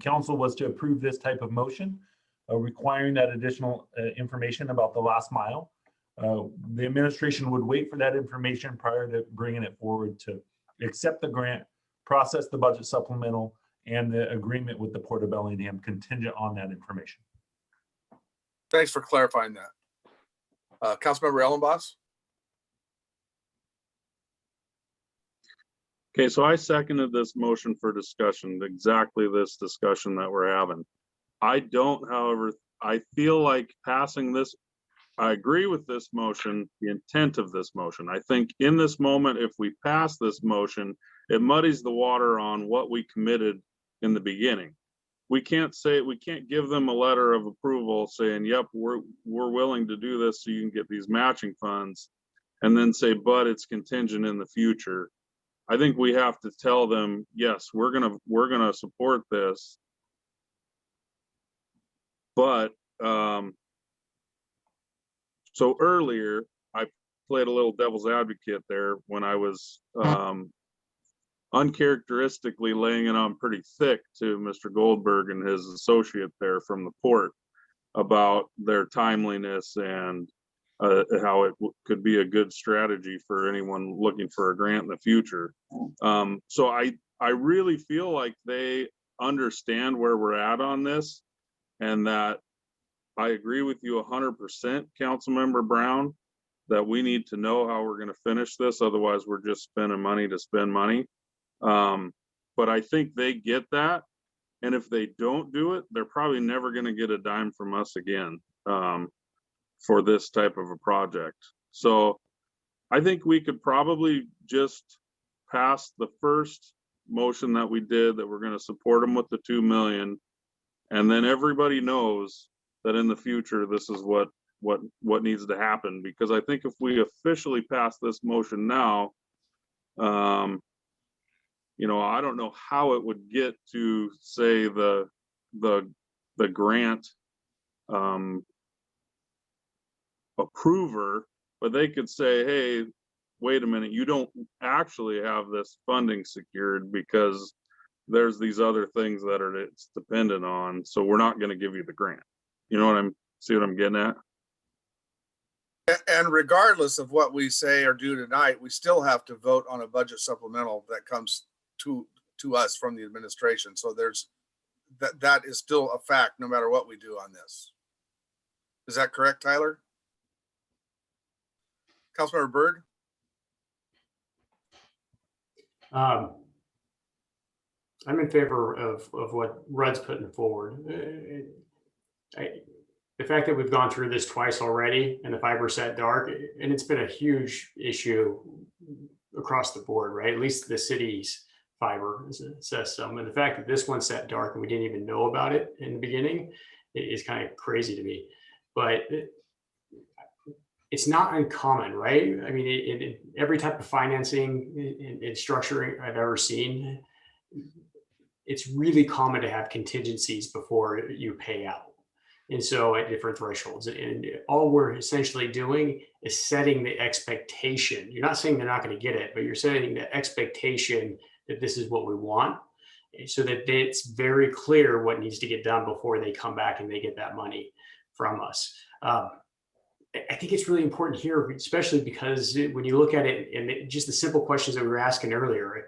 [SPEAKER 20] council was to approve this type of motion, requiring that additional information about the last mile, the administration would wait for that information prior to bringing it forward to accept the grant, process the budget supplemental, and the agreement with the Port of Bellingham contingent on that information.
[SPEAKER 1] Thanks for clarifying that. Councilmember Ellenboss?
[SPEAKER 15] Okay, so I seconded this motion for discussion, exactly this discussion that we're having. I don't, however, I feel like passing this, I agree with this motion, the intent of this motion. I think in this moment, if we pass this motion, it muddies the water on what we committed in the beginning. We can't give them a letter of approval saying, yep, we're willing to do this so you can get these matching funds, and then say, but it's contingent in the future. I think we have to tell them, yes, we're gonna support this. But so earlier, I played a little devil's advocate there when I was uncharacteristically laying it on pretty thick to Mr. Goldberg and his associate there from the port about their timeliness and how it could be a good strategy for anyone looking for a grant in the future. So I really feel like they understand where we're at on this, and that I agree with you 100%, Councilmember Brown, that we need to know how we're going to finish this. Otherwise, we're just spending money to spend money. But I think they get that. And if they don't do it, they're probably never going to get a dime from us again for this type of a project. So I think we could probably just pass the first motion that we did, that we're going to support them with the 2 million. And then everybody knows that in the future, this is what needs to happen. Because I think if we officially pass this motion now, you know, I don't know how it would get to say the grant approver, but they could say, hey, wait a minute, you don't actually have this funding secured because there's these other things that it's dependent on, so we're not going to give you the grant. You know what see what I'm getting at?
[SPEAKER 1] And regardless of what we say or do tonight, we still have to vote on a budget supplemental that comes to us from the administration. So that is still a fact no matter what we do on this. Is that correct, Tyler? Councilmember Byrd,
[SPEAKER 17] I'm in favor of what Rudd's putting forward. The fact that we've gone through this twice already and the fiber set dark, and it's been a huge issue across the board, right? At least the city's fiber system. And the fact that this one set dark and we didn't even know about it in the beginning is kind of crazy to me. But it's not uncommon, right? I mean, in every type of financing and structuring I've ever seen, it's really common to have contingencies before you pay out. And so at different thresholds, and all we're essentially doing is setting the expectation. You're not saying they're not going to get it, but you're setting the expectation that this is what we want, so that it's very clear what needs to get done before they come back and they get that money from us. I think it's really important here, especially because when you look at it and just the simple questions that we were asking earlier,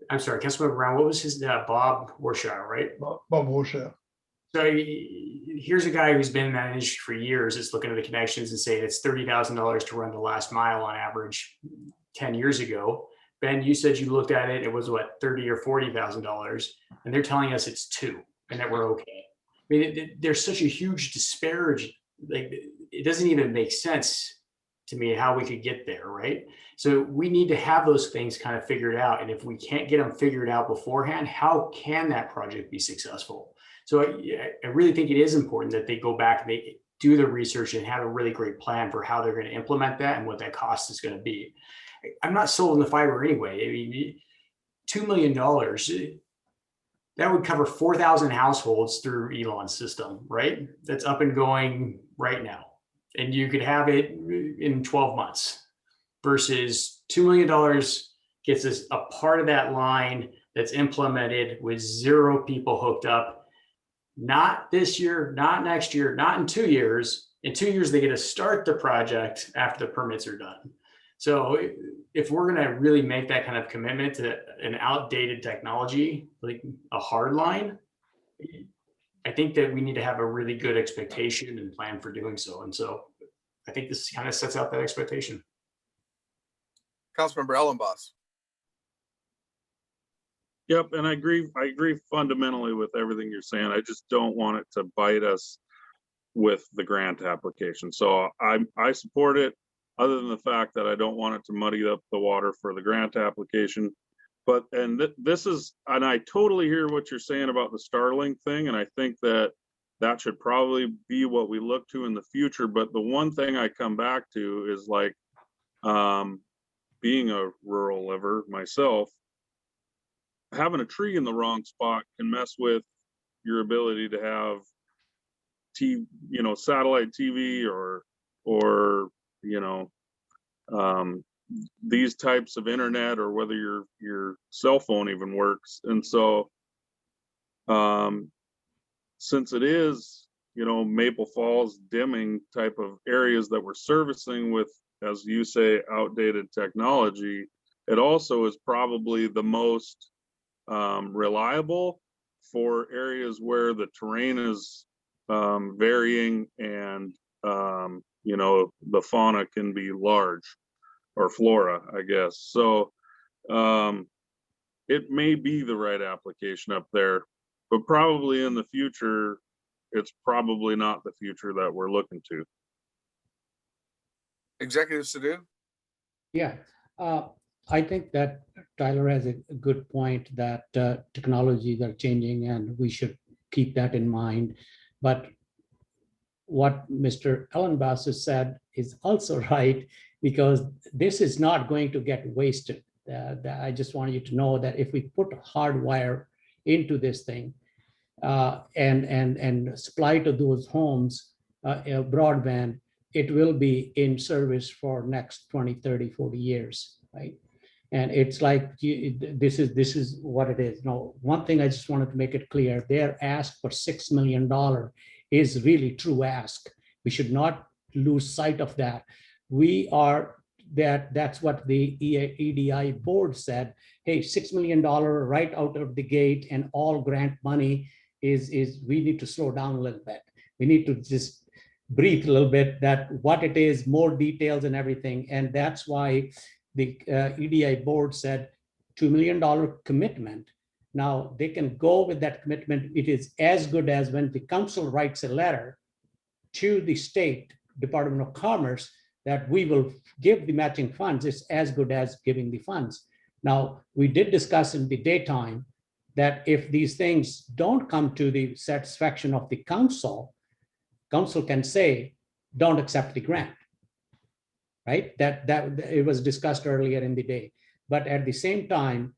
[SPEAKER 17] I'm sorry, Councilmember Brown, what was his, Bob Warshire, right?
[SPEAKER 3] Bob Warshire.
[SPEAKER 17] So here's a guy who's been in that industry for years, is looking at the connections and saying it's $30,000 to run the last mile on average 10 years ago. Ben, you said you looked at it, it was what, $30,000 or $40,000, and they're telling us it's $2,000 and that we're okay. I mean, there's such a huge disparity, like it doesn't even make sense to me how we could get there, right? So we need to have those things kind of figured out. And if we can't get them figured out beforehand, how can that project be successful? So I really think it is important that they go back and they do the research and have a really great plan for how they're going to implement that and what that cost is going to be. I'm not sold on the fiber anyway. I mean, $2 million, that would cover 4,000 households through Elon's system, right? That's up and going right now. And you could have it in 12 months versus $2 million gets us a part of that line that's implemented with 0 people hooked up. Not this year, not next year, not in 2 years. In 2 years, they get to start the project after the permits are done. So if we're going to really make that kind of commitment to an outdated technology, like a hard line, I think that we need to have a really good expectation and plan for doing so. And so I think this kind of sets out that expectation.
[SPEAKER 1] Councilmember Ellenboss.
[SPEAKER 15] Yep, and I agree fundamentally with everything you're saying. I just don't want it to bite us with the grant application. So I support it, other than the fact that I don't want it to muddy up the water for the grant application. But, this is, and I totally hear what you're saying about the Starlink thing, and I think that that should probably be what we look to in the future. But the one thing I come back to is like, being a rural liver myself, having a tree in the wrong spot can mess with your ability to have satellite TV or these types of internet, or whether your cell phone even works. And so since it is Maple Falls dimming type of areas that we're servicing with, as you say, outdated technology, it also is probably the most reliable for areas where the terrain is varying and the fauna can be large, or flora, I guess. So it may be the right application up there, but probably in the future, it's probably not the future that we're looking to.
[SPEAKER 1] Executive Sadhu.
[SPEAKER 7] Yeah, I think that Tyler has a good point that technologies are changing and we should keep that in mind. But what Mr. Ellenbass has said is also right, because this is not going to get wasted. I just want you to know that if we put hardwire into this thing and supply to those homes broadband, it will be in service for next 20, 30, 40 years, right? And it's like, this is what it is. Now, one thing I just wanted to make it clear, their ask for $6 million is really true ask. We should not lose sight of that. That's what the EDI board said. Hey, $6 million right out of the gate and all grant money is we need to slow down a little bit. We need to just breathe a little bit that what it is, more details and everything. And that's why the EDI board said $2 million commitment. Now they can go with that commitment. It is as good as when the council writes a letter to the state Department of Commerce that we will give the matching funds. It's as good as giving the funds. Now, we did discuss in the daytime that if these things don't come to the satisfaction of the council can say, don't accept the grant, right? That it was discussed earlier in the day. But at the same time,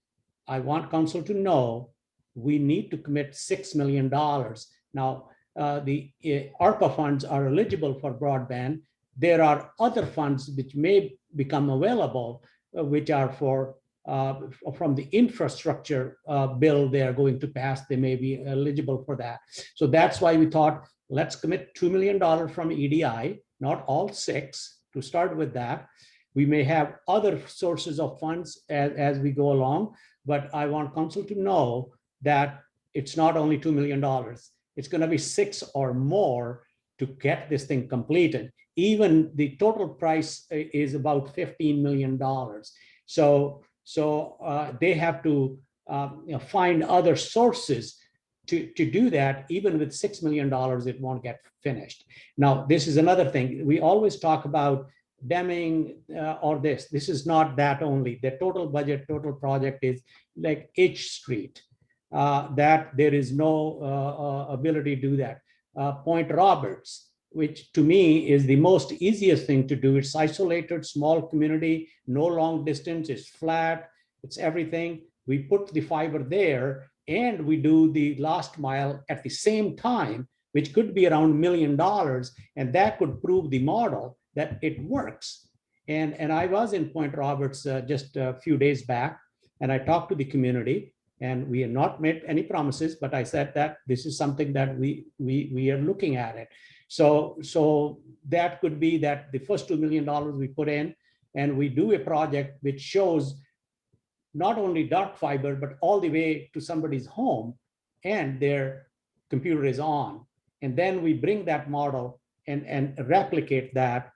[SPEAKER 7] I want council to know we need to commit $6 million. Now, the ARPA funds are eligible for broadband. There are other funds which may become available, which are for from the infrastructure bill they are going to pass. They may be eligible for that. So that's why we thought, let's commit $2 million from EDI, not all 6, to start with that. We may have other sources of funds as we go along, but I want council to know that it's not only $2 million. It's going to be 6 or more to get this thing completed. Even the total price is about $15 million. So they have to find other sources to do that. Even with $6 million, it won't get finished. Now, this is another thing. We always talk about Deming or this. This is not that only. The total budget, total project is like H Street. That there is no ability to do that. Point Roberts, which to me is the most easiest thing to do. It's isolated, small community, no long distance, it's flat, it's everything. We put the fiber there and we do the last mile at the same time, which could be around $1 million. And that could prove the model that it works. And I was in Point Roberts just a few days back, and I talked to the community. And we have not made any promises, but I said that this is something that we are looking at it. So that could be that the first $2 million we put in, and we do a project which shows not only dark fiber, but all the way to somebody's home and their computer is on. And then we bring that model and replicate that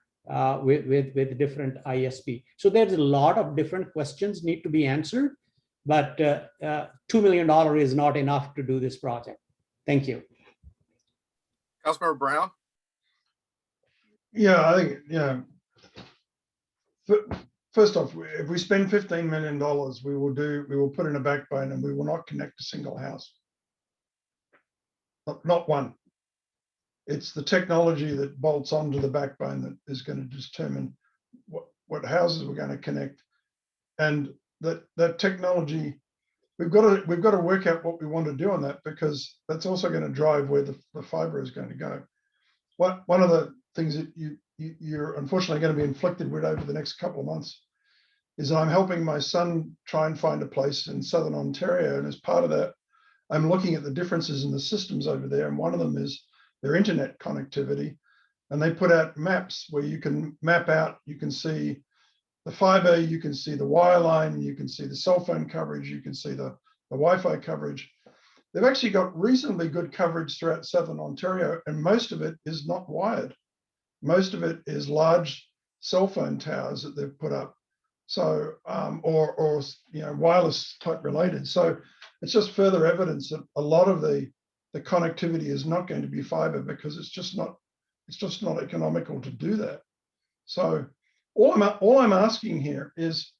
[SPEAKER 7] with different ISP. So there's a lot of different questions need to be answered. But $2 million is not enough to do this project. Thank you.
[SPEAKER 1] Councilmember Brown?
[SPEAKER 3] Yeah, I think, first off, if we spend $15 million, we will put in a backbone and we will not connect a single house. Not one. It's the technology that bolts onto the backbone that is going to determine what houses we're going to connect. And that technology, we've got to work out what we want to do on that, because that's also going to drive where the fiber is going to go. One of the things that you're unfortunately going to be inflicted with over the next couple of months is I'm helping my son try and find a place in Southern Ontario. And as part of that, I'm looking at the differences in the systems over there. And one of them is their internet connectivity. And they put out maps where you can map out, you can see the fiber, you can see the wireline, you can see the cell phone coverage, you can see the Wi-Fi coverage. They've actually got reasonably good coverage throughout Southern Ontario, and most of it is not wired. Most of it is large cell phone towers that they've put up. So, or wireless type related. So it's just further evidence that a lot of the connectivity is not going to be fiber, because it's just not economical to do that. So all I'm asking here is,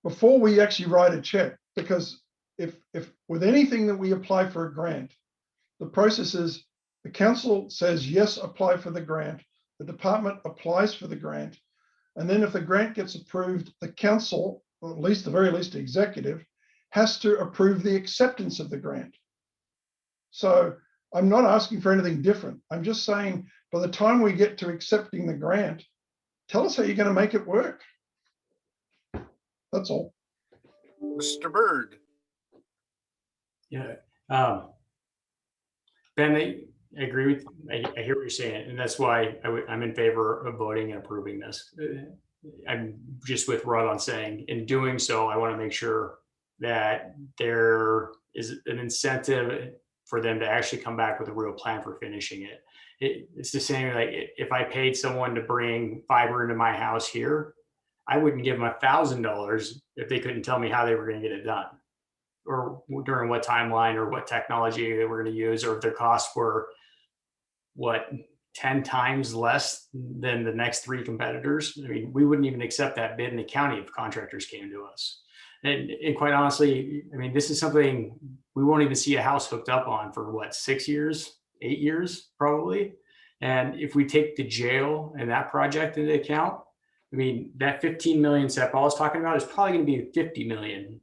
[SPEAKER 3] before we actually write a check, because if with anything that we apply for a grant, the process is the council says, yes, apply for the grant. The department applies for the grant. And then if the grant gets approved, the council, or at least the very least executive, has to approve the acceptance of the grant. So I'm not asking for anything different. I'm just saying, by the time we get to accepting the grant, tell us how you're going to make it work. That's all.
[SPEAKER 1] Mr. Byrd?
[SPEAKER 17] Yeah. Ben, I agree with, I hear what you're saying, and that's why I'm in favor of voting and approving this. I'm just with Rod on saying, in doing so, I want to make sure that there is an incentive for them to actually come back with a real plan for finishing it. It's the same, like if I paid someone to bring fiber into my house here, I wouldn't give them $1,000 if they couldn't tell me how they were going to get it done, or during what timeline, or what technology they were going to use, or if their costs were what 10 times less than the next 3 competitors. I mean, we wouldn't even accept that bid in the county if contractors came to us. And quite honestly, I mean, this is something we won't even see a house hooked up on for what, 6 years, 8 years, probably. And if we take the jail and that project into account, I mean, that 15 million Seth Paul is talking about is probably going to be 50 million,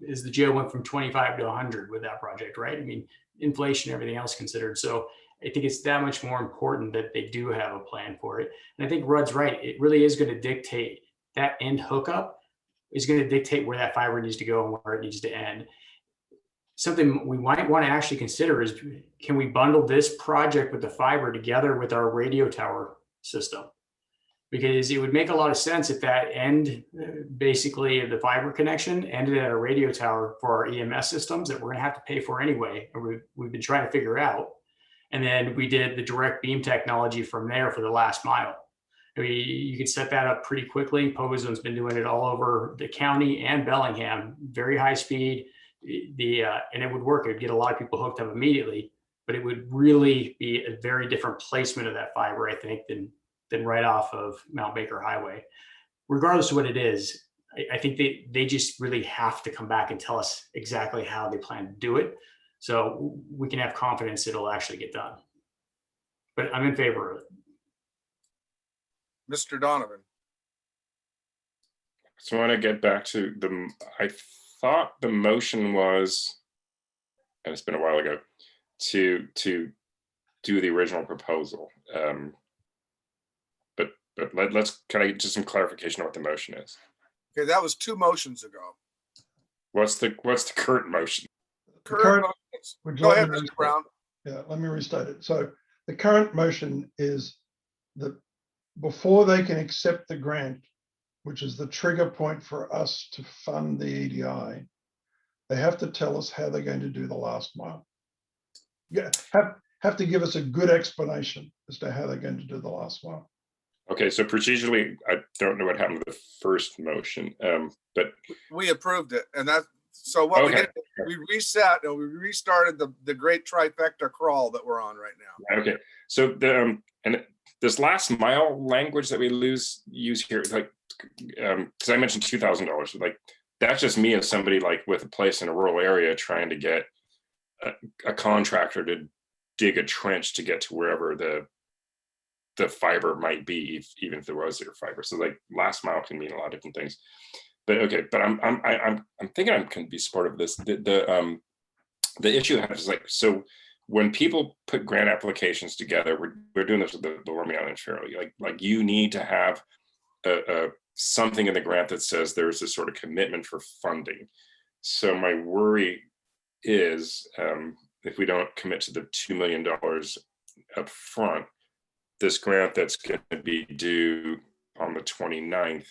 [SPEAKER 17] as the jail went from 25 to 100 with that project, right? I mean, inflation, everything else considered. So I think it's that much more important that they do have a plan for it. And I think Rudd's right. It really is going to dictate, that end hookup is going to dictate where that fiber needs to go and where it needs to end. Something we might want to actually consider is, can we bundle this project with the fiber together with our radio tower system? Because it would make a lot of sense if that end, basically the fiber connection, ended at a radio tower for our EMS systems that we're going to have to pay for anyway, or we've been trying to figure out. And then we did the direct beam technology from there for the last mile. I mean, you could set that up pretty quickly. Pogozone's been doing it all over the county and Bellingham, very high speed. And it would work. It would get a lot of people hooked up immediately, but it would really be a very different placement of that fiber, I think, than right off of Mount Baker Highway. Regardless of what it is, I think they just really have to come back and tell us exactly how they plan to do it, so we can have confidence it'll actually get done. But I'm in favor of it.
[SPEAKER 1] Mr. Donovan.
[SPEAKER 18] So I want to get back to I thought the motion was, and it's been a while ago, to do the original proposal. But can I get just some clarification on what the motion is?
[SPEAKER 1] Okay, that was 2 motions ago.
[SPEAKER 18] What's the current motion?
[SPEAKER 1] Current
[SPEAKER 3] Would you
[SPEAKER 1] Go
[SPEAKER 3] like
[SPEAKER 1] ahead,
[SPEAKER 3] me to
[SPEAKER 1] Mr.
[SPEAKER 3] restate?
[SPEAKER 1] Brown.
[SPEAKER 3] Yeah, let me restate it. So the current motion is that before they can accept the grant, which is the trigger point for us to fund the EDI, they have to tell us how they're going to do the last mile. Yeah, have to give us a good explanation as to how they're going to do the last mile.
[SPEAKER 18] Okay, so procedurally, I don't know what happened to the first motion, but
[SPEAKER 1] We approved it, and so what we
[SPEAKER 18] Okay.
[SPEAKER 1] did, we reset and we restarted the great trifecta crawl that we're on right now.
[SPEAKER 18] okay. So and this last mile language that we use here, like, because I mentioned $2,000, like that's just me as somebody like with a place in a rural area trying to get a contractor to dig a trench to get to wherever the fiber might be, even if there was zero fiber. So like last mile can mean a lot of different things. But okay, but I'm thinking I can be supportive of this. The issue I have is like, so when people put grant applications together, we're doing this with the Lower Mainland and Fairleigh. Like you need to have something in the grant that says there's this sort of commitment for funding. So my worry is if we don't commit to the $2 million up front, this grant that's going to be due on the 29th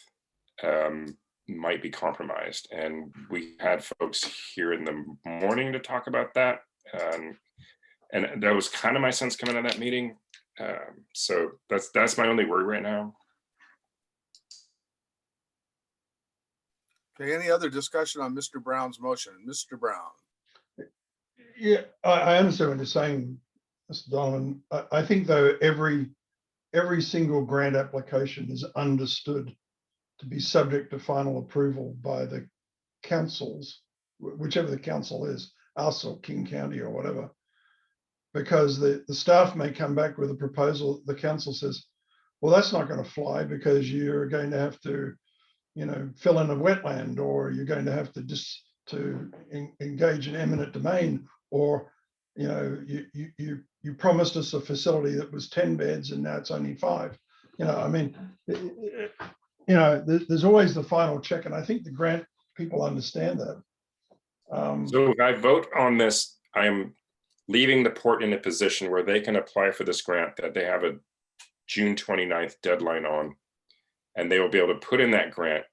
[SPEAKER 18] might be compromised. And we had folks here in the morning to talk about that. And that was kind of my sense coming out of that meeting. So that's my only worry right now.
[SPEAKER 1] Okay, any other discussion on Mr. Brown's motion? Mr. Brown.
[SPEAKER 3] Yeah, I understand what you're saying, Mr. Donovan. I think though every single grant application is understood to be subject to final approval by the councils, whichever the council is, us or King County or whatever, because the staff may come back with a proposal. The council says, well, that's not going to fly because you're going to have to, fill in a wetland, or you're going to have to engage in eminent domain, or you promised us a facility that was 10 beds and now it's only 5. There's always the final check, and I think the grant people understand that.
[SPEAKER 18] So if I vote on this, I am leaving the port in a position where they can apply for this grant that they have a June 29th deadline on, and they will be able to put in that grant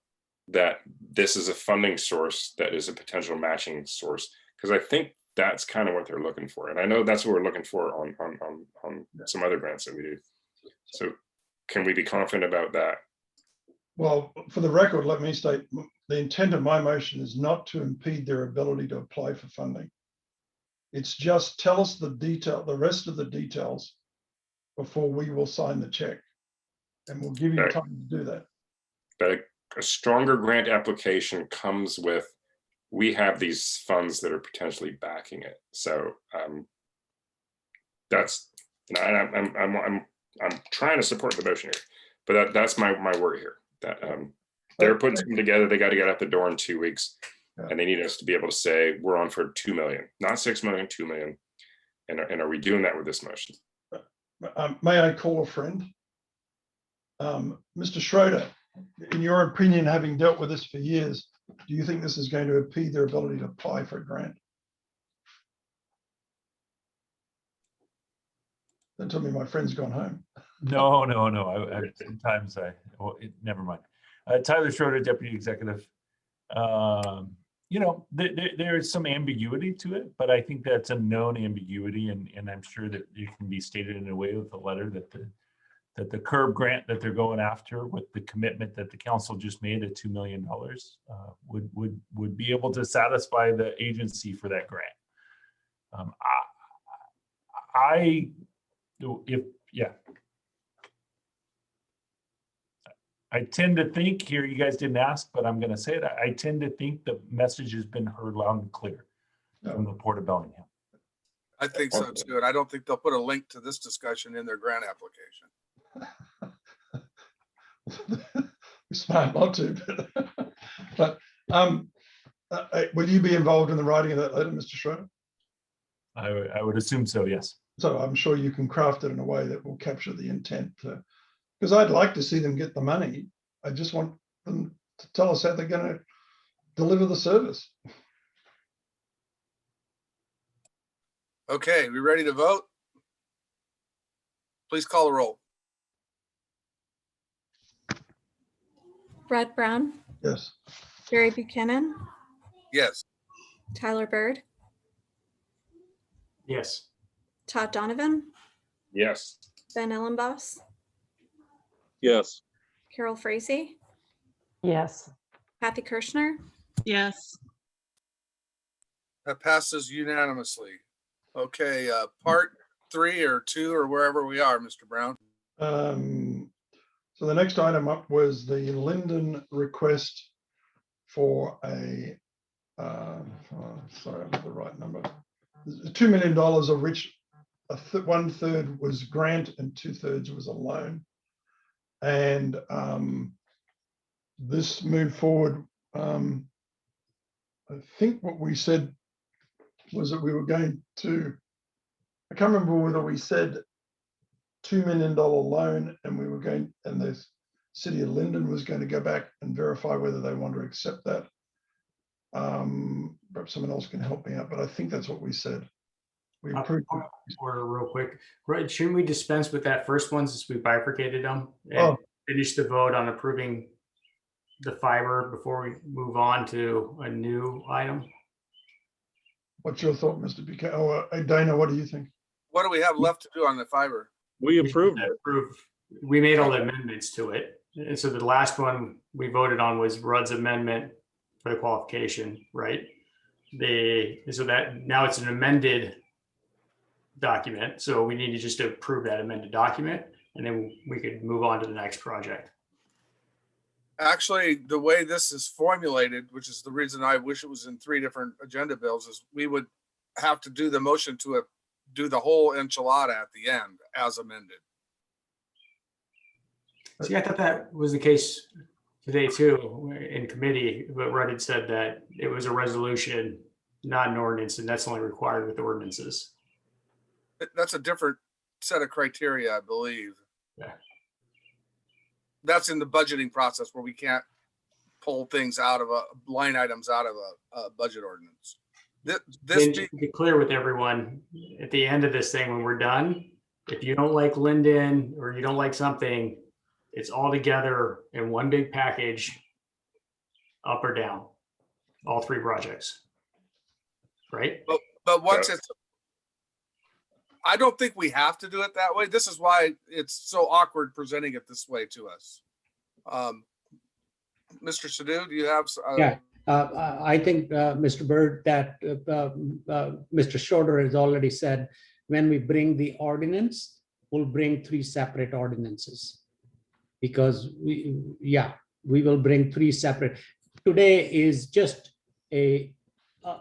[SPEAKER 18] that this is a funding source that is a potential matching source. Because I think that's kind of what they're looking for. And I know that's what we're looking for on some other grants that we do. So can we be confident about that?
[SPEAKER 3] Well, for the record, let me state, the intent of my motion is not to impede their ability to apply for funding. It's just tell us the rest of the details before we will sign the check. And we'll give you
[SPEAKER 18] Right.
[SPEAKER 3] time to do that.
[SPEAKER 18] But a stronger grant application comes with, we have these funds that are potentially backing it. So that's, I'm trying to support the motion here, but that's my worry here. That they're putting something together. They got to get out the door in 2 weeks, and they need us to be able to say we're on for 2 million, not 6 million, 2 million. And are we doing that with this motion?
[SPEAKER 3] May I call a friend? Mr. Schroeder, in your opinion, having dealt with this for years, do you think this is going to impede their ability to apply for a grant? Don't tell me my friend's gone home.
[SPEAKER 20] No. Sometimes never mind. Tyler Schroeder, Deputy Executive. There is some ambiguity to it, but I think that's a known ambiguity, and I'm sure that it can be stated in a way with the letter that the curb grant that they're going after, with the commitment that the council just made at $2 million, would be able to satisfy the agency for that grant. I tend to think here, you guys didn't ask, but I'm going to say it. I tend to think the message has been heard loud and clear from the Port of Bellingham.
[SPEAKER 1] I think so too. And I don't think they'll put a link to this discussion in their grant application.
[SPEAKER 3] Smart not to, but will you be involved in the writing of that letter, Mr. Schroeder?
[SPEAKER 20] I would assume so, yes.
[SPEAKER 3] So I'm sure you can craft it in a way that will capture the intent, because I'd like to see them get the money. I just want them to tell us how they're going to deliver the service.
[SPEAKER 1] Okay, we ready to vote? Please call the roll.
[SPEAKER 2] Brett Brown,
[SPEAKER 3] Yes.
[SPEAKER 2] Gary Buchanan,
[SPEAKER 1] Yes.
[SPEAKER 2] Tyler Bird,
[SPEAKER 17] Yes.
[SPEAKER 2] Todd Donovan,
[SPEAKER 18] Yes.
[SPEAKER 2] Ben Ellenboss,
[SPEAKER 15] Yes.
[SPEAKER 2] Carol Frazee,
[SPEAKER 19] Yes.
[SPEAKER 2] Kathy Kirschner,
[SPEAKER 16] Yes.
[SPEAKER 1] That passes unanimously. Okay, part 3 or 2 or wherever we are, Mr. Brown.
[SPEAKER 3] So the next item up was the Linden request for a, sorry, I have the right number. $2 million, of which 1/3 was grant and 2/3 was a loan. And this moved forward. I think what we said was that we were going to, I can't remember whether we said $2 million loan, and we were going, and the city of Linden was going to go back and verify whether they want to accept that. Perhaps someone else can help me out, but I think that's what we said. We approved.
[SPEAKER 17] Or real quick, right? Shouldn't we dispense with that first one since we bifurcated them and finish the vote on approving the fiber before we move on to a new item?
[SPEAKER 3] What's your thought, Mr. Buchanan? Oh, Dana, what do you think?
[SPEAKER 1] What do we have left to do on the fiber?
[SPEAKER 15] We approved it.
[SPEAKER 17] We made all the amendments to it. And so the last one we voted on was Rudd's amendment for the qualification, right? So that now it's an amended document. So we need to just approve that amended document, and then we could move on to the next project.
[SPEAKER 1] Actually, the way this is formulated, which is the reason I wish it was in 3 different agenda bills, is we would have to do the motion to do the whole enchilada at the end as amended.
[SPEAKER 17] See, I thought that was the case today too in committee, but Rudd had said that it was a resolution, not an ordinance, and that's only required with ordinances.
[SPEAKER 1] That's a different set of criteria, I believe.
[SPEAKER 17] Yeah.
[SPEAKER 1] That's in the budgeting process where we can't pull things out of line items out of a budget ordinance.
[SPEAKER 17] This be clear with everyone at the end of this thing when we're done. If you don't like Linden or you don't like something, it's all together in one big package, up or down, all 3 projects. Right?
[SPEAKER 1] But once it's, I don't think we have to do it that way. This is why it's so awkward presenting it this way to us. Mr. Sadhu, do you have?
[SPEAKER 7] Yeah, I think, Mr. Byrd, that Mr. Shorter has already said, when we bring the ordinance, we'll bring 3 separate ordinances. Because we will bring 3 separate. Today is just a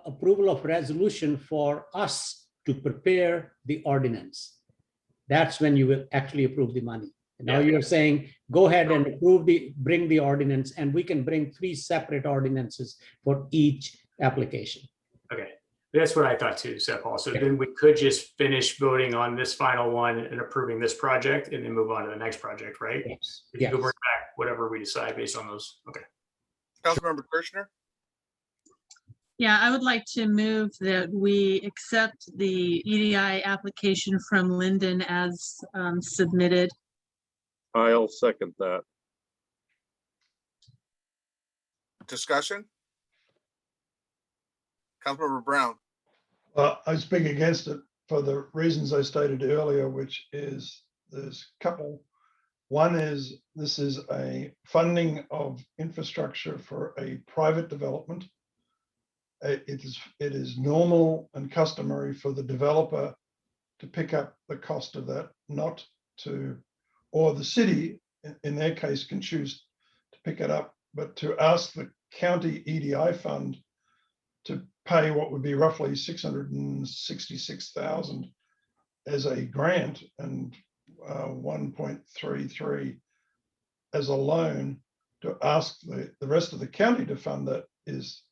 [SPEAKER 7] approval of resolution for us to prepare the ordinance. That's when you will actually approve the money. And now you're saying, go ahead and bring the ordinance, and we can bring 3 separate ordinances for each application.
[SPEAKER 17] Okay, that's what I thought too, Seth Paul. So then we could just finish voting on this final one and approving this project and then move on to the next project, right?
[SPEAKER 7] Yes.
[SPEAKER 17] We can go bring back whatever we decide based on those. Okay.
[SPEAKER 1] Councilmember Kirchner?
[SPEAKER 16] Yeah, I would like to move that we accept the EDI application from Linden as submitted.
[SPEAKER 15] I'll second that.
[SPEAKER 1] Discussion? Councilmember Brown?
[SPEAKER 3] I speak against it for the reasons I stated earlier, which is there's a couple. One is this is a funding of infrastructure for a private development. It is normal and customary for the developer to pick up the cost of that, not to, or the city in their case can choose to pick it up, but to ask the county EDI fund to pay what would be roughly 666,000 as a grant and 1.33 as a loan, to ask the rest of the county to fund that is,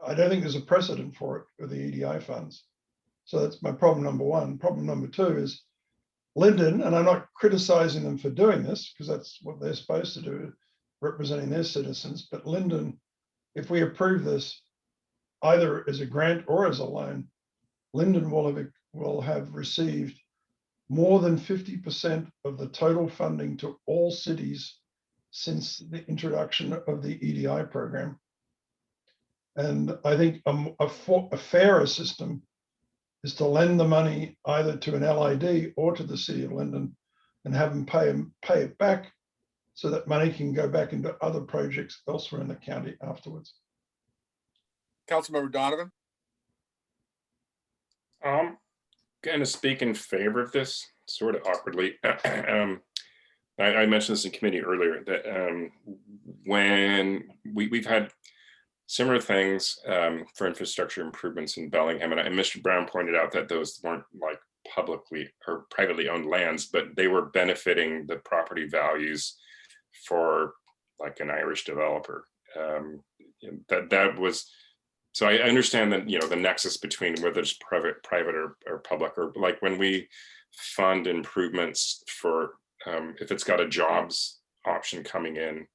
[SPEAKER 3] I don't think there's a precedent for it for the EDI funds. So that's my problem number one. Problem number two is Linden, and I'm not criticizing them for doing this because that's what they're supposed to do, representing their citizens. But Linden, if we approve this, either as a grant or as a loan, Linden will have received more than 50% of the total funding to all cities since the introduction of the EDI program. And I think a fairer system is to lend the money either to an LID or to the city of Linden and have them pay it back so that money can go back into other projects elsewhere in the county afterwards.
[SPEAKER 1] Councilmember Donovan?
[SPEAKER 18] Going to speak in favor of this, sort of awkwardly. I mentioned this in committee earlier, that when we've had similar things for infrastructure improvements in Bellingham, and Mr. Brown pointed out that those weren't like publicly or privately owned lands, but they were benefiting the property values for like an Irish developer. That was, so I understand that, you know, the nexus between whether it's private or public, or like when we fund improvements for if it's got a jobs option coming in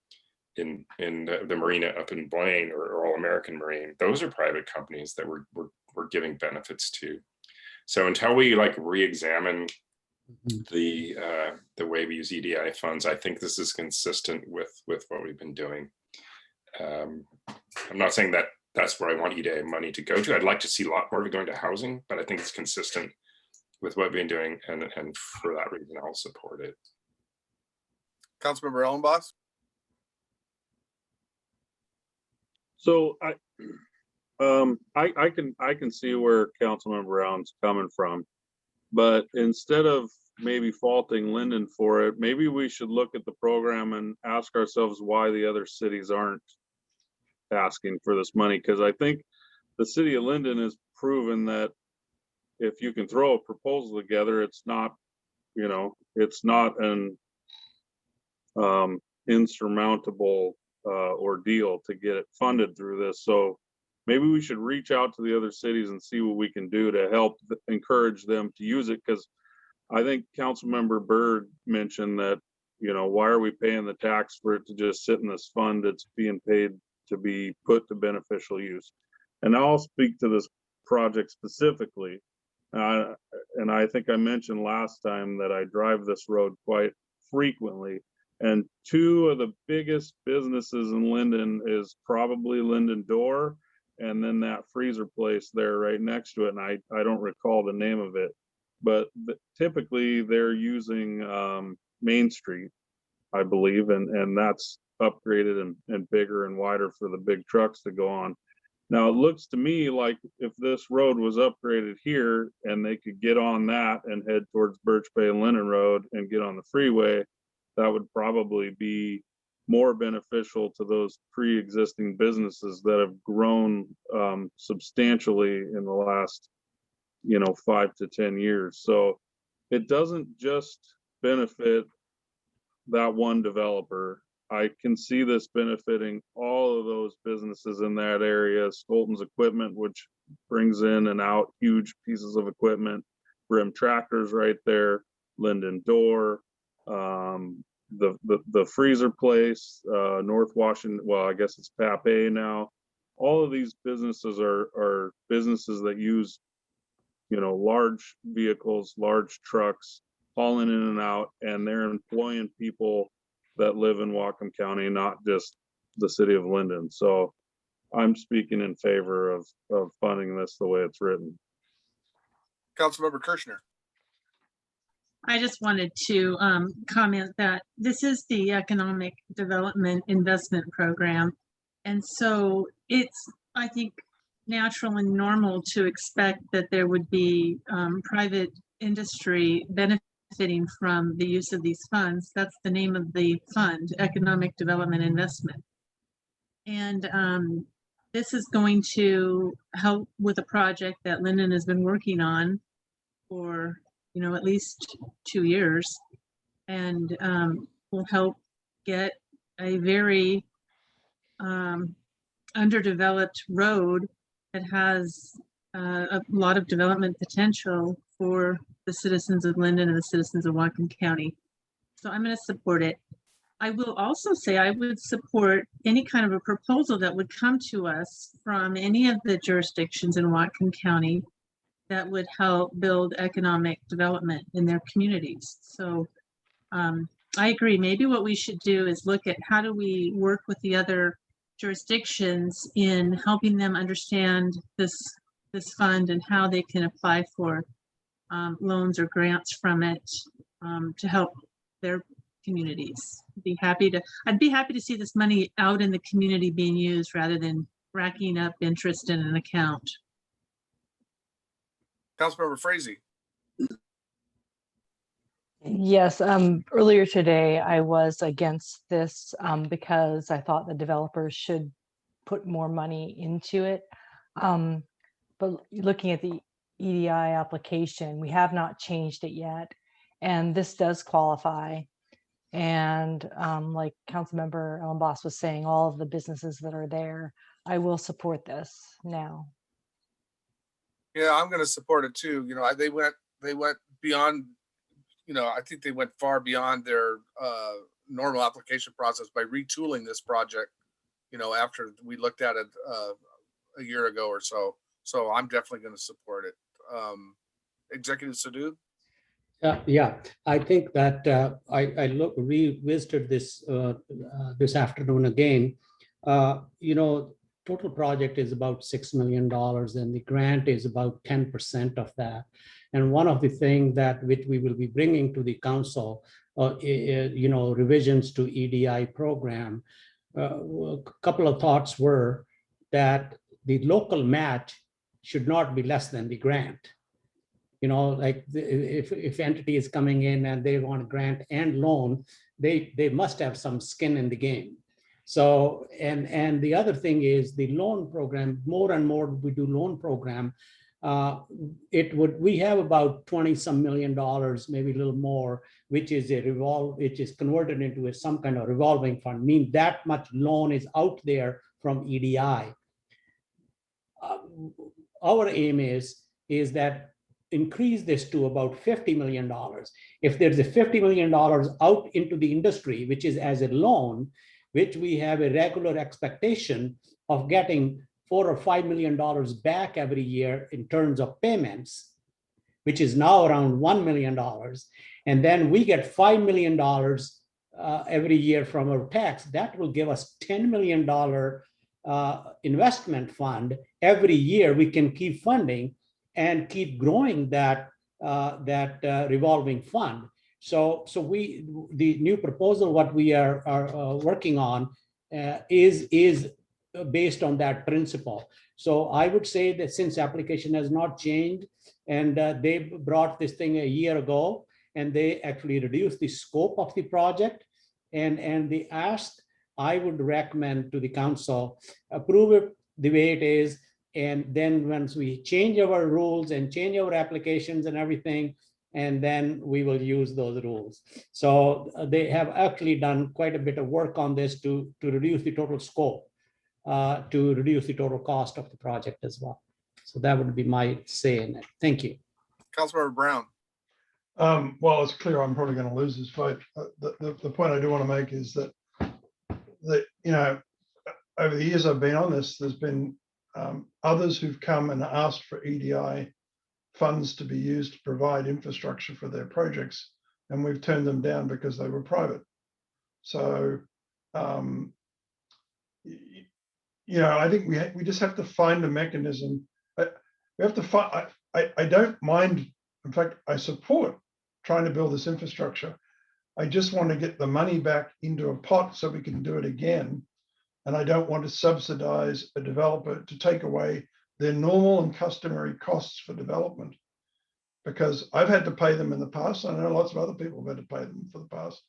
[SPEAKER 18] the marina up in Blaine or All American Marine, those are private companies that we're giving benefits to. So until we like re-examine the way we use EDI funds, I think this is consistent with what we've been doing. I'm not saying that that's where I want EDI money to go to. I'd like to see a lot more of it going to housing, but I think it's consistent with what we've been doing, and for that reason, I'll support it.
[SPEAKER 1] Councilmember Ellenboss?
[SPEAKER 15] So I can see where Councilmember Brown's coming from, but instead of maybe faulting Linden for it, maybe we should look at the program and ask ourselves why the other cities aren't asking for this money. Because I think the city of Linden has proven that if you can throw a proposal together, it's not, you know, it's not an insurmountable ordeal to get it funded through this. So maybe we should reach out to the other cities and see what we can do to help encourage them to use it. Because I think Councilmember Byrd mentioned that, you know, why are we paying the tax for it to just sit in this fund that's being paid to be put to beneficial use? And I'll speak to this project specifically. And I think I mentioned last time that I drive this road quite frequently. And two of the biggest businesses in Linden is probably Linden Door and then that freezer place there right next to it. And I don't recall the name of it, but typically they're using Main Street, I believe, and that's upgraded and bigger and wider for the big trucks to go on. Now, it looks to me like if this road was upgraded here and they could get on that and head towards Birch Bay and Lennon Road and get on the freeway, that would probably be more beneficial to those pre-existing businesses that have grown substantially in the last, 5 to 10 years. So it doesn't just benefit that one developer. I can see this benefiting all of those businesses in that area. Skolton's Equipment, which brings in and out huge pieces of equipment, Brim Tractors right there, Linden Door, the freezer place, North Washington, well, I guess it's Pape now. All of these businesses are businesses that use, large vehicles, large trucks, hauling in and out, and they're employing people that live in Whatcom County, not just the city of Linden. So I'm speaking in favor of funding this the way it's written.
[SPEAKER 1] Councilmember Kirschner.
[SPEAKER 16] I just wanted to comment that this is the Economic Development Investment Program. And so it's, I think, natural and normal to expect that there would be private industry benefiting from the use of these funds. That's the name of the fund, Economic Development Investment. And this is going to help with a project that Linden has been working on for, at least 2 years, and will help get a very underdeveloped road that has a lot of development potential for the citizens of Linden and the citizens of Whatcom County. So I'm going to support it. I will also say I would support any kind of a proposal that would come to us from any of the jurisdictions in Whatcom County that would help build economic development in their communities. So I agree. Maybe what we should do is look at how do we work with the other jurisdictions in helping them understand this fund and how they can apply for loans or grants from it to help their communities. I'd be happy to see this money out in the community being used rather than racking up interest in an account.
[SPEAKER 1] Councilmember Frazee.
[SPEAKER 19] Yes, earlier today I was against this because I thought the developers should put more money into it. But looking at the EDI application, we have not changed it yet, and this does qualify. And like Councilmember Ellenboss was saying, all of the businesses that are there, I will support this now.
[SPEAKER 1] Yeah, I'm going to support it too. They went beyond, I think they went far beyond their normal application process by retooling this project, after we looked at it a year ago or so. So I'm definitely going to support it. Executive Sadhu?
[SPEAKER 7] Yeah, I think that I revisited this this afternoon again. Total project is about $6 million, and the grant is about 10% of that. And one of the things which we will be bringing to the council, revisions to EDI program. A couple of thoughts were that the local match should not be less than the grant. Like if entity is coming in and they want grant and loan, they must have some skin in the game. So, and the other thing is the loan program, more and more we do loan program, we have about 20 some million dollars, maybe a little more, which is which is converted into some kind of revolving fund, mean that much loan is out there from EDI. Our aim is that increase this to about $50 million. If there's a $50 million out into the industry, which is as a loan, which we have a regular expectation of getting $4 or $5 million back every year in terms of payments, which is now around $1 million. And then we get $5 million every year from our tax. That will give us $10 million investment fund, every year we can keep funding and keep growing that revolving fund. So the new proposal, what we are working on is based on that principle. So I would say that since application has not changed, and they brought this thing a year ago, and they actually reduced the scope of the project, and they asked, I would recommend to the council, approve it the way it is, and then once we change our rules and change our applications and everything, and then we will use those rules. So they have actually done quite a bit of work on this to reduce the total scope, to reduce the total cost of the project as well. So that would be my say in it. Thank you.
[SPEAKER 1] Councilmember Brown.
[SPEAKER 3] Well, it's clear I'm probably going to lose this vote. The point I do want to make is that you know, over the years I've been on this, there's been others who've come and asked for EDI funds to be used to provide infrastructure for their projects, and we've turned them down because they were private. So, you know, I think we just have to find a mechanism. We have to find. I don't mind. In fact, I support trying to build this infrastructure. I just want to get the money back into a pot so we can do it again. And I don't want to subsidize a developer to take away their normal and customary costs for development, because I've had to pay them in the past. I know lots of other people have had to pay them for the past.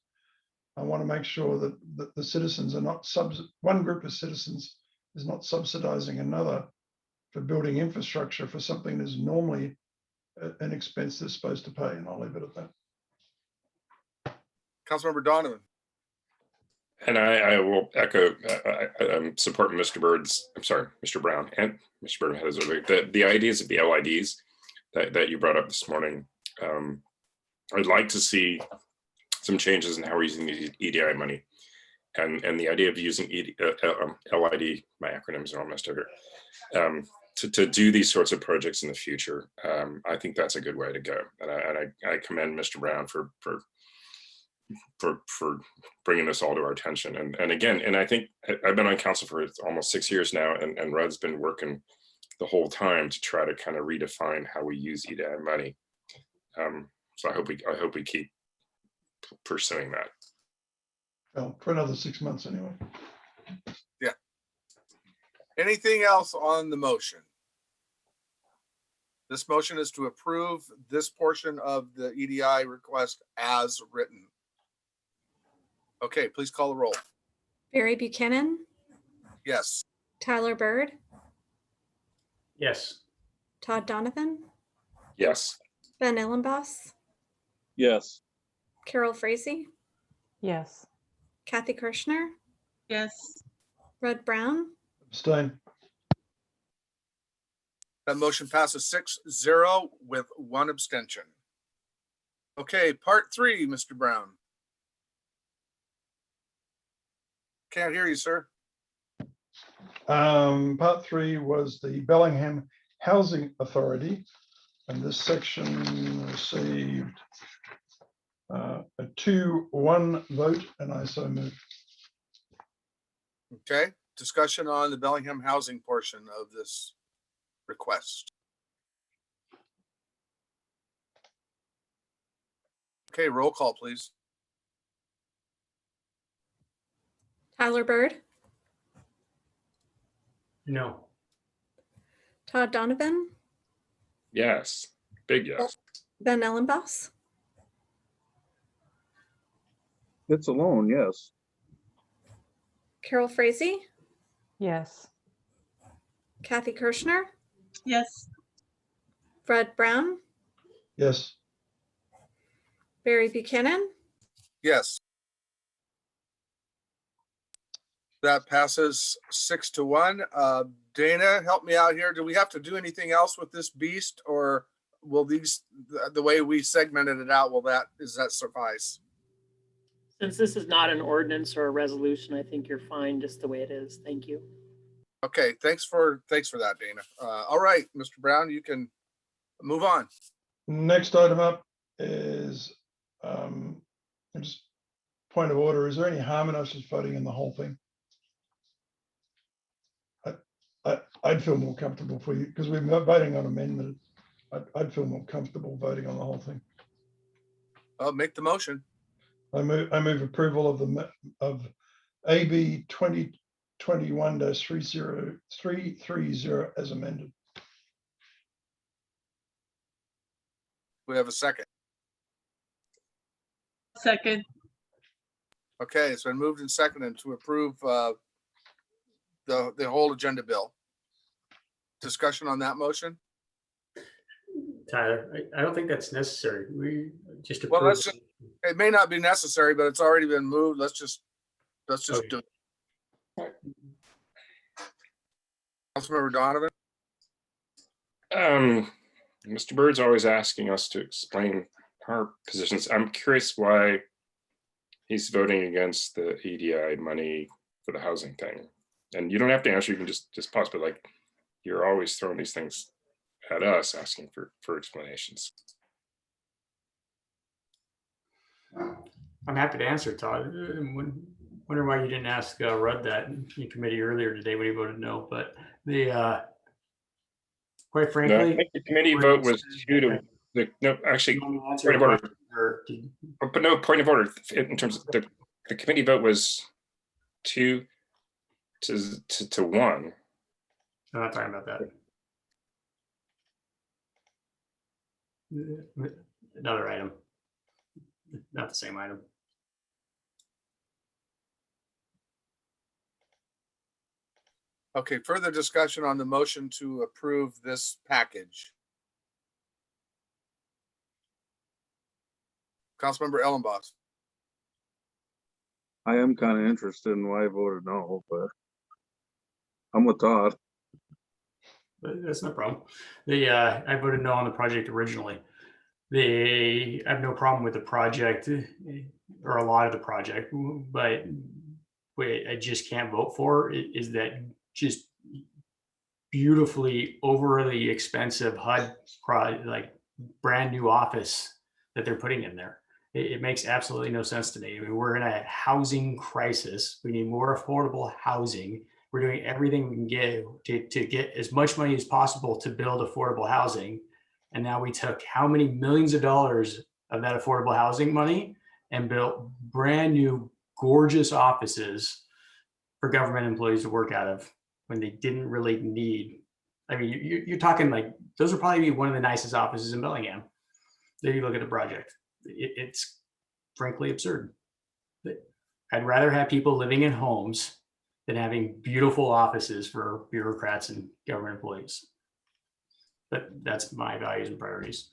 [SPEAKER 3] I want to make sure that the citizens are not one group of citizens is not subsidizing another for building infrastructure for something that's normally an expense they're supposed to pay. And I'll leave it at that.
[SPEAKER 1] Councilmember Donovan.
[SPEAKER 18] And I will echo, support Mr. Brown, and Mr. Brown has the ideas of the LIDs that you brought up this morning. I'd like to see some changes in how we're using the EDI money, and the idea of using LID, my acronyms are almost over, to do these sorts of projects in the future. I think that's a good way to go, and I commend Mr. Brown for bringing this all to our attention. And again, and I think I've been on council for almost 6 years now, and Rudd's been working the whole time to try to kind of redefine how we use EDI money. So I hope we keep pursuing that.
[SPEAKER 3] Well, for another 6 months anyway.
[SPEAKER 1] Yeah. Anything else on the motion? This motion is to approve this portion of the EDI request as written. Okay, please call the roll.
[SPEAKER 2] Barry Buchanan,
[SPEAKER 1] Yes.
[SPEAKER 2] Tyler Bird,
[SPEAKER 17] Yes.
[SPEAKER 2] Todd Donovan,
[SPEAKER 18] Yes.
[SPEAKER 2] Ben Ellenboss,
[SPEAKER 15] Yes.
[SPEAKER 2] Carol Frazee,
[SPEAKER 19] Yes.
[SPEAKER 2] Kathy Kirschner,
[SPEAKER 16] Yes.
[SPEAKER 2] Rudd Brown,
[SPEAKER 3] Abstain.
[SPEAKER 1] That motion passes 6-0 with 1 abstention. Okay, part 3, Mr. Brown. Can't hear you, sir.
[SPEAKER 3] Part 3 was the Bellingham Housing Authority, and this section received a 2-1 vote, and I so move.
[SPEAKER 1] Okay, discussion on the Bellingham housing portion of this request. Okay, roll call, please.
[SPEAKER 2] Tyler Bird,
[SPEAKER 17] No.
[SPEAKER 2] Todd Donovan,
[SPEAKER 18] Yes. Big yes.
[SPEAKER 2] Ben Ellenboss,
[SPEAKER 15] It's alone, yes.
[SPEAKER 2] Carol Frazee,
[SPEAKER 19] Yes.
[SPEAKER 2] Kathy Kirschner,
[SPEAKER 16] Yes.
[SPEAKER 2] Rudd Brown,
[SPEAKER 3] Yes.
[SPEAKER 2] Barry Buchanan,
[SPEAKER 1] Yes. That passes 6-1. Dana, help me out here. Do we have to do anything else with this beast, or will these, the way we segmented it out, does that suffice?
[SPEAKER 21] Since this is not an ordinance or a resolution, I think you're fine just the way it is. Thank you.
[SPEAKER 1] Okay, thanks for that, Dana. All right, Mr. Brown, you can move on.
[SPEAKER 3] Next item up is just point of order. Is there any harm in us just voting in the whole thing? I'd feel more comfortable for you because we're voting on amendment. I'd feel more comfortable voting on the whole thing.
[SPEAKER 1] I'll make the motion.
[SPEAKER 3] I move approval of AB 2021-30330 as amended.
[SPEAKER 1] We have a second.
[SPEAKER 16] Second.
[SPEAKER 1] Okay, it's been moved and seconded to approve the whole agenda bill. Discussion on that motion?
[SPEAKER 17] Tyler, I don't think that's necessary. We just
[SPEAKER 1] Well,
[SPEAKER 17] approve.
[SPEAKER 1] it may not be necessary, but it's already been moved. Let's just
[SPEAKER 17] Okay.
[SPEAKER 1] do it. Councilmember Donovan?
[SPEAKER 18] Mr. Bird's always asking us to explain our positions. I'm curious why he's voting against the EDI money for the housing thing. And you don't have to answer, you can just pause, but like, you're always throwing these things at us, asking for explanations.
[SPEAKER 17] I'm happy to answer, Todd. Wonder why you didn't ask Rudd that in committee earlier today when he voted no, but the quite
[SPEAKER 18] No,
[SPEAKER 17] frankly,
[SPEAKER 18] I think the committee vote was 2-1. No, actually, point of order. But no, point of order in terms of the committee vote was 2-1.
[SPEAKER 17] I'm not talking about that. Another item, not the same item.
[SPEAKER 1] Okay, further discussion on the motion to approve this package. Councilmember Ellenboss.
[SPEAKER 15] I am kind of interested in why I voted no, but I'm with Todd.
[SPEAKER 17] That's no problem. I voted no on the project originally. I have no problem with the project or a lot of the project, but what I just can't vote for is that just beautifully overly expensive HUD like brand new office that they're putting in there. It makes absolutely no sense to me. I mean, we're in a housing crisis. We need more affordable housing. We're doing everything we can get to get as much money as possible to build affordable housing. And now we took how many millions of dollars of that affordable housing money and built brand new gorgeous offices for government employees to work out of when they didn't really need. I mean, you're talking like, those would probably be one of the nicest offices in Bellingham. If you look at the project, it's frankly absurd. I'd rather have people living in homes than having beautiful offices for bureaucrats and government employees. But that's my values and priorities.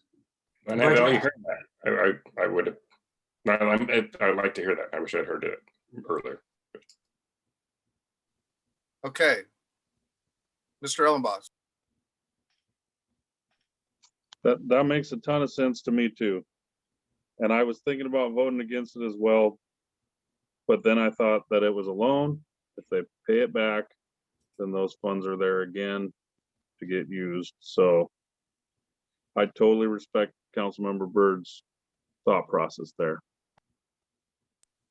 [SPEAKER 18] And I value hearing that. I would have. I'd like to hear that. I wish I'd heard it earlier.
[SPEAKER 1] Okay. Mr. Ellenboss.
[SPEAKER 15] That makes a ton of sense to me too. And I was thinking about voting against it as well. But then I thought that it was a loan. If they pay it back, then those funds are there again to get used. So I totally respect Councilmember Bird's thought process there.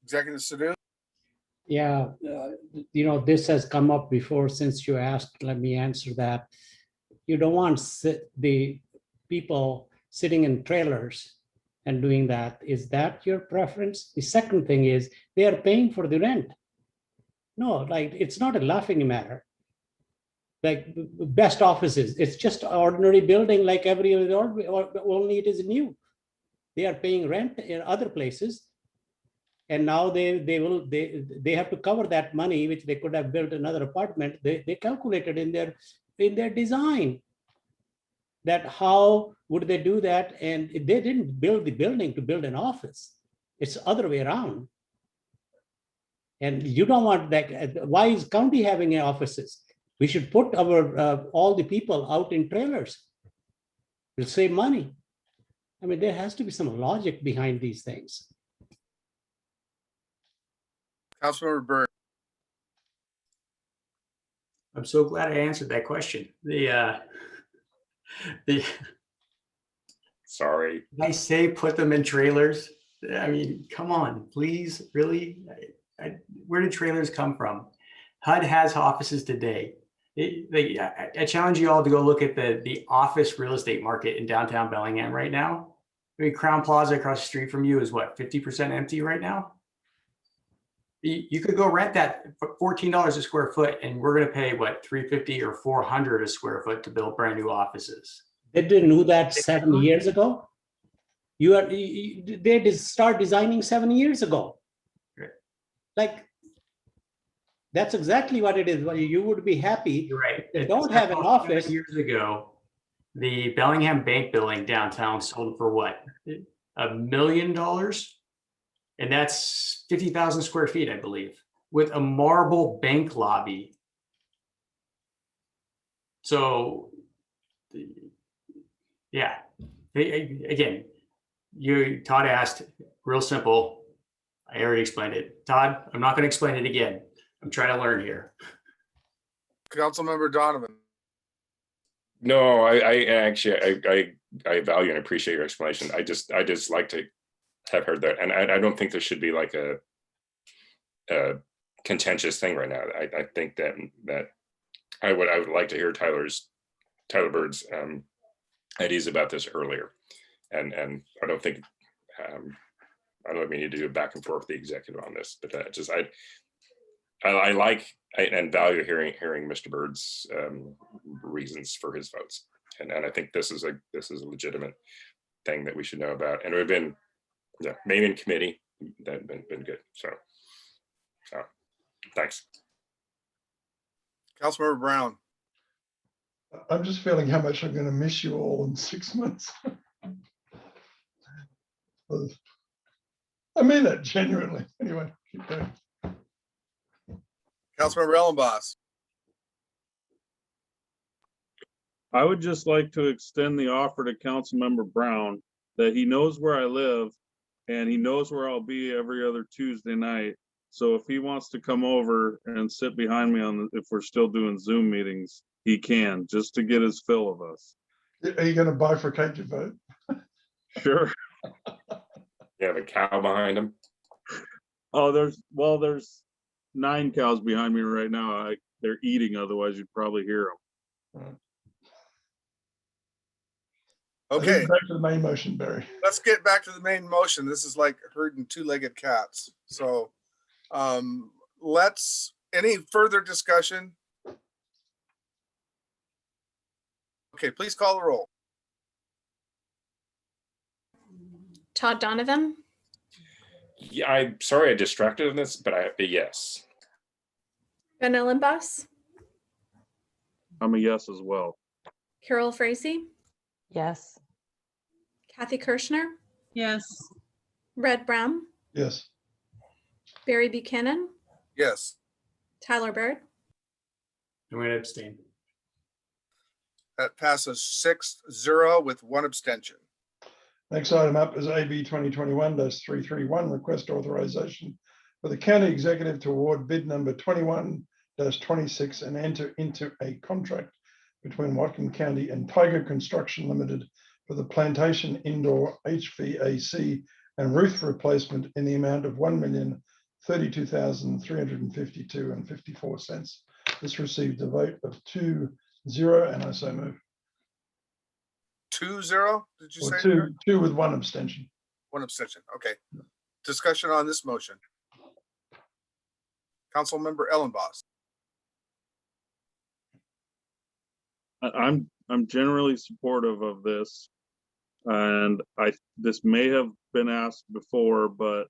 [SPEAKER 1] Executive Sadoo.
[SPEAKER 7] Yeah, this has come up before. Since you asked, let me answer that. You don't want the people sitting in trailers and doing that. Is that your preference? The second thing is they are paying for the rent. No, like it's not a laughing matter. Like best offices, it's just ordinary building like every other, only it is new. They are paying rent in other places. And now they have to cover that money, which they could have built another apartment. They calculated in their design that how would they do that, and they didn't build the building to build an office. It's the other way around. And you don't want that. Why is county having offices? We should put our all the people out in trailers. We'll save money. I mean, there has to be some logic behind these things.
[SPEAKER 1] Councilmember Byrd.
[SPEAKER 17] I'm so glad I answered that question.
[SPEAKER 18] Sorry.
[SPEAKER 17] Did I say put them in trailers? I mean, come on, please, really? Where did trailers come from? HUD has offices today. I challenge you all to go look at the office real estate market in downtown Bellingham right now. I mean, Crown Plaza across the street from you is what, 50% empty right now? You could go rent that for $14 a square foot, and we're going to pay what, $350 or $400 a square foot to build brand new offices.
[SPEAKER 7] They didn't do that 7 years ago. They did start designing 7 years ago.
[SPEAKER 17] Right.
[SPEAKER 7] Like, that's exactly what it is. Well, you would be happy.
[SPEAKER 17] You're right.
[SPEAKER 7] If they don't have an office.
[SPEAKER 17] Years ago, the Bellingham Bank building downtown sold for what? $1 million? And that's 50,000 square feet, I believe, with a marble bank lobby. So, yeah, again, Todd asked, real simple. I already explained it. Todd, I'm not going to explain it again. I'm trying to learn here.
[SPEAKER 1] Councilmember Donovan.
[SPEAKER 18] No, I actually, I value and appreciate your explanation. I just like to have heard that. And I don't think there should be like a contentious thing right now. I think that I would like to hear Tyler Bird's ideas about this earlier. And I don't think, I don't know if we need to do a back and forth with the executive on this, but I like and value hearing Mr. Bird's reasons for his votes, and I think this is a legitimate thing that we should know about, and we've been maybe in committee that been good. So thanks.
[SPEAKER 1] Councilmember Brown.
[SPEAKER 3] I'm just feeling how much I'm going to miss you all in 6 months. I mean that genuinely. Anyway, keep going.
[SPEAKER 1] Councilmember Ellenboss.
[SPEAKER 15] I would just like to extend the offer to Councilmember Brown that he knows where I live and he knows where I'll be every other Tuesday night. So if he wants to come over and sit behind me if we're still doing Zoom meetings, he can, just to get his fill of us.
[SPEAKER 3] Are you going to bifurcate your vote?
[SPEAKER 15] Sure.
[SPEAKER 18] You have a cow behind him.
[SPEAKER 15] Oh, there's 9 cows behind me right now. They're eating, otherwise you'd probably hear them.
[SPEAKER 1] Okay.
[SPEAKER 3] Back to the main motion, Barry.
[SPEAKER 1] Let's get back to the main motion. This is like herding two-legged cats. So any further discussion? Okay, please call the roll.
[SPEAKER 2] Todd Donovan,
[SPEAKER 18] Yeah, I'm sorry I distracted on this, but yes.
[SPEAKER 2] Ben Ellenboss,
[SPEAKER 15] I'm a yes as well.
[SPEAKER 2] Carol Frazee,
[SPEAKER 19] Yes.
[SPEAKER 2] Kathy Kirschner,
[SPEAKER 16] Yes.
[SPEAKER 2] Red Brown,
[SPEAKER 3] Yes.
[SPEAKER 2] Barry Buchanan,
[SPEAKER 1] Yes.
[SPEAKER 2] Tyler Bird.
[SPEAKER 17] I'm going to abstain.
[SPEAKER 1] That passes 6-0 with 1 abstention.
[SPEAKER 3] Next item up is AB 2021-331, request authorization for the county executive to award bid number 21-26 and enter into a contract between Whatcom County and Tiger Construction Limited for the plantation indoor HVAC and roof replacement in the amount of $1,032,352.54. This received a vote of 2-0, and I so move.
[SPEAKER 1] 2-0, did you say?
[SPEAKER 3] Two with 1 abstention.
[SPEAKER 1] 1 abstention. Okay. Discussion on this motion. Councilmember Ellenboss.
[SPEAKER 15] I'm generally supportive of this, and this may have been asked before, but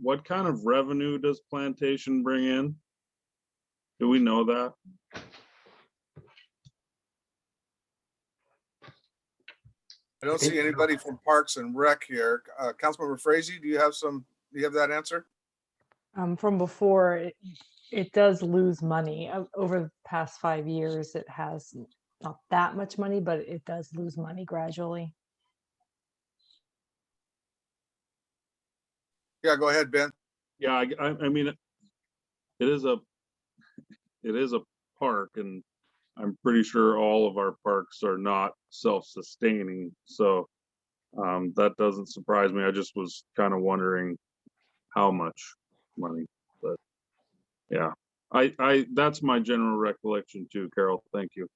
[SPEAKER 15] what kind of revenue does plantation bring in? Do we know that?
[SPEAKER 1] I don't see anybody from Parks and Rec here. Councilmember Frazee, do you have that answer?
[SPEAKER 19] From before, it does lose money. Over the past 5 years, it has not that much money, but it does lose money gradually.
[SPEAKER 1] Yeah, go ahead, Ben.
[SPEAKER 15] Yeah, I mean, it is a park, and I'm pretty sure all of our parks are not self-sustaining. So that doesn't surprise me. I just was kind of wondering how much money, but yeah, That's my general recollection too, Carol. Thank you.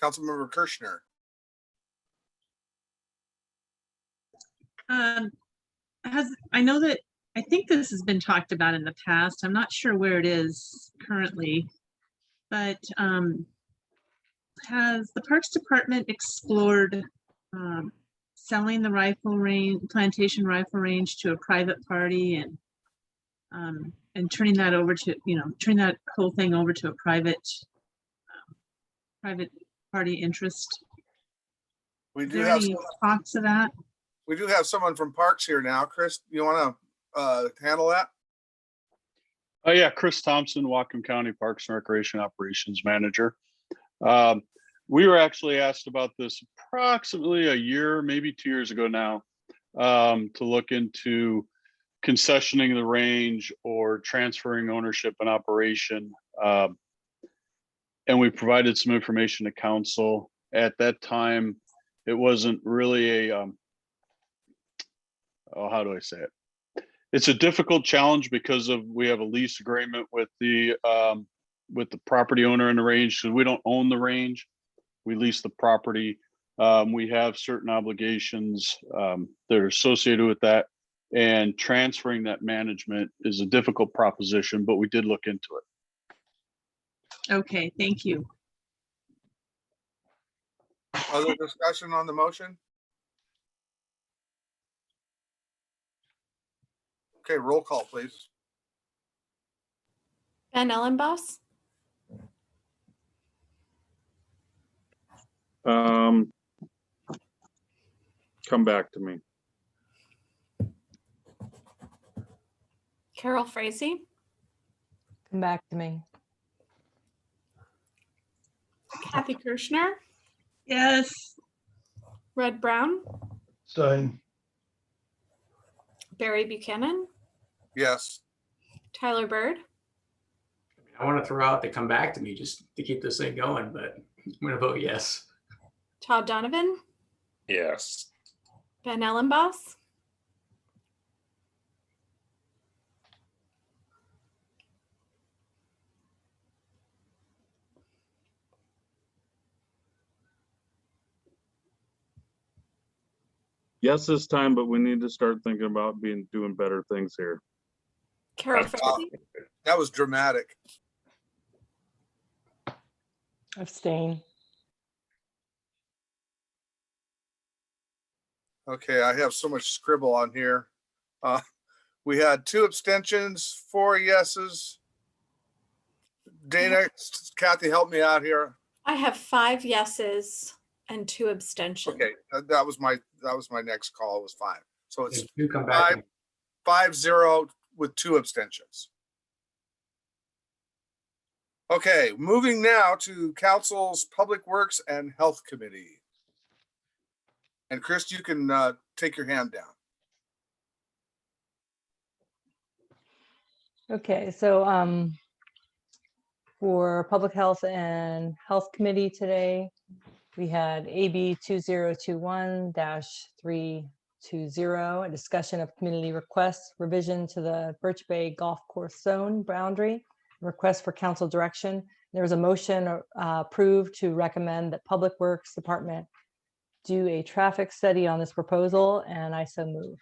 [SPEAKER 1] Councilmember Kirschner.
[SPEAKER 16] I know that, I think this has been talked about in the past. I'm not sure where it is currently, but has the Parks Department explored selling the plantation rifle range to a private party and turning that over to, turning that whole thing over to a private party interest?
[SPEAKER 1] We
[SPEAKER 16] Is
[SPEAKER 1] do
[SPEAKER 16] there
[SPEAKER 1] have
[SPEAKER 16] any talks of that?
[SPEAKER 1] we do have someone from Parks here now. Chris, you want to handle that?
[SPEAKER 8] Oh yeah, Chris Thompson, Whatcom County Parks and Recreation Operations Manager. We were actually asked about this approximately a year, maybe 2 years ago now, to look into concessioning the range or transferring ownership and operation. And we provided some information to council. At that time, it wasn't really a, how do I say it? It's a difficult challenge because we have a lease agreement with the property owner in the range, because we don't own the range. We lease the property. We have certain obligations that are associated with that, and transferring that management is a difficult proposition, but we did look into it.
[SPEAKER 16] Okay, thank you.
[SPEAKER 1] Other discussion on the motion? Okay, roll call, please.
[SPEAKER 2] Ben Ellenboss,
[SPEAKER 15] Come back to me.
[SPEAKER 2] Carol Frazee,
[SPEAKER 19] Come back to me.
[SPEAKER 2] Kathy Kirschner,
[SPEAKER 16] Yes.
[SPEAKER 2] Red Brown,
[SPEAKER 3] Staying.
[SPEAKER 2] Barry Buchanan,
[SPEAKER 1] Yes.
[SPEAKER 2] Tyler Bird,
[SPEAKER 17] I want to throw out the come back to me just to keep this thing going, but I'm going to vote yes.
[SPEAKER 2] Todd Donovan,
[SPEAKER 18] Yes.
[SPEAKER 2] Ben Ellenboss,
[SPEAKER 15] Yes, this time, but we need to start thinking about doing better things here.
[SPEAKER 2] Carol Frazee,
[SPEAKER 1] That was dramatic.
[SPEAKER 19] Abstain.
[SPEAKER 1] Okay, I have so much scribble on here. We had 2 abstentions, 4 yeses. Dana, Kathy, help me out here.
[SPEAKER 2] I have 5 yeses and 2 abstentions.
[SPEAKER 1] Okay, that was my next call, was 5. So it's
[SPEAKER 17] You come back.
[SPEAKER 1] 5-0 with 2 abstentions. Okay, moving now to Council's Public Works and Health Committee. And Chris, you can take your hand down.
[SPEAKER 19] Okay, so for Public Health and Health Committee today, we had AB 2021-320, a discussion of community requests, revision to the Birch Bay Golf Course Zone boundary, request for council direction. There was a motion approved to recommend that Public Works Department do a traffic study on this proposal, and I so move.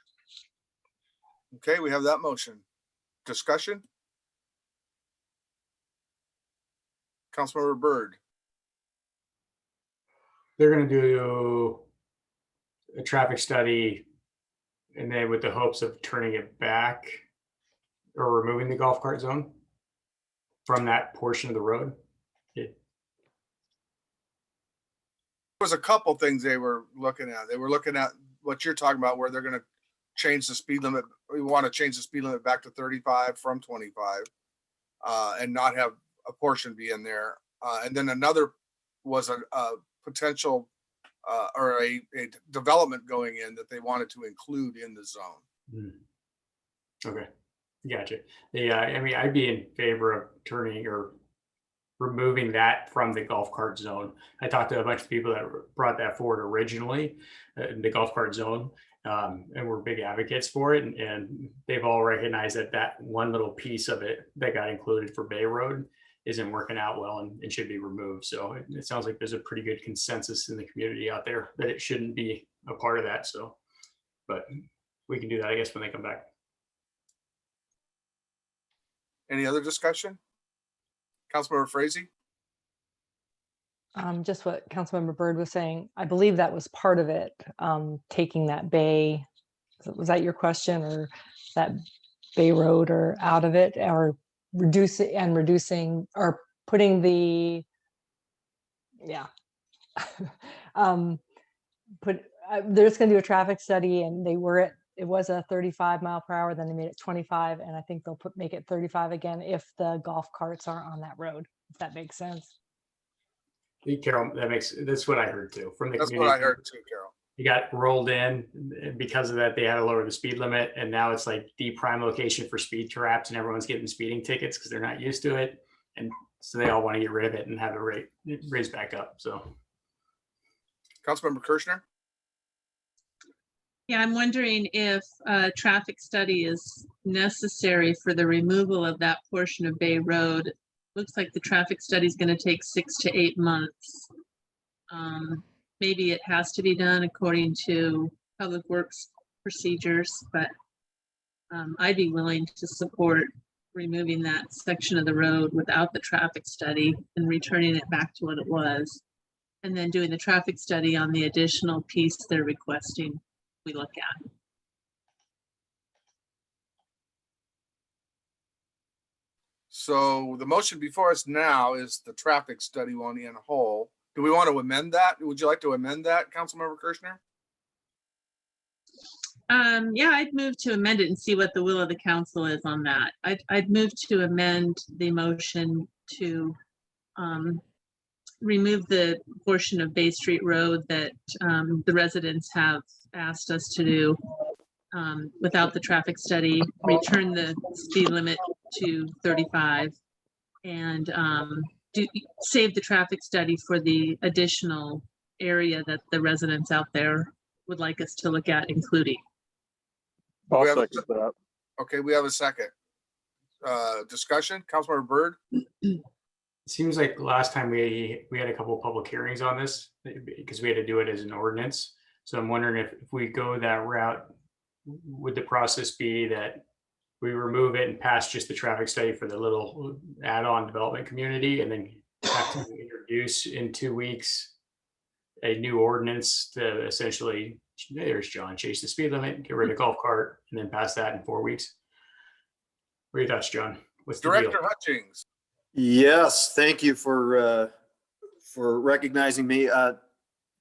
[SPEAKER 1] Okay, we have that motion. Discussion? Councilmember Byrd.
[SPEAKER 17] They're going to do a traffic study, and then with the hopes of turning it back or removing the golf cart zone from that portion of the road.
[SPEAKER 1] There was a couple things they were looking at. They were looking at what you're talking about, where they're going to change the speed limit. We want to change the speed limit back to 35 from 25, and not have a portion be in there. And then another was a potential or a development going in that they wanted to include in the zone.
[SPEAKER 17] Okay, gotcha. Yeah, I mean, I'd be in favor of turning or removing that from the golf cart zone. I talked to a bunch of people that brought that forward originally, the golf cart zone. and we're big advocates for it. And they've all recognized that that one little piece of it that got included for Bay Road isn't working out well and should be removed. So it sounds like there's a pretty good consensus in the community out there that it shouldn't be a part of that. So, but we can do that, I guess, when they come back.
[SPEAKER 1] Any other discussion? Councilmember Frazee?
[SPEAKER 19] Just what Councilmember Byrd was saying, I believe that was part of it, taking that bay, was that your question, or that Bay Road or out of it, or reducing or putting the, yeah. They're just gonna do a traffic study, and it was a 35 mph, then they made it 25, and I think they'll make it 35 again if the golf carts aren't on that road, if that makes sense.
[SPEAKER 17] Carol, that's what I heard too from the
[SPEAKER 1] That's
[SPEAKER 17] community.
[SPEAKER 1] what I heard too, Carol.
[SPEAKER 17] You got rolled in, and because of that, they had to lower the speed limit, and now it's like the prime location for speed traps, and everyone's getting speeding tickets because they're not used to it, and so they all want to get rid of it and have it raised back up. So,
[SPEAKER 1] Councilmember Kirschner?
[SPEAKER 16] Yeah, I'm wondering if a traffic study is necessary for the removal of that portion of Bay Road. Looks like the traffic study is going to take 6 to 8 months. Maybe it has to be done according to Public Works procedures, but I'd be willing to support removing that section of the road without the traffic study and returning it back to what it was. And then doing the traffic study on the additional piece they're requesting we look at.
[SPEAKER 1] So the motion before us now is the traffic study one in whole. Do we want to amend that? Would you like to amend that, Councilmember Kirschner?
[SPEAKER 16] Yeah, I'd move to amend it and see what the will of the council is on that. I'd move to amend the motion to remove the portion of Bay Street Road that the residents have asked us to do without the traffic study, return the speed limit to 35, and save the traffic study for the additional area that the residents out there would like us to look at including.
[SPEAKER 1] I'll second that. Okay, we have a second. Discussion, Councilmember Byrd?
[SPEAKER 17] it seems like last time we had a couple of public hearings on this because we had to do it as an ordinance. So I'm wondering if we go that route, would the process be that we remove it and pass just the traffic study for the little add-on development community, and then have to introduce in 2 weeks a new ordinance to essentially, there's John, chase the speed limit, get rid of the golf cart, and then pass that in 4 weeks? What are your thoughts, John? What's the
[SPEAKER 1] Director
[SPEAKER 17] deal?
[SPEAKER 1] Hutchings?
[SPEAKER 5] Yes, thank you for recognizing me.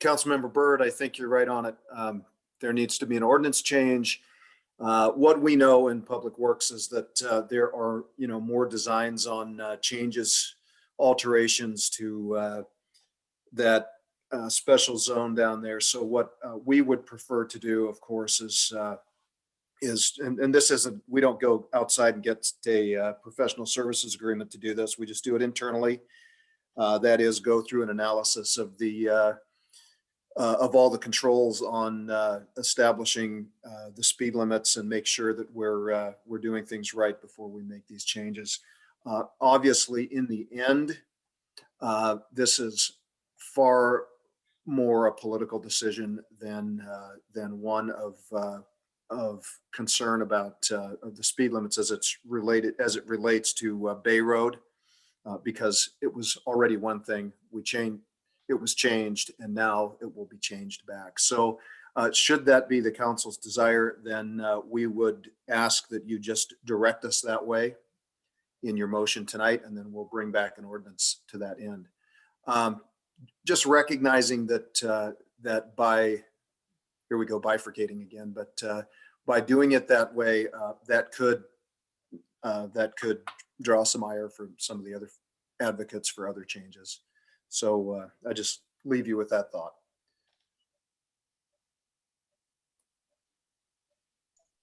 [SPEAKER 5] Councilmember Byrd, I think you're right on it. There needs to be an ordinance change. What we know in Public Works is that there are, more designs on changes, alterations to that special zone down there. So what we would prefer to do, of course, is and this isn't, we don't go outside and get a professional services agreement to do this. We just do it internally. That is, go through an analysis of all the controls on establishing the speed limits and make sure that we're doing things right before we make these changes. Obviously, in the end, this is far more a political decision than one of concern about the speed limits as it relates to Bay Road, because it was already one thing. It was changed, and now it will be changed back. So should that be the council's desire, then we would ask that you just direct us that way in your motion tonight, and then we'll bring back an ordinance to that end. Just recognizing that here we go, bifurcating again, but by doing it that way, that could draw some ire for some of the other advocates for other changes. So I just leave you with that thought.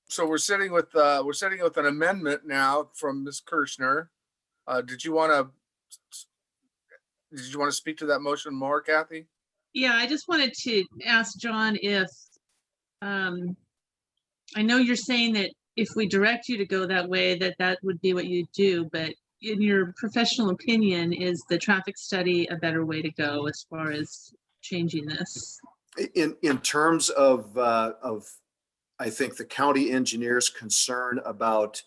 [SPEAKER 1] So we're sitting with an amendment now from Ms. Kirschner. Did you want to speak to that motion more, Kathy?
[SPEAKER 16] Yeah, I just wanted to ask John if I know you're saying that if we direct you to go that way, that would be what you do, but in your professional opinion, is the traffic study a better way to go as far as changing this?
[SPEAKER 5] In terms of I think the county engineer's concern about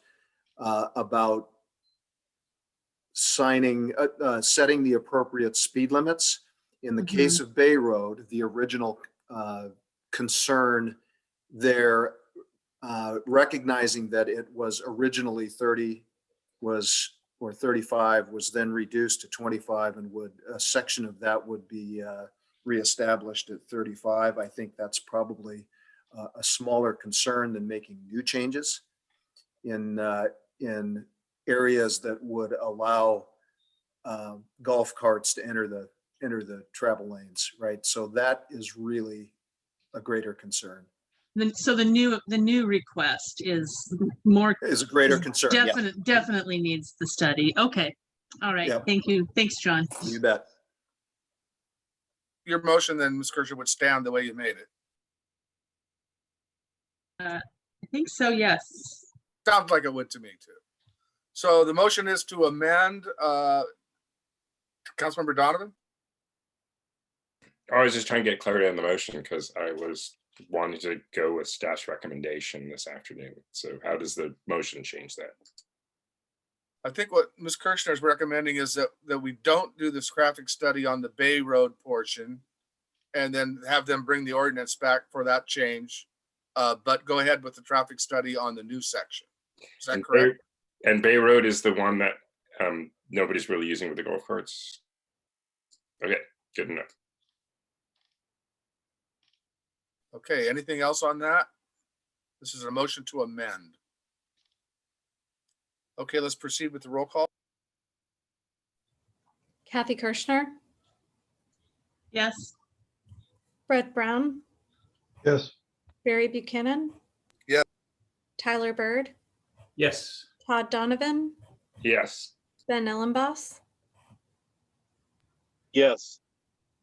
[SPEAKER 5] setting the appropriate speed limits. In the case of Bay Road, the original concern there, recognizing that it was originally 30 or 35 was then reduced to 25 and a section of that would be reestablished at 35. I think that's probably a smaller concern than making new changes in areas that would allow golf carts to enter the travel lanes, right? So that is really a greater concern.
[SPEAKER 16] So the new request is more.
[SPEAKER 5] Is a greater concern.
[SPEAKER 16] Definitely needs the study. Okay. All right.
[SPEAKER 5] Yep.
[SPEAKER 16] Thank you. Thanks, John.
[SPEAKER 5] You bet.
[SPEAKER 1] Your motion then, Ms. Kershaw, would stand the way you made it.
[SPEAKER 16] I think so, yes.
[SPEAKER 1] Sounds like it would to me too. So the motion is to amend, Councilmember Donovan?
[SPEAKER 18] I was just trying to get clarity on the motion because I was wanting to go with staff's recommendation this afternoon. So how does the motion change that?
[SPEAKER 1] I think what Ms. Kirshner is recommending is that we don't do this traffic study on the Bay Road portion and then have them bring the ordinance back for that change, but go ahead with the traffic study on the new section. Is that correct?
[SPEAKER 18] And Bay Road is the one that nobody's really using with the golf carts. Okay, good enough.
[SPEAKER 1] Okay, anything else on that? This is a motion to amend. Okay, let's proceed with the roll call.
[SPEAKER 2] Kathy Kirschner,
[SPEAKER 16] Yes.
[SPEAKER 2] Brett Brown,
[SPEAKER 3] Yes.
[SPEAKER 2] Barry Buchanan.
[SPEAKER 1] Yes.
[SPEAKER 2] Tyler Bird,
[SPEAKER 17] Yes.
[SPEAKER 2] Todd Donovan,
[SPEAKER 18] Yes.
[SPEAKER 2] Ben Ellenboss,
[SPEAKER 15] Yes.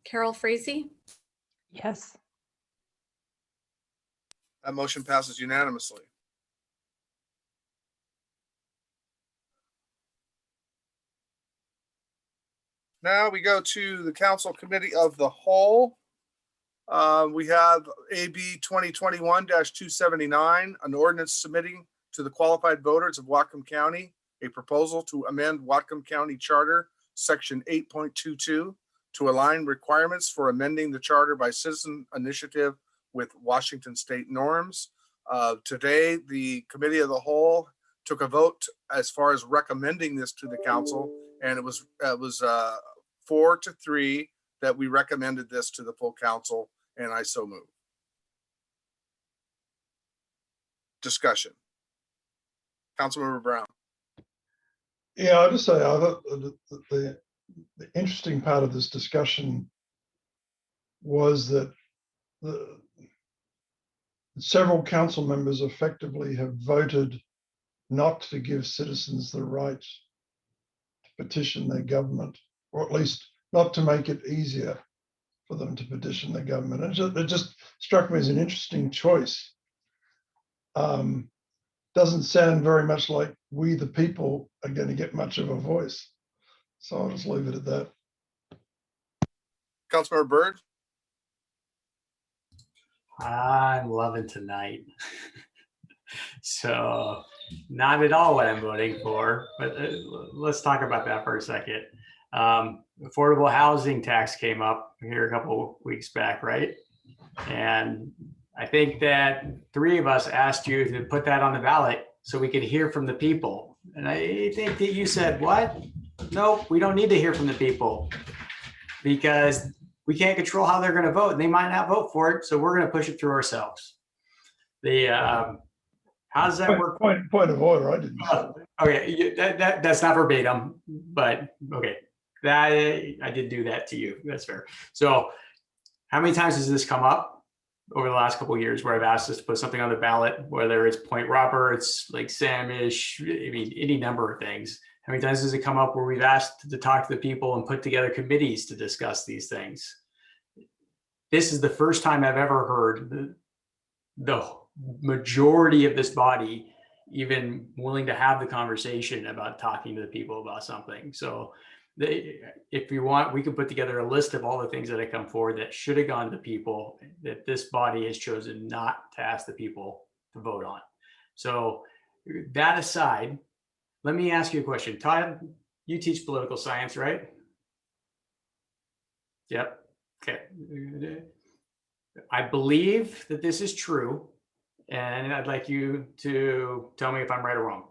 [SPEAKER 2] Carol Frazee.
[SPEAKER 19] Yes.
[SPEAKER 1] That motion passes unanimously. Now we go to the Council Committee of the Whole. We have AB 2021-279, an ordinance submitting to the qualified voters of Whatcom County a proposal to amend Whatcom County Charter, Section 8.22, to align requirements for amending the charter by citizen initiative with Washington state norms. Today, the Committee of the Whole took a vote as far as recommending this to the council, and it was 4-3 that we recommended this to the full council, and I so move. Discussion. Councilmember Brown.
[SPEAKER 3] Yeah, I'll just say I thought the interesting part of this discussion was that several council members effectively have voted not to give citizens the right to petition their government, or at least not to make it easier for them to petition their government. It just struck me as an interesting choice. Doesn't sound very much like we the people are going to get much of a voice. So I'll just leave it at that.
[SPEAKER 1] Councilmember Byrd.
[SPEAKER 17] I'm loving tonight. So not at all what I'm voting for, but let's talk about that for a second. Affordable housing tax came up here a couple weeks back, right? And I think that 3 of us asked you to put that on the ballot so we could hear from the people. And I think that you said, what? Nope, we don't need to hear from the people because we can't control how they're going to vote. And they might not vote for it, so we're going to push it through ourselves. How does that work?
[SPEAKER 3] Point of order, I didn't say that.
[SPEAKER 17] Okay, that's not verbatim, but okay. That I did do that to you. That's fair. So how many times has this come up over the last couple of years where I've asked us to put something on the ballot, whether it's Point Roberts, like Samish, I mean, any number of things. How many times does it come up where we've asked to talk to the people and put together committees to discuss these things? This is the first time I've ever heard the majority of this body even willing to have the conversation about talking to the people about something. So if you want, we could put together a list of all the things that have come forward that should have gone to people that this body has chosen not to ask the people to vote on. So that aside, let me ask you a question. Todd, you teach political science, right? Yep. Okay. I believe that this is true, and I'd like you to tell me if I'm right or wrong.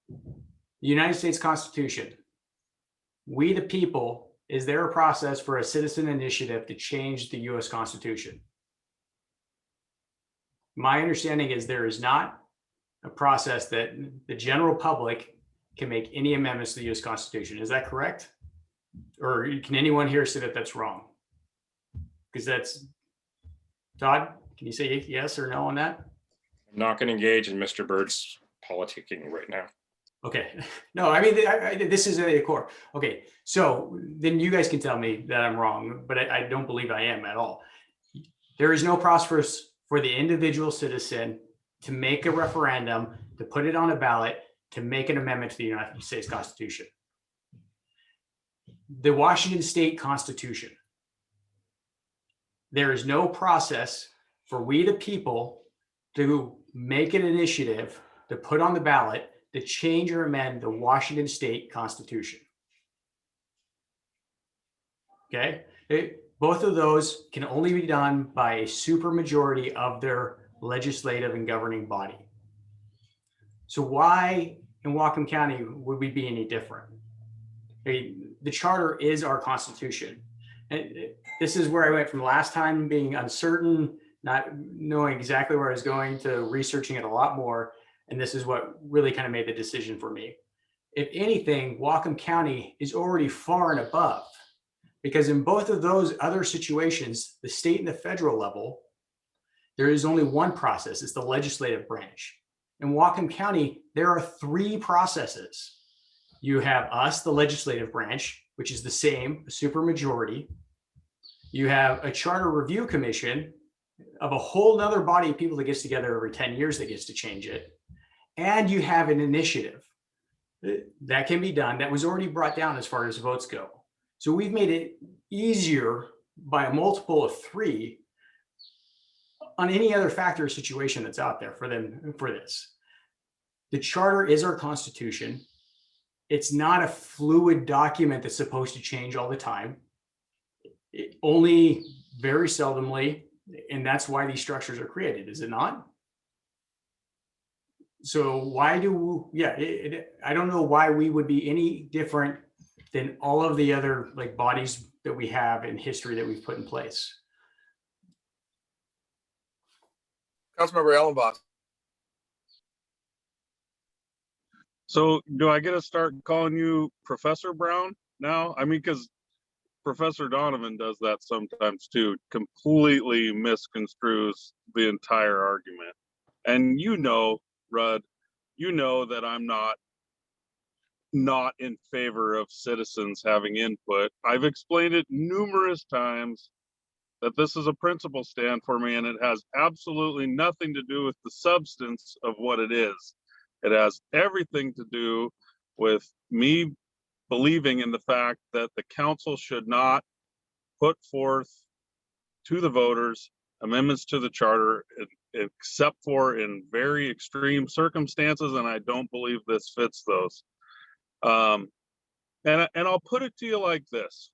[SPEAKER 17] The United States Constitution, we the people, is there a process for a citizen initiative to change the US Constitution? My understanding is there is not a process that the general public can make any amendments to the US Constitution. Is that correct? Or can anyone here say that that's wrong? Because that's, Todd, can you say yes or no on that?
[SPEAKER 18] I'm not going to engage in Mr. Bird's politicking right now.
[SPEAKER 17] Okay. No, I mean, this is a core. Okay. So then you guys can tell me that I'm wrong, but I don't believe I am at all. There is no process for the individual citizen to make a referendum, to put it on a ballot, to make an amendment to the United States Constitution. The Washington State Constitution. There is no process for we the people to make an initiative to put on the ballot to change or amend the Washington State Constitution. Okay, both of those can only be done by a supermajority of their legislative and governing body. So why in Whatcom County would we be any different? The charter is our Constitution. And this is where I went from last time being uncertain, not knowing exactly where I was going, to researching it a lot more. And this is what really kind of made the decision for me. If anything, Whatcom County is already far and above, because in both of those other situations, the state and the federal level, there is only one process. It's the legislative branch. In Whatcom County, there are 3 processes. You have us, the legislative branch, which is the same, a supermajority. You have a charter review commission of a whole nother body of people that gets together every 10 years that gets to change it. And you have an initiative that can be done that was already brought down as far as votes go. So we've made it easier by a multiple of 3 on any other factor or situation that's out there for them for this. The charter is our Constitution. It's not a fluid document that's supposed to change all the time. Only very seldomly, and that's why these structures are created, is it not? So why do, I don't know why we would be any different than all of the other like bodies that we have in history that we've put in place.
[SPEAKER 1] Councilmember Ellenboss.
[SPEAKER 15] So do I get to start calling you Professor Brown now? I mean, because Professor Donovan does that sometimes too, completely misconstrues the entire argument. And you know, Rudd, you know that I'm not in favor of citizens having input. I've explained it numerous times that this is a principle stand for me, and it has absolutely nothing to do with the substance of what it is. It has everything to do with me believing in the fact that the council should not put forth to the voters amendments to the charter except for in very extreme circumstances, and I don't believe this fits those. And I'll put it to you like this.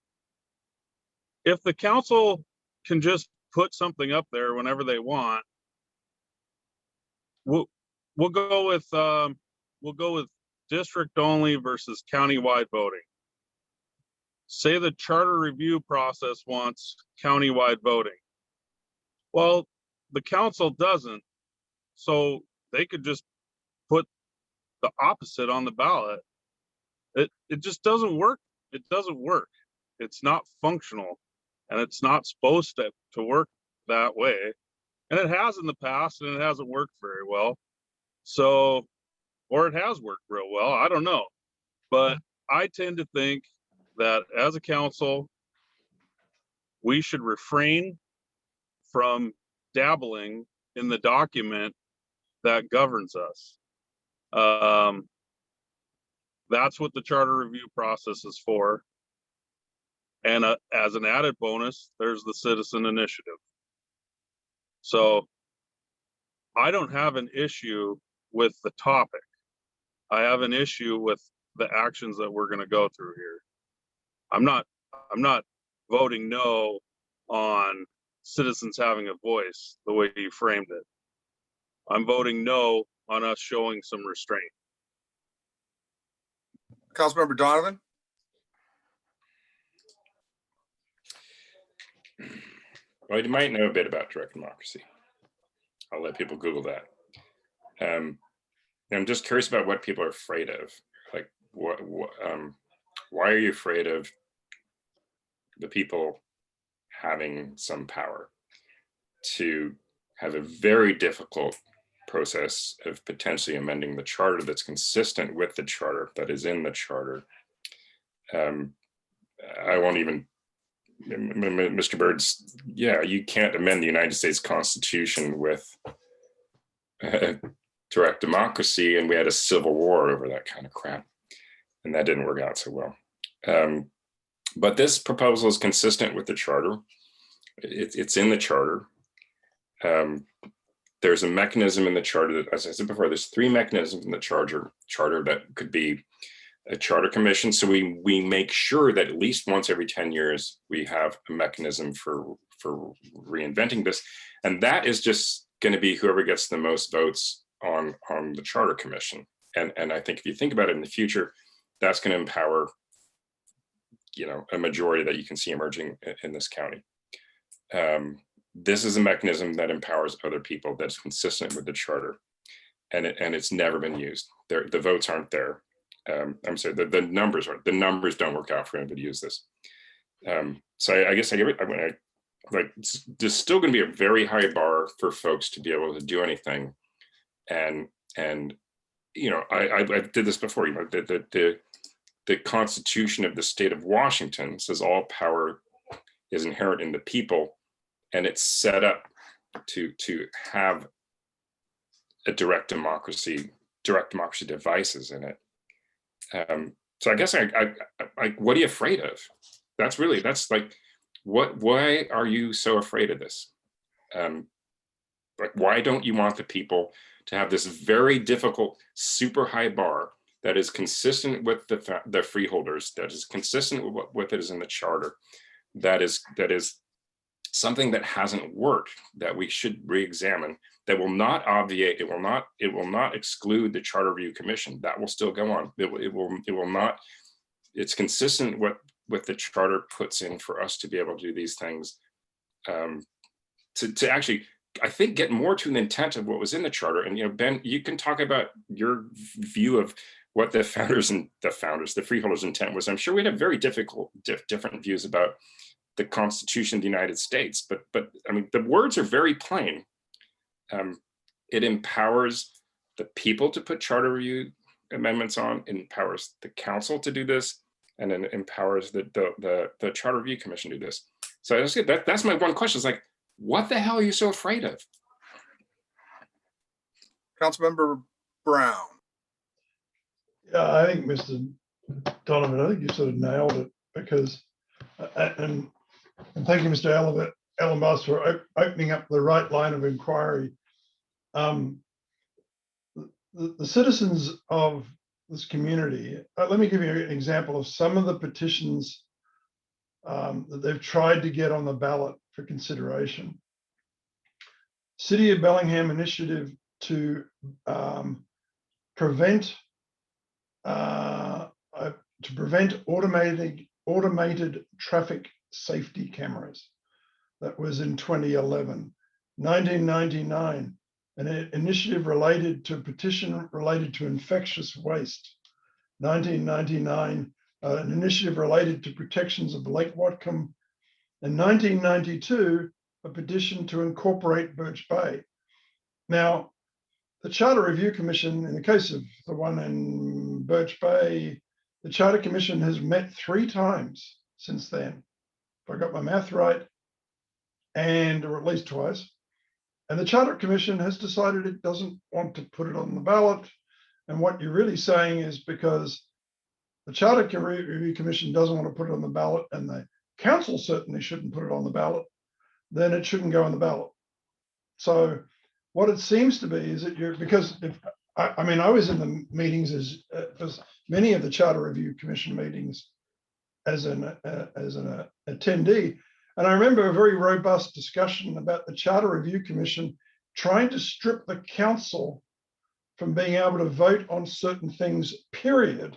[SPEAKER 15] If the council can just put something up there whenever they want, we'll go with district only versus countywide voting. Say the charter review process wants countywide voting. Well, the council doesn't, so they could just put the opposite on the ballot. It just doesn't work. It doesn't work. It's not functional, and it's not supposed to work that way. And it has in the past, and it hasn't worked very well. So, or it has worked real well, I don't know. But I tend to think that as a council, we should refrain from dabbling in the document that governs us. That's what the charter review process is for. And as an added bonus, there's the citizen initiative. So I don't have an issue with the topic. I have an issue with the actions that we're going to go through here. I'm not voting no on citizens having a voice the way you framed it. I'm voting no on us showing some restraint.
[SPEAKER 1] Councilmember Donovan?
[SPEAKER 18] Well, you might know a bit about direct democracy. I'll let people Google that. I'm just curious about what people are afraid of. Like, why are you afraid of the people having some power to have a very difficult process of potentially amending the charter that's consistent with the charter that is in the charter? I won't even, Mr. Bird's, yeah, you can't amend the United States Constitution with direct democracy, and we had a civil war over that kind of crap, and that didn't work out so well. But this proposal is consistent with the charter. It's in the charter. There's a mechanism in the charter that, as I said before, there's 3 mechanisms in the charter that could be a charter commission. So we make sure that at least once every 10 years, we have a mechanism for reinventing this. And that is just going to be whoever gets the most votes on the charter commission. And I think if you think about it in the future, that's going to empower, a majority that you can see emerging in this county. This is a mechanism that empowers other people that's consistent with the charter, and it's never been used. The votes aren't there. I'm sorry, the numbers aren't. The numbers don't work out for anybody to use this. So I guess I give it. There's still going to be a very high bar for folks to be able to do anything, and I did this before. The Constitution of the state of Washington says all power is inherent in the people, and it's set up to have a direct democracy devices in it. So I guess what are you afraid of? That's like, why are you so afraid of this? Why don't you want the people to have this very difficult, super high bar that is consistent with the freeholders, that is consistent with what it is in the charter, that is something that hasn't worked, that we should re-examine, that will not obviate, it will not exclude the Charter Review Commission. That will still go on. It will not, it's consistent with the charter puts in for us to be able to do these things, to actually, I think, get more to the intent of what was in the charter. And Ben, you can talk about your view of what the freeholders' intent was. I'm sure we'd have very different views about the Constitution of the United States, but I mean, the words are very plain. It empowers the people to put charter review amendments on, it empowers the council to do this, and then it empowers the Charter Review Commission to do this. So that's my one question, is like, what the hell are you so afraid of?
[SPEAKER 1] Councilmember Brown.
[SPEAKER 3] Yeah, I think Mr. Donovan, I think you sort of nailed it, because, and thank you, Mr. Allenboss, for opening up the right line of inquiry. The citizens of this community, let me give you an example of some of the petitions that they've tried to get on the ballot for consideration. City of Bellingham initiative to prevent automated traffic safety cameras. That was in 2011. 1999, an initiative related to petition related to infectious waste. 1999, an initiative related to protections of Lake Whatcom. In 1992, a petition to incorporate Birch Bay. Now, the Charter Review Commission, in the case of the one in Birch Bay, the Charter Commission has met 3 times since then, if I got my math right, or at least twice. And the Charter Commission has decided it doesn't want to put it on the ballot. And what you're really saying is because the Charter Review Commission doesn't want to put it on the ballot and the council certainly shouldn't put it on the ballot, then it shouldn't go on the ballot. So what it seems to be is that because if, I mean, I was in the meetings as many of the Charter Review Commission meetings as an attendee. And I remember a very robust discussion about the Charter Review Commission trying to strip the council from being able to vote on certain things, period.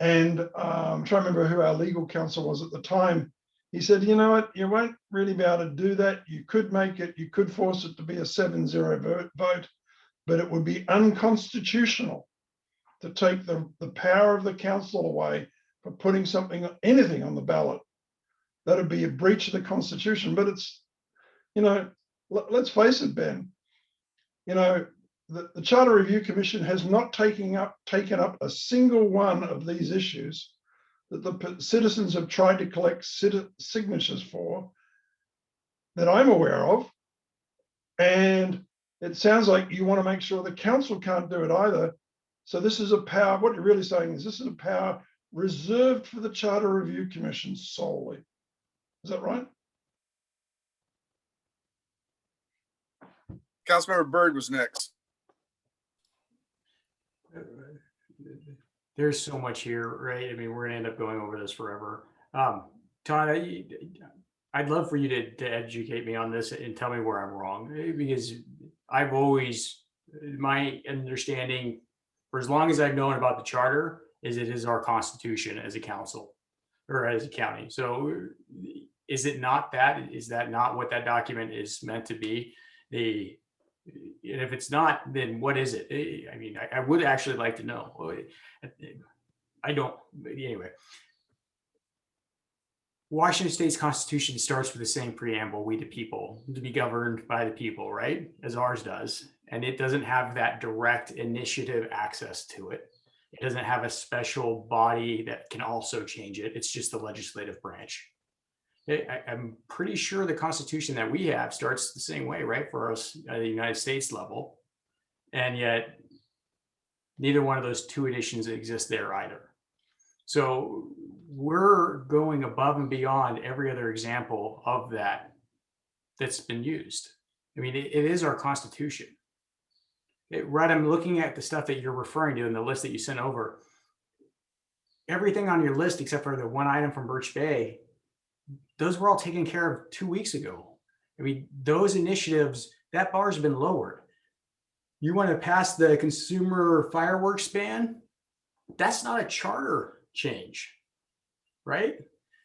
[SPEAKER 3] And I'm trying to remember who our legal counsel was at the time. He said, you know what, you won't really be able to do that. You could make it, you could force it to be a 7-0 vote, but it would be unconstitutional to take the power of the council away for putting anything on the ballot. That'd be a breach of the Constitution. But it's, you know, let's face it, Ben, you know, the Charter Review Commission has not taken up a single one of these issues that the citizens have tried to collect signatures for that I'm aware of. And it sounds like you want to make sure the council can't do it either. So this is a power, what you're really saying is this is a power reserved for the Charter Review Commission solely. Is that right?
[SPEAKER 1] Councilmember Byrd was next.
[SPEAKER 17] There's so much here, right? I mean, we're gonna end up going over this forever. Todd, I'd love for you to educate me on this and tell me where I'm wrong, because I've always, my understanding for as long as I've known about the charter is it is our constitution as a council or as a county. So is it not that? Is that not what that document is meant to be? And if it's not, then what is it? I mean, I would actually like to know. I don't, anyway. Washington State's Constitution starts with the same preamble, we the people, to be governed by the people, right? As ours does. And it doesn't have that direct initiative access to it. It doesn't have a special body that can also change it. It's just the legislative branch. I'm pretty sure the Constitution that we have starts the same way, right? For us at the United States level. And yet neither one of those two editions exist there either. So we're going above and beyond every other example of that that's been used. I mean, it is our Constitution. Right, I'm looking at the stuff that you're referring to in the list that you sent over. Everything on your list, except for the one item from Birch Bay, those were all taken care of 2 weeks ago. I mean, those initiatives, that bar's been lowered. You want to pass the consumer fireworks ban? That's not a charter change, right?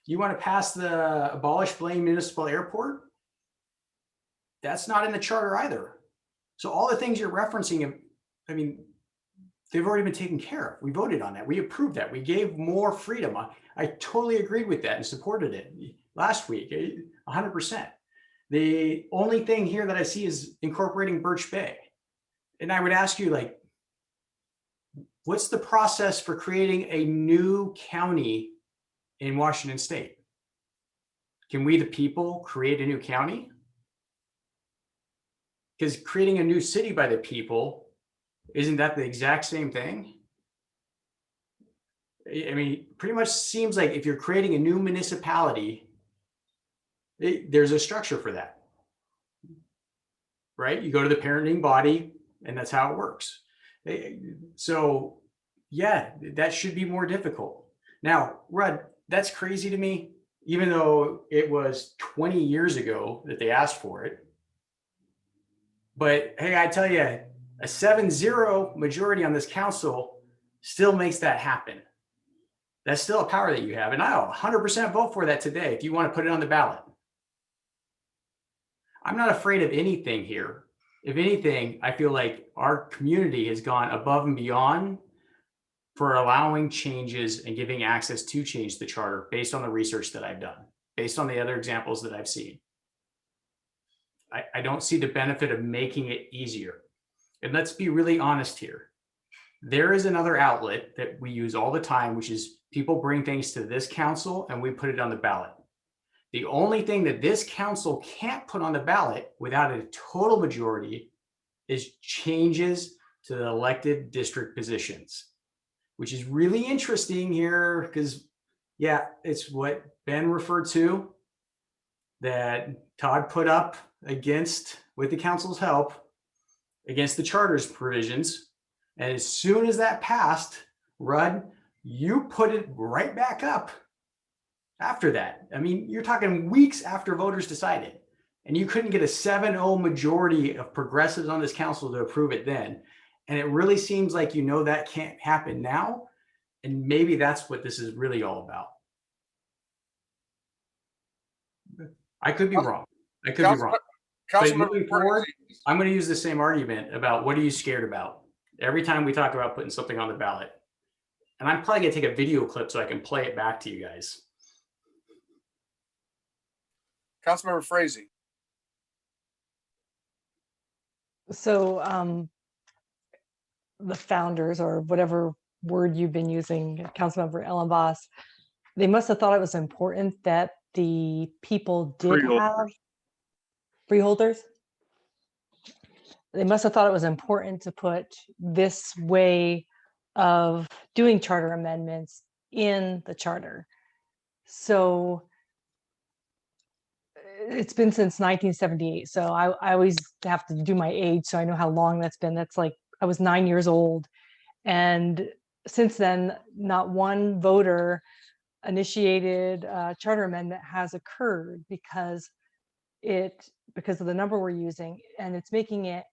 [SPEAKER 17] You want to pass the abolish Blaine Municipal Airport? That's not in the charter either. So all the things you're referencing, I mean, they've already been taken care of. We voted on that. We approved that. We gave more freedom. I totally agreed with that and supported it last week, 100%. The only thing here that I see is incorporating Birch Bay. And I would ask you, like, what's the process for creating a new county in Washington State? Can we, the people, create a new county? Because creating a new city by the people, isn't that the exact same thing? I mean, pretty much seems like if you're creating a new municipality, there's a structure for that, right? You go to the parenting body and that's how it works. So yeah, that should be more difficult. Now, Rudd, that's crazy to me, even though it was 20 years ago that they asked for it. But hey, I tell you, a 7-0 majority on this council still makes that happen. That's still a power that you have. And I'll 100% vote for that today if you want to put it on the ballot. I'm not afraid of anything here. If anything, I feel like our community has gone above and beyond for allowing changes and giving access to change the charter based on the research that I've done, based on the other examples that I've seen. I don't see the benefit of making it easier. And let's be really honest here. There is another outlet that we use all the time, which is people bring things to this council and we put it on the ballot. The only thing that this council can't put on the ballot without a total majority is changes to the elected district positions, which is really interesting here because, yeah, it's what Ben referred to that Todd put up against, with the council's help, against the charter's provisions. And as soon as that passed, Rudd, you put it right back up after that. I mean, you're talking weeks after voters decided, and you couldn't get a 7-0 majority of progressives on this council to approve it then. And it really seems like you know that can't happen now. And maybe that's what this is really all about. I could be wrong. I could be wrong. But moving forward, I'm going to use the same argument about what are you scared about every time we talk about putting something on the ballot. And I'm probably going to take a video clip so I can play it back to you guys.
[SPEAKER 1] Councilmember Frazee.
[SPEAKER 19] So the founders, or whatever word you've been using, Councilmember Ellenboss, they must have thought it was important that the people did have freeholders. They must have thought it was important to put this way of doing charter amendments in the charter. So it's been since 1978. So I always have to do my age, so I know how long that's been. That's like, I was 9 years old. And since then, not one voter initiated a charter amendment has occurred because of the number we're using, and it's making it,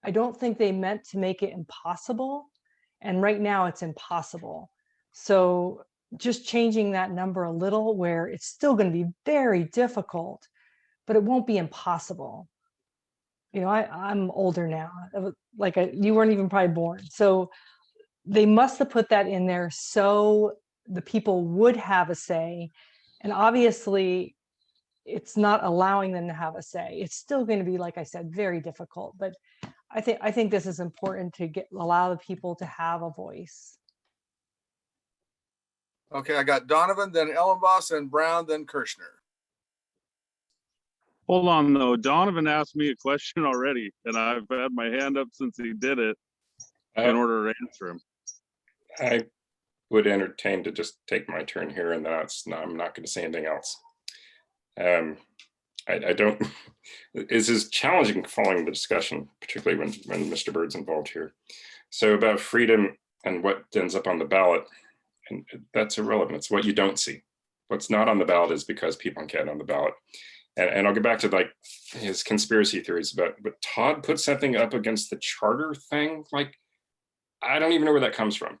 [SPEAKER 19] I don't think they meant to make it impossible. And right now it's impossible. So just changing that number a little, where it's still going to be very difficult, but it won't be impossible. You know, I'm older now, like you weren't even probably born. So they must have put that in there so the people would have a say. And obviously it's not allowing them to have a say. It's still going to be, like I said, very difficult, but I think this is important to allow the people to have a voice.
[SPEAKER 1] Okay, I got Donovan, then Ellenboss, then Brown, then Kirschner.
[SPEAKER 15] Hold on though, Donovan asked me a question already, and I've had my hand up since he did it in order to answer him.
[SPEAKER 18] I would entertain to just take my turn here, and I'm not going to say anything else. I don't, this is challenging following the discussion, particularly when Mr. Bird's involved here. So about freedom and what ends up on the ballot, and that's irrelevant. It's what you don't see. What's not on the ballot is because people can't on the ballot. And I'll get back to like his conspiracy theories about, but Todd put something up against the charter thing. Like, I don't even know where that comes from.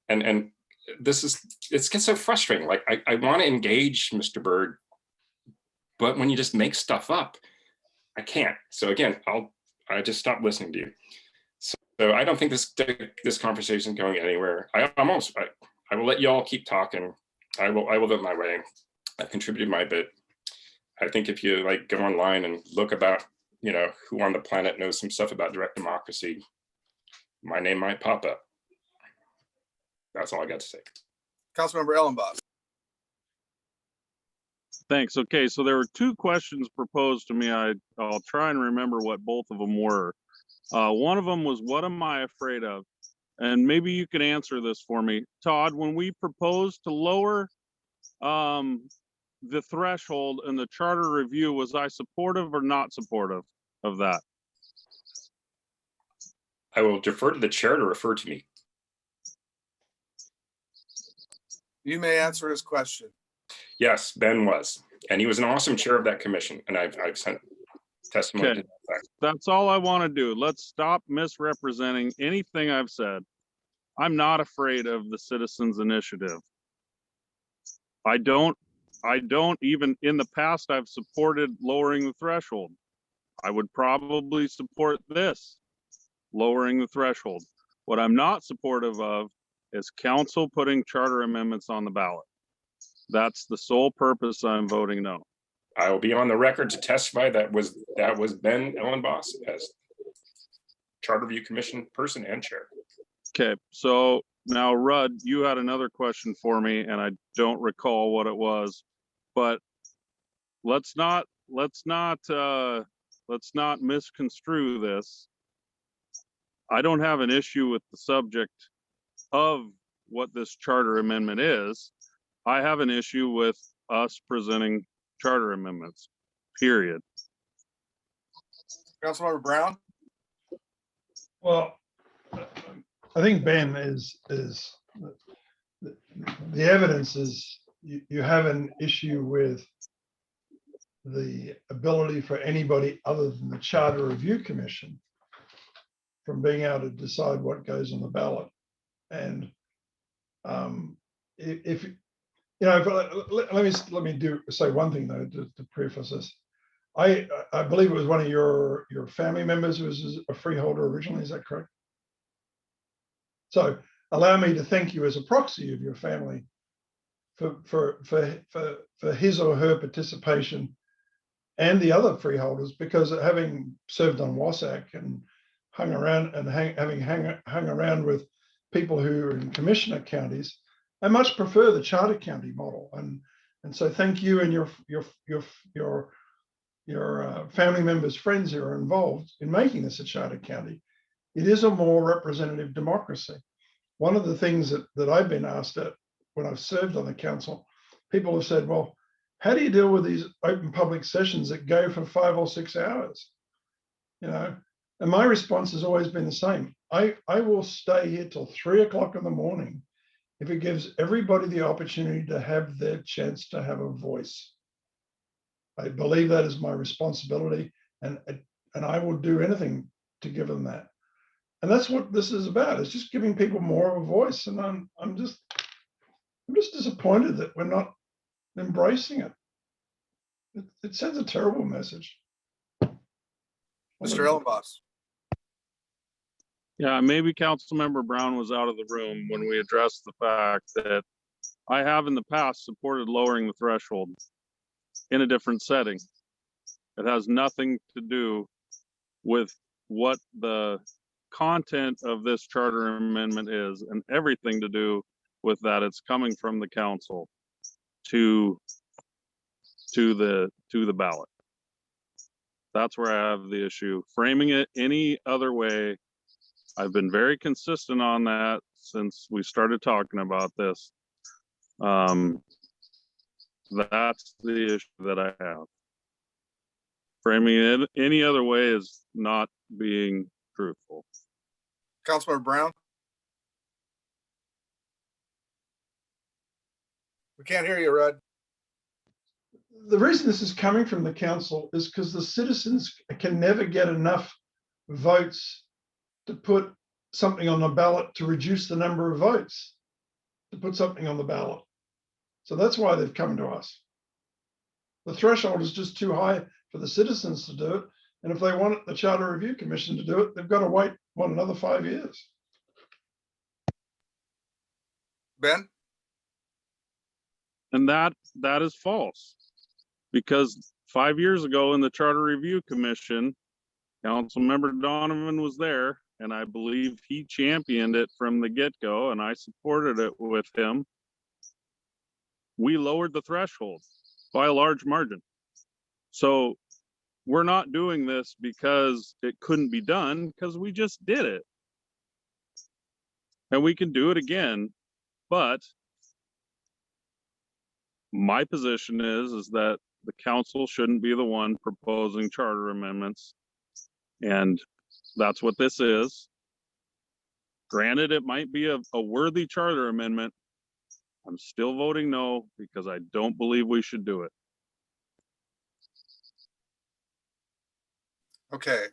[SPEAKER 18] And this is, it gets so frustrating. Like I want to engage Mr. Bird, but when you just make stuff up, I can't. So again, I just stop listening to you. So I don't think this conversation is going anywhere. I will let you all keep talking. I will do it my way. I've contributed my bit. I think if you like go online and look about, you know, who on the planet knows some stuff about direct democracy, my name might pop up. That's all I got to say.
[SPEAKER 1] Councilmember Ellenboss.
[SPEAKER 15] Thanks. Okay, so there were two questions proposed to me. I'll try and remember what both of them were. One of them was, what am I afraid of? And maybe you could answer this for me. Todd, when we proposed to lower the threshold in the charter review, was I supportive or not supportive of that?
[SPEAKER 18] I will defer to the chair to refer to me.
[SPEAKER 1] You may answer his question.
[SPEAKER 18] Yes, Ben was, and he was an awesome chair of that commission, and I've sent testimony to that fact.
[SPEAKER 15] That's all I want to do. Let's stop misrepresenting anything I've said. I'm not afraid of the citizens initiative. I don't even, in the past, I've supported lowering the threshold. I would probably support this, lowering the threshold. What I'm not supportive of is council putting charter amendments on the ballot. That's the sole purpose I'm voting no.
[SPEAKER 18] I will be on the record to testify that was Ben Ellenboss as Charter Review Commission person and chair.
[SPEAKER 15] Okay, so now Rudd, you had another question for me, and I don't recall what it was, but let's not misconstrue this. I don't have an issue with the subject of what this charter amendment is. I have an issue with us presenting charter amendments, period.
[SPEAKER 1] Councilmember Brown?
[SPEAKER 3] Well, I think Ben is the evidence is you have an issue with the ability for anybody other than the Charter Review Commission from being able to decide what goes on the ballot. And if you know, let me say one thing though to preface this. I believe it was one of your family members who was a freeholder originally. Is that correct? So allow me to thank you as a proxy of your family for his or her participation and the other freeholders, because having served on WASAC and hung around and having hung around with people who are in commissioner counties, I much prefer the charter county model. And so thank you and your family members, friends who are involved in making this a charter county. It is a more representative democracy. One of the things that I've been asked at when I've served on the council, people have said, well, how do you deal with these open public sessions that go for 5 or 6 hours? You know, and my response has always been the same. I will stay here till 3 o'clock in the morning if it gives everybody the opportunity to have their chance to have a voice. I believe that is my responsibility, and I will do anything to give them that. And that's what this is about. It's just giving people more of a voice. And I'm just disappointed that we're not embracing it. It sends a terrible message.
[SPEAKER 1] Mr. Ellenboss.
[SPEAKER 15] Yeah, maybe Councilmember Brown was out of the room when we addressed the fact that I have in the past supported lowering the threshold in a different setting. It has nothing to do with what the content of this charter amendment is, and everything to do with that it's coming from the council to the ballot. That's where I have the issue. Framing it any other way, I've been very consistent on that since we started talking about this. That's the issue that I have. Framing it any other way is not being truthful.
[SPEAKER 1] Councilmember Brown? We can't hear you, Rudd.
[SPEAKER 3] The reason this is coming from the council is because the citizens can never get enough votes to put something on the ballot to reduce the number of votes to put something on the ballot. So that's why they've come to us. The threshold is just too high for the citizens to do it. And if they want the Charter Review Commission to do it, they've got to wait another 5 years.
[SPEAKER 1] Ben?
[SPEAKER 15] And that is false, because 5 years ago in the Charter Review Commission, Councilmember Donovan was there, and I believe he championed it from the get-go, and I supported it with him. We lowered the threshold by a large margin. So we're not doing this because it couldn't be done, because we just did it. And we can do it again, but my position is that the council shouldn't be the one proposing charter amendments. And that's what this is. Granted, it might be a worthy charter amendment. I'm still voting no, because I don't believe we should do it.
[SPEAKER 1] Okay.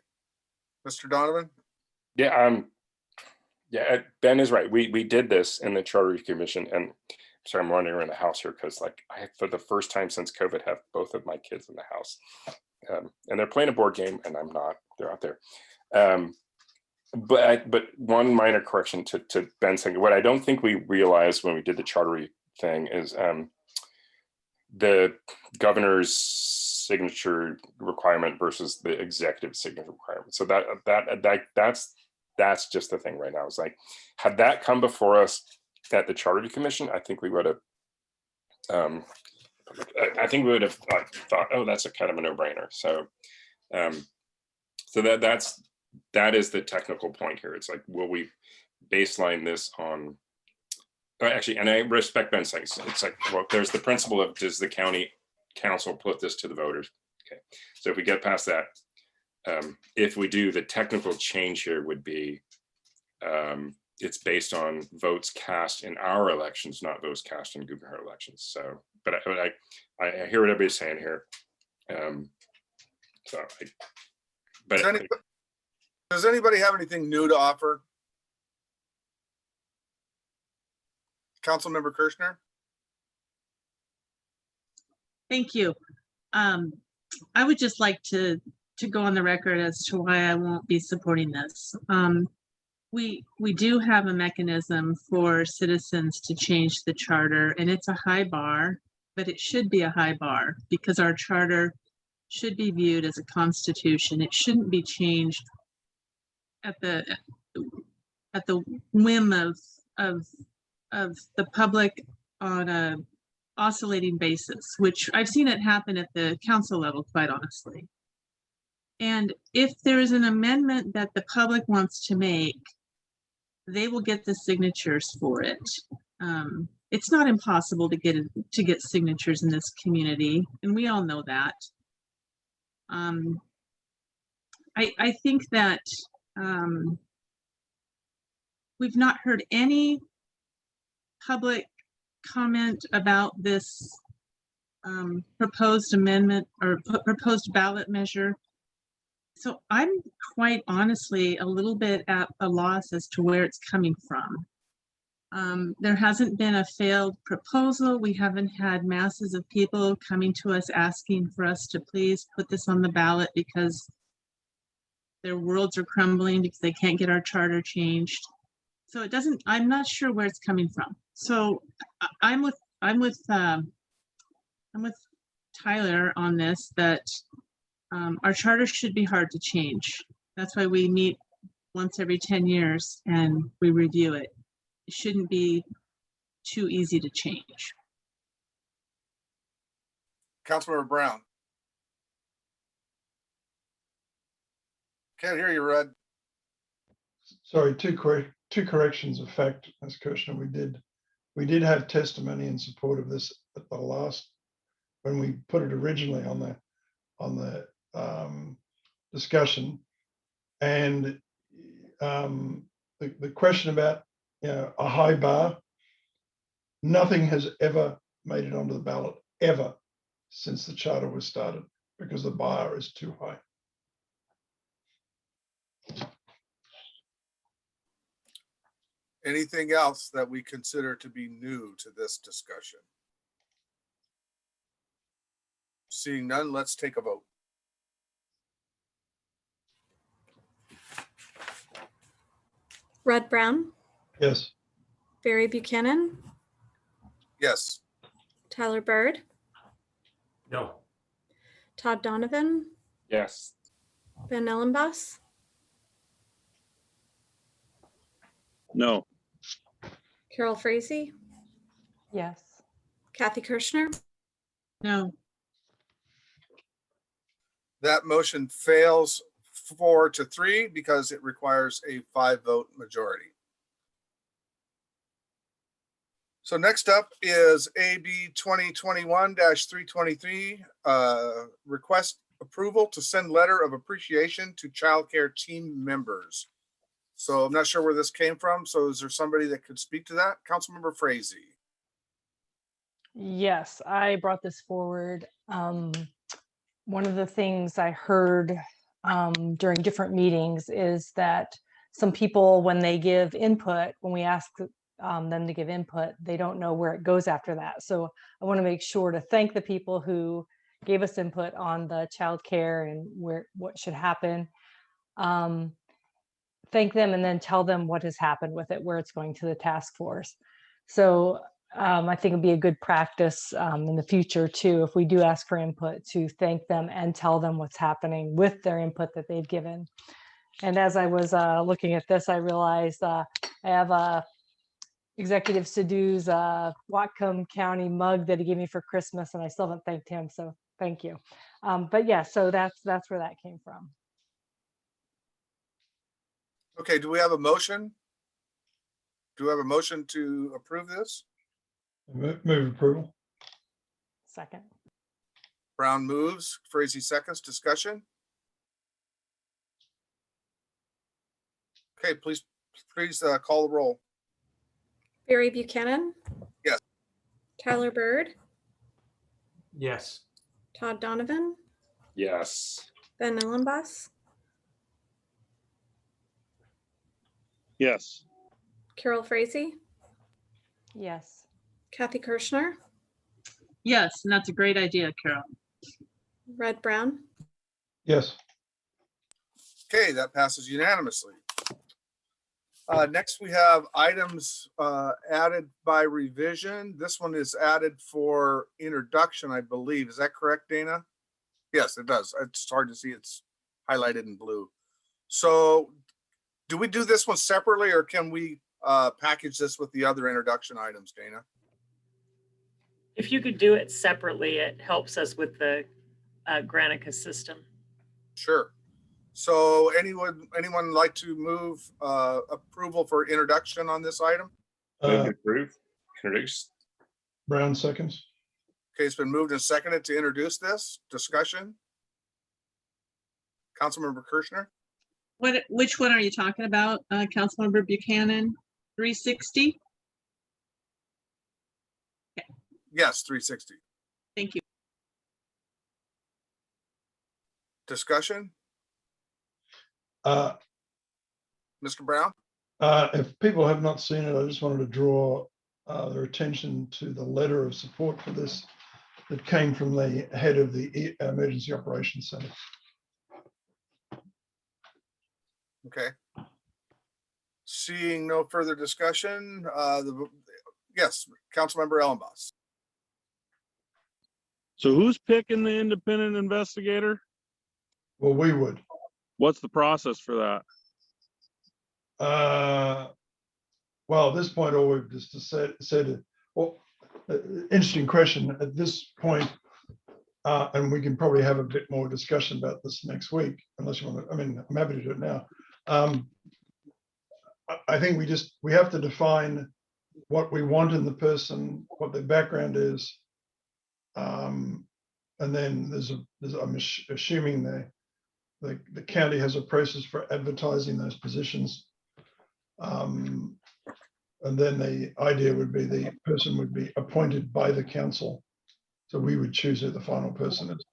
[SPEAKER 1] Mr. Donovan?
[SPEAKER 18] Yeah, Ben is right. We did this in the Charter Review Commission, and sorry, I'm wandering around the house here because, like, I, for the first time since COVID, have both of my kids in the house, and they're playing a board game, and I'm not. They're out there. But one minor correction to Ben's thing. What I don't think we realized when we did the charter thing is the governor's signature requirement versus the executive signature requirement. So that's just the thing right now. It's like, had that come before us at the Charter Commission, I think we would have I think we would have thought, oh, that's a kind of a no-brainer. So, so that is the technical point here. It's like, will we baseline this on? Actually, and I respect Ben's saying, it's like, well, there's the principle of, does the county council put this to the voters? Okay, so if we get past that, if we do, the technical change here would be, it's based on votes cast in our elections, not votes cast in gubernatorial elections. So, but I hear what everybody's saying here.
[SPEAKER 1] Does anybody have anything new to offer? Councilmember Kirschner?
[SPEAKER 16] Thank you. I would just like to go on the record as to why I won't be supporting this. We do have a mechanism for citizens to change the charter, and it's a high bar, but it should be a high bar because our charter should be viewed as a constitution. It shouldn't be changed at the whim of the public on a oscillating basis, which I've seen it happen at the council level, quite honestly. And if there is an amendment that the public wants to make, they will get the signatures for it. It's not impossible to get signatures in this community, and we all know that. I think that we've not heard any public comment about this proposed amendment or proposed ballot measure. So I'm quite honestly a little bit at a loss as to where it's coming from. There hasn't been a failed proposal. We haven't had masses of people coming to us asking for us to please put this on the ballot because their worlds are crumbling because they can't get our charter changed. So it doesn't, I'm not sure where it's coming from. So I'm with Tyler on this, that our charter should be hard to change. That's why we meet once every 10 years and we review it. It shouldn't be too easy to change.
[SPEAKER 1] Councilmember Brown. Can't hear you, Red.
[SPEAKER 3] Sorry, two corrections of fact, Ms. Kirshner. We did have testimony in support of this at the last, when we put it originally on the discussion. And the question about, you know, a high bar, nothing has ever made it onto the ballot ever since the charter was started because the bar is too high.
[SPEAKER 1] Anything else that we consider to be new to this discussion? Seeing none, let's take a vote.
[SPEAKER 2] Red Brown,
[SPEAKER 3] Yes.
[SPEAKER 2] Barry Buchanan,
[SPEAKER 1] Yes.
[SPEAKER 2] Tyler Bird,
[SPEAKER 17] No.
[SPEAKER 2] Todd Donovan,
[SPEAKER 18] Yes.
[SPEAKER 2] Ben Ellenboss,
[SPEAKER 15] No.
[SPEAKER 2] Carol Frazee,
[SPEAKER 19] Yes.
[SPEAKER 2] Kathy Kirschner,
[SPEAKER 16] No.
[SPEAKER 1] That motion fails 4-3 because it requires a 5-vote majority. So next up is AB 2021-323, request approval to send letter of appreciation to childcare team members. So I'm not sure where this came from. So is there somebody that could speak to that? Councilmember Frazee.
[SPEAKER 19] Yes, I brought this forward. One of the things I heard during different meetings is that some people, when they give input, when we ask them to give input, they don't know where it goes after that. So I want to make sure to thank the people who gave us input on the childcare and what should happen. Thank them and then tell them what has happened with it, where it's going to the task force. So I think it'd be a good practice in the future too, if we do ask for input, to thank them and tell them what's happening with their input that they've given. And as I was looking at this, I realized I have Executive Sadoo's Whatcom County mug that he gave me for Christmas, and I still haven't thanked him, so thank you. But yeah, so that's where that came from.
[SPEAKER 1] Okay, do we have a motion? Do we have a motion to approve this?
[SPEAKER 3] Move approval.
[SPEAKER 19] Second.
[SPEAKER 1] Brown moves, Frazee seconds, discussion? Okay, please call the roll.
[SPEAKER 2] Barry Buchanan,
[SPEAKER 1] Yes.
[SPEAKER 2] Tyler Bird,
[SPEAKER 17] Yes.
[SPEAKER 2] Todd Donovan,
[SPEAKER 18] Yes.
[SPEAKER 2] Ben Ellenboss,
[SPEAKER 15] Yes.
[SPEAKER 2] Carol Frazee,
[SPEAKER 19] Yes.
[SPEAKER 2] Kathy Kirschner,
[SPEAKER 16] Yes, and that's a great idea, Carol.
[SPEAKER 2] Red Brown.
[SPEAKER 3] Yes.
[SPEAKER 1] Okay, that passes unanimously. Next, we have items added by revision. This one is added for introduction, I believe. Is that correct, Dana? Yes, it does. It's hard to see. It's highlighted in blue. So do we do this one separately, or can we package this with the other introduction items, Dana?
[SPEAKER 21] If you could do it separately, it helps us with the Granicus system.
[SPEAKER 1] Sure. So anyone like to move approval for introduction on this item?
[SPEAKER 18] Move to approve, introduce.
[SPEAKER 3] Brown seconds.
[SPEAKER 1] Okay, it's been moved and seconded to introduce this. Discussion? Councilmember Kirschner?
[SPEAKER 16] Which one are you talking about, Councilmember Buchanan? 360?
[SPEAKER 1] Yes, 360.
[SPEAKER 16] Thank you.
[SPEAKER 1] Discussion?
[SPEAKER 3] Uh,
[SPEAKER 1] Mr. Brown?
[SPEAKER 3] If people have not seen it, I just wanted to draw their attention to the letter of support for this that came from the head of the Emergency Operations Center.
[SPEAKER 1] Okay. Seeing no further discussion, yes, Councilmember Ellenboss.
[SPEAKER 15] So who's picking the independent investigator?
[SPEAKER 3] Well, we would.
[SPEAKER 15] What's the process for that?
[SPEAKER 3] Well, at this point, all we've just said, well, interesting question. At this point, and we can probably have a bit more discussion about this next week, unless you want to. I mean, I'm happy to do it now. I think we have to define what we want in the person, what their background is, and then I'm assuming the county has a process for advertising those positions. And then the idea would be the person would be appointed by the council. So we would choose who the final person is.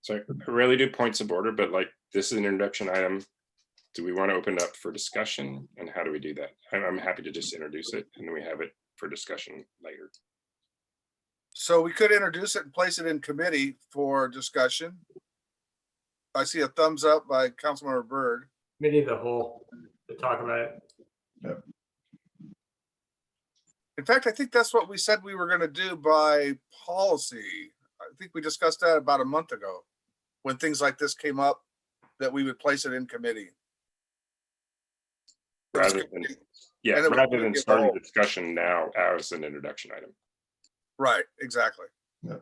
[SPEAKER 18] So I rarely do points of order, but like this is an introduction item. Do we want to open it up for discussion, and how do we do that? I'm happy to just introduce it and then we have it for discussion later.
[SPEAKER 1] So we could introduce it and place it in committee for discussion. I see a thumbs up by Councilmember Byrd.
[SPEAKER 17] Committee of the whole to talk about it.
[SPEAKER 3] Yep.
[SPEAKER 1] In fact, I think that's what we said we were going to do by policy. I think we discussed that about a month ago when things like this came up, that we would place it in committee.
[SPEAKER 18] Rather than starting discussion now as an introduction item.
[SPEAKER 1] Right, exactly.
[SPEAKER 3] Yeah.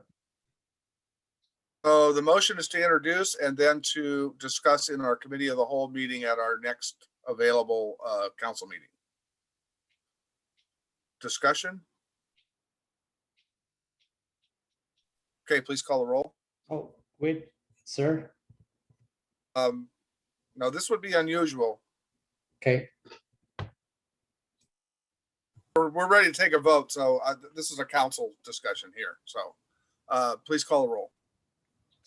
[SPEAKER 1] So the motion is to introduce and then to discuss in our committee of the whole meeting at our next available council meeting. Discussion? Okay, please call the roll.
[SPEAKER 7] Oh, wait, sir.
[SPEAKER 1] No, this would be unusual.
[SPEAKER 7] Okay.
[SPEAKER 1] We're ready to take a vote, so this is a council discussion here. So please call the roll.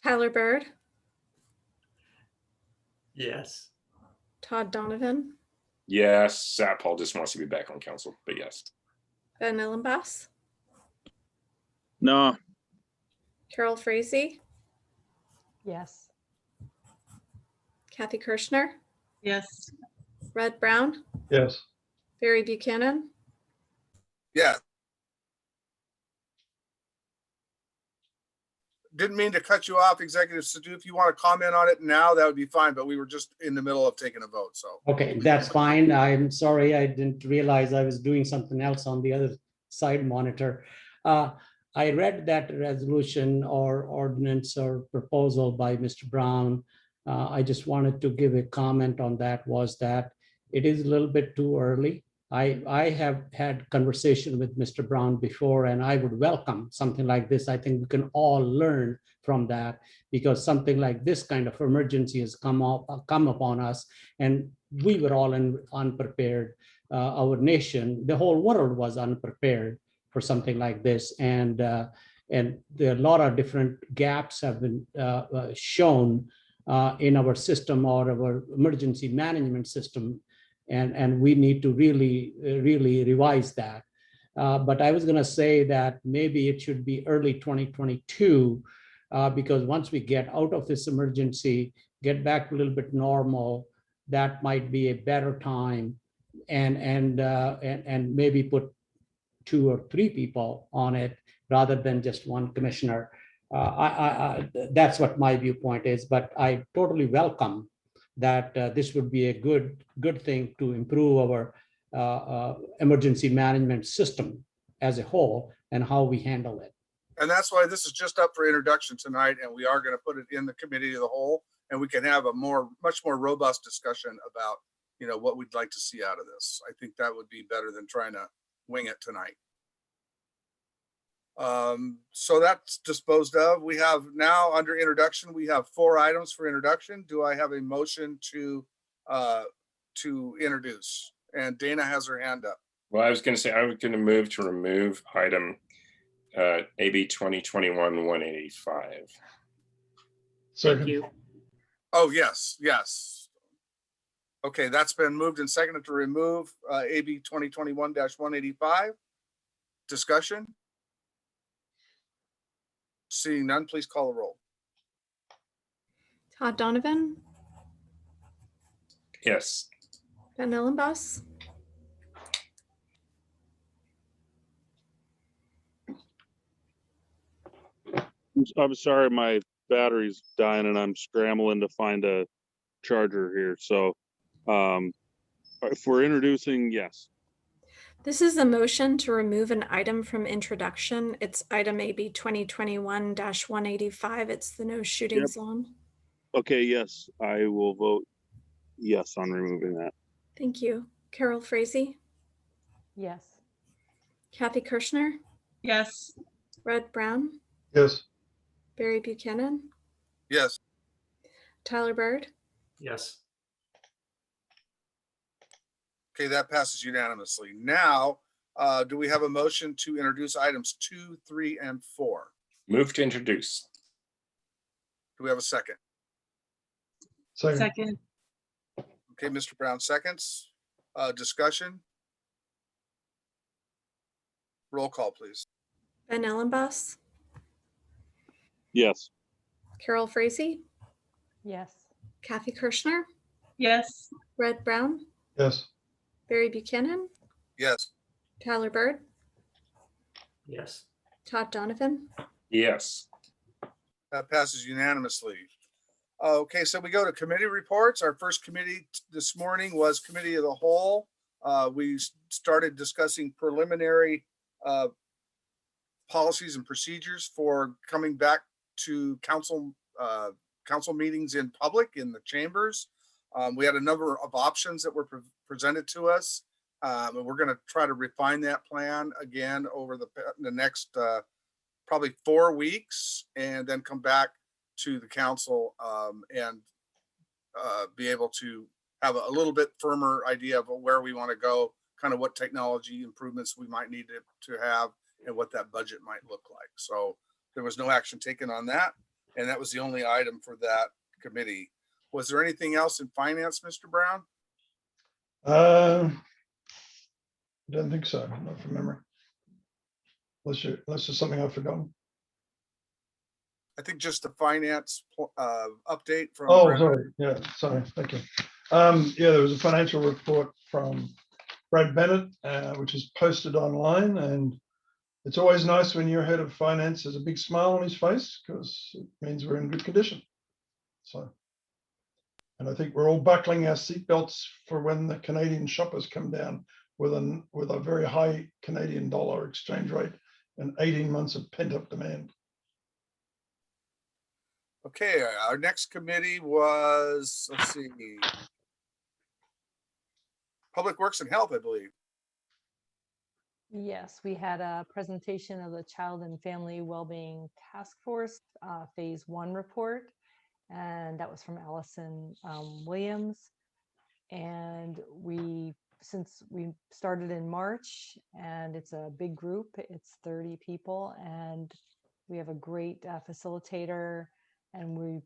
[SPEAKER 2] Tyler Bird,
[SPEAKER 17] Yes.
[SPEAKER 2] Todd Donovan,
[SPEAKER 18] Yes, Paul just wants to be back on council, but yes.
[SPEAKER 2] Ben Ellenboss,
[SPEAKER 15] No.
[SPEAKER 2] Carol Frazee,
[SPEAKER 19] Yes.
[SPEAKER 2] Kathy Kirschner,
[SPEAKER 16] Yes.
[SPEAKER 2] Red Brown,
[SPEAKER 3] Yes.
[SPEAKER 2] Barry Buchanan,
[SPEAKER 1] Yeah. didn't mean to cut you off, Executive Sadoo. If you want to comment on it now, that would be fine, but we were just in the middle of taking a vote, so.
[SPEAKER 7] Okay, that's fine. I'm sorry, I didn't realize I was doing something else on the other side monitor. I read that resolution or ordinance or proposal by Mr. Brown. I just wanted to give a comment on that, was that it is a little bit too early. I have had conversation with Mr. Brown before, and I would welcome something like this. I think we can all learn from that, because something like this kind of emergency has come upon us, and we were all unprepared. Our nation, the whole world was unprepared for something like this, and there are a lot of different gaps have been shown in our system or our emergency management system. And we need to really revise that. But I was going to say that maybe it should be early 2022, because once we get out of this emergency, get back a little bit normal, that might be a better time, and maybe put 2 or 3 people on it rather than just one commissioner. That's what my viewpoint is, but I totally welcome that this would be a good thing to improve our emergency management system as a whole and how we handle it.
[SPEAKER 1] And that's why this is just up for introduction tonight, and we are going to put it in the committee of the whole, and we can have a much more robust discussion about, what we'd like to see out of this. I think that would be better than trying to wing it tonight. So that's disposed of. We have now under introduction, we have 4 items for introduction. Do I have a motion to introduce? And Dana has her hand up.
[SPEAKER 18] Well, I was going to say, I was going to move to remove item AB 2021-185.
[SPEAKER 3] Second.
[SPEAKER 16] you.
[SPEAKER 1] Oh, yes. Okay, that's been moved and seconded to remove AB 2021-185. Discussion? Seeing none, please call the roll.
[SPEAKER 2] Todd Donovan,
[SPEAKER 18] Yes.
[SPEAKER 2] Ben Ellenboss,
[SPEAKER 15] I'm sorry, my battery's dying and I'm scrambling to find a charger here. So if we're introducing, yes.
[SPEAKER 2] this is a motion to remove an item from introduction. It's item AB 2021-185. It's the no shooting
[SPEAKER 15] Yep.
[SPEAKER 2] zone.
[SPEAKER 15] Okay, yes, I will vote yes on removing that.
[SPEAKER 2] Thank you. Carol Frazee,
[SPEAKER 19] Yes.
[SPEAKER 2] Kathy Kirschner,
[SPEAKER 16] Yes.
[SPEAKER 2] Red Brown,
[SPEAKER 3] Yes.
[SPEAKER 2] Barry Buchanan,
[SPEAKER 1] Yes.
[SPEAKER 2] Tyler Bird,
[SPEAKER 17] Yes.
[SPEAKER 1] Okay, that passes unanimously. Now, do we have a motion to introduce items 2, 3, and 4?
[SPEAKER 18] Move to introduce.
[SPEAKER 1] Do we have a second?
[SPEAKER 16] Second.
[SPEAKER 1] Okay, Mr. Brown seconds. Discussion? Roll call, please.
[SPEAKER 2] Ben Ellenboss,
[SPEAKER 15] Yes.
[SPEAKER 2] Carol Frazee,
[SPEAKER 19] Yes.
[SPEAKER 2] Kathy Kirschner,
[SPEAKER 16] Yes.
[SPEAKER 2] Red Brown,
[SPEAKER 3] Yes.
[SPEAKER 2] Barry Buchanan,
[SPEAKER 1] Yes.
[SPEAKER 2] Tyler Bird,
[SPEAKER 17] Yes.
[SPEAKER 2] Todd Donovan.
[SPEAKER 18] Yes.
[SPEAKER 1] That passes unanimously. Okay, so we go to committee reports. Our first committee this morning was Committee of the Whole. We started discussing preliminary policies and procedures for coming back to council meetings in public in the chambers. We had a number of options that were presented to us. And we're going to try to refine that plan again over the next probably 4 weeks, and then come back to the council and be able to have a little bit firmer idea of where we want to go, kind of what technology improvements we might need to have, and what that budget might look like. So there was no action taken on that, and that was the only item for that committee. Was there anything else in finance, Mr. Brown?
[SPEAKER 3] Don't think so, not from memory. Unless there's something I've forgotten.
[SPEAKER 1] I think just the finance update from.
[SPEAKER 3] Oh,
[SPEAKER 1] Brad.
[SPEAKER 3] sorry. Yeah, sorry. Thank you. Yeah, there was a financial report from Brad Bennett, which is posted online, and It's always nice when your head of finance has a big smile on his face because it means we're in good condition. So, and I think we're all buckling our seatbelts for when the Canadian shoppers come down with a very high Canadian dollar exchange rate and 18 months of pent up demand.
[SPEAKER 1] Okay, our next committee was, let's see, Public Works and Health, I believe.
[SPEAKER 19] Yes, we had a presentation of the Child and Family Wellbeing Task Force Phase 1 report, and that was from Allison Williams. And since we started in March, and it's a big group, it's 30 people, and we have a great facilitator, and we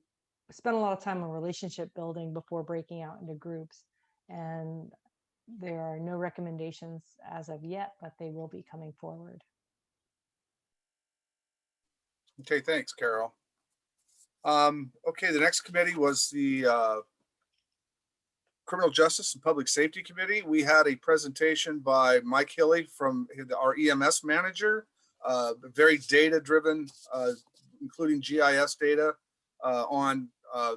[SPEAKER 19] spent a lot of time on relationship building before breaking out into groups. And there are no recommendations as of yet, but they will be coming forward.
[SPEAKER 1] Okay, thanks, Carol. Okay, the next committee was the Criminal Justice and Public Safety Committee. We had a presentation by Mike Hilly from our EMS manager, very data-driven, including GIS data on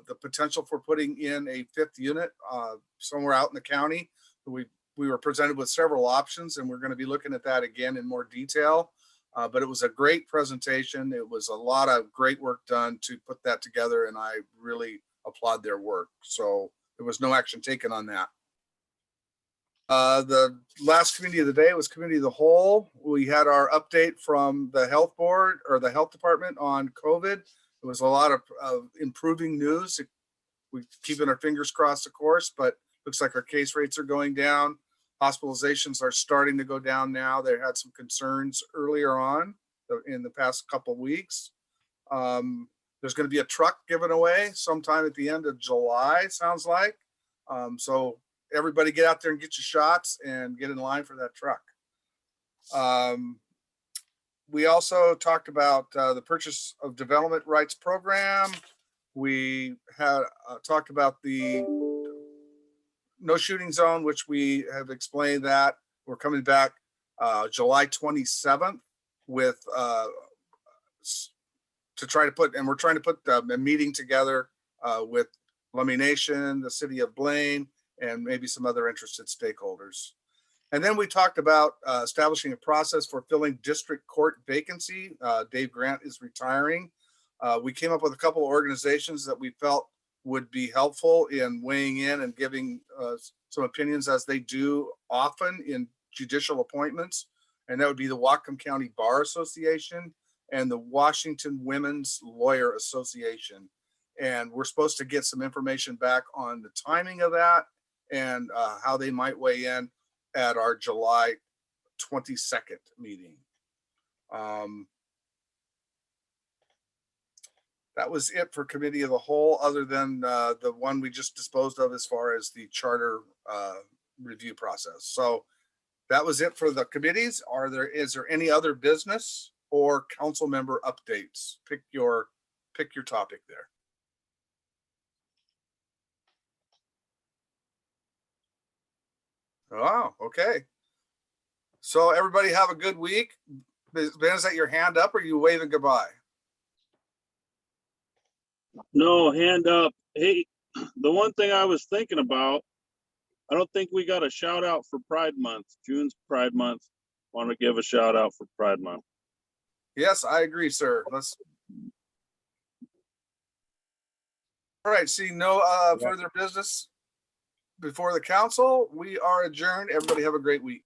[SPEAKER 1] the potential for putting in a 5th unit somewhere out in the county. We were presented with several options, and we're going to be looking at that again in more detail. But it was a great presentation. It was a lot of great work done to put that together, and I really applaud their work. So there was no action taken on that. The last committee of the day was Committee of the Whole. We had our update from the health board or the health department on COVID. It was a lot of improving news. We're keeping our fingers crossed, of course, but looks like our case rates are going down. Hospitalizations are starting to go down now. They had some concerns earlier on in the past couple of weeks. There's going to be a truck given away sometime at the end of July, sounds like. So everybody get out there and get your shots and get in line for that truck. We also talked about the Purchase of Development Rights Program. We had talked about the no shooting zone, which we have explained that we're coming back July 27th with to try to put, and we're trying to put a meeting together with Lummi Nation, the city of Blaine, and maybe some other interested stakeholders. And then we talked about establishing a process for filling district court vacancy. Dave Grant is retiring. We came up with a couple of organizations that we felt would be helpful in weighing in and giving some opinions, as they do often in judicial appointments. And that would be the Whatcom County Bar Association and the Washington Women's Lawyer Association. And we're supposed to get some information back on the timing of that and how they might weigh in at our July 22nd meeting. That was it for Committee of the Whole, other than the one we just disposed of as far as the charter review process. So that was it for the committees. Is there any other business or council member updates? Pick your topic there. Oh, okay. So everybody have a good week. Ben, is that your hand up or are you waving goodbye?
[SPEAKER 15] No, hand up. Hey, the one thing I was thinking about, I don't think we got a shout out for Pride Month. June's Pride Month. Want to give a shout out for Pride Month.
[SPEAKER 1] Yes, I agree, sir. Let's. All right, see no further business before the council. We are adjourned. Everybody have a great week.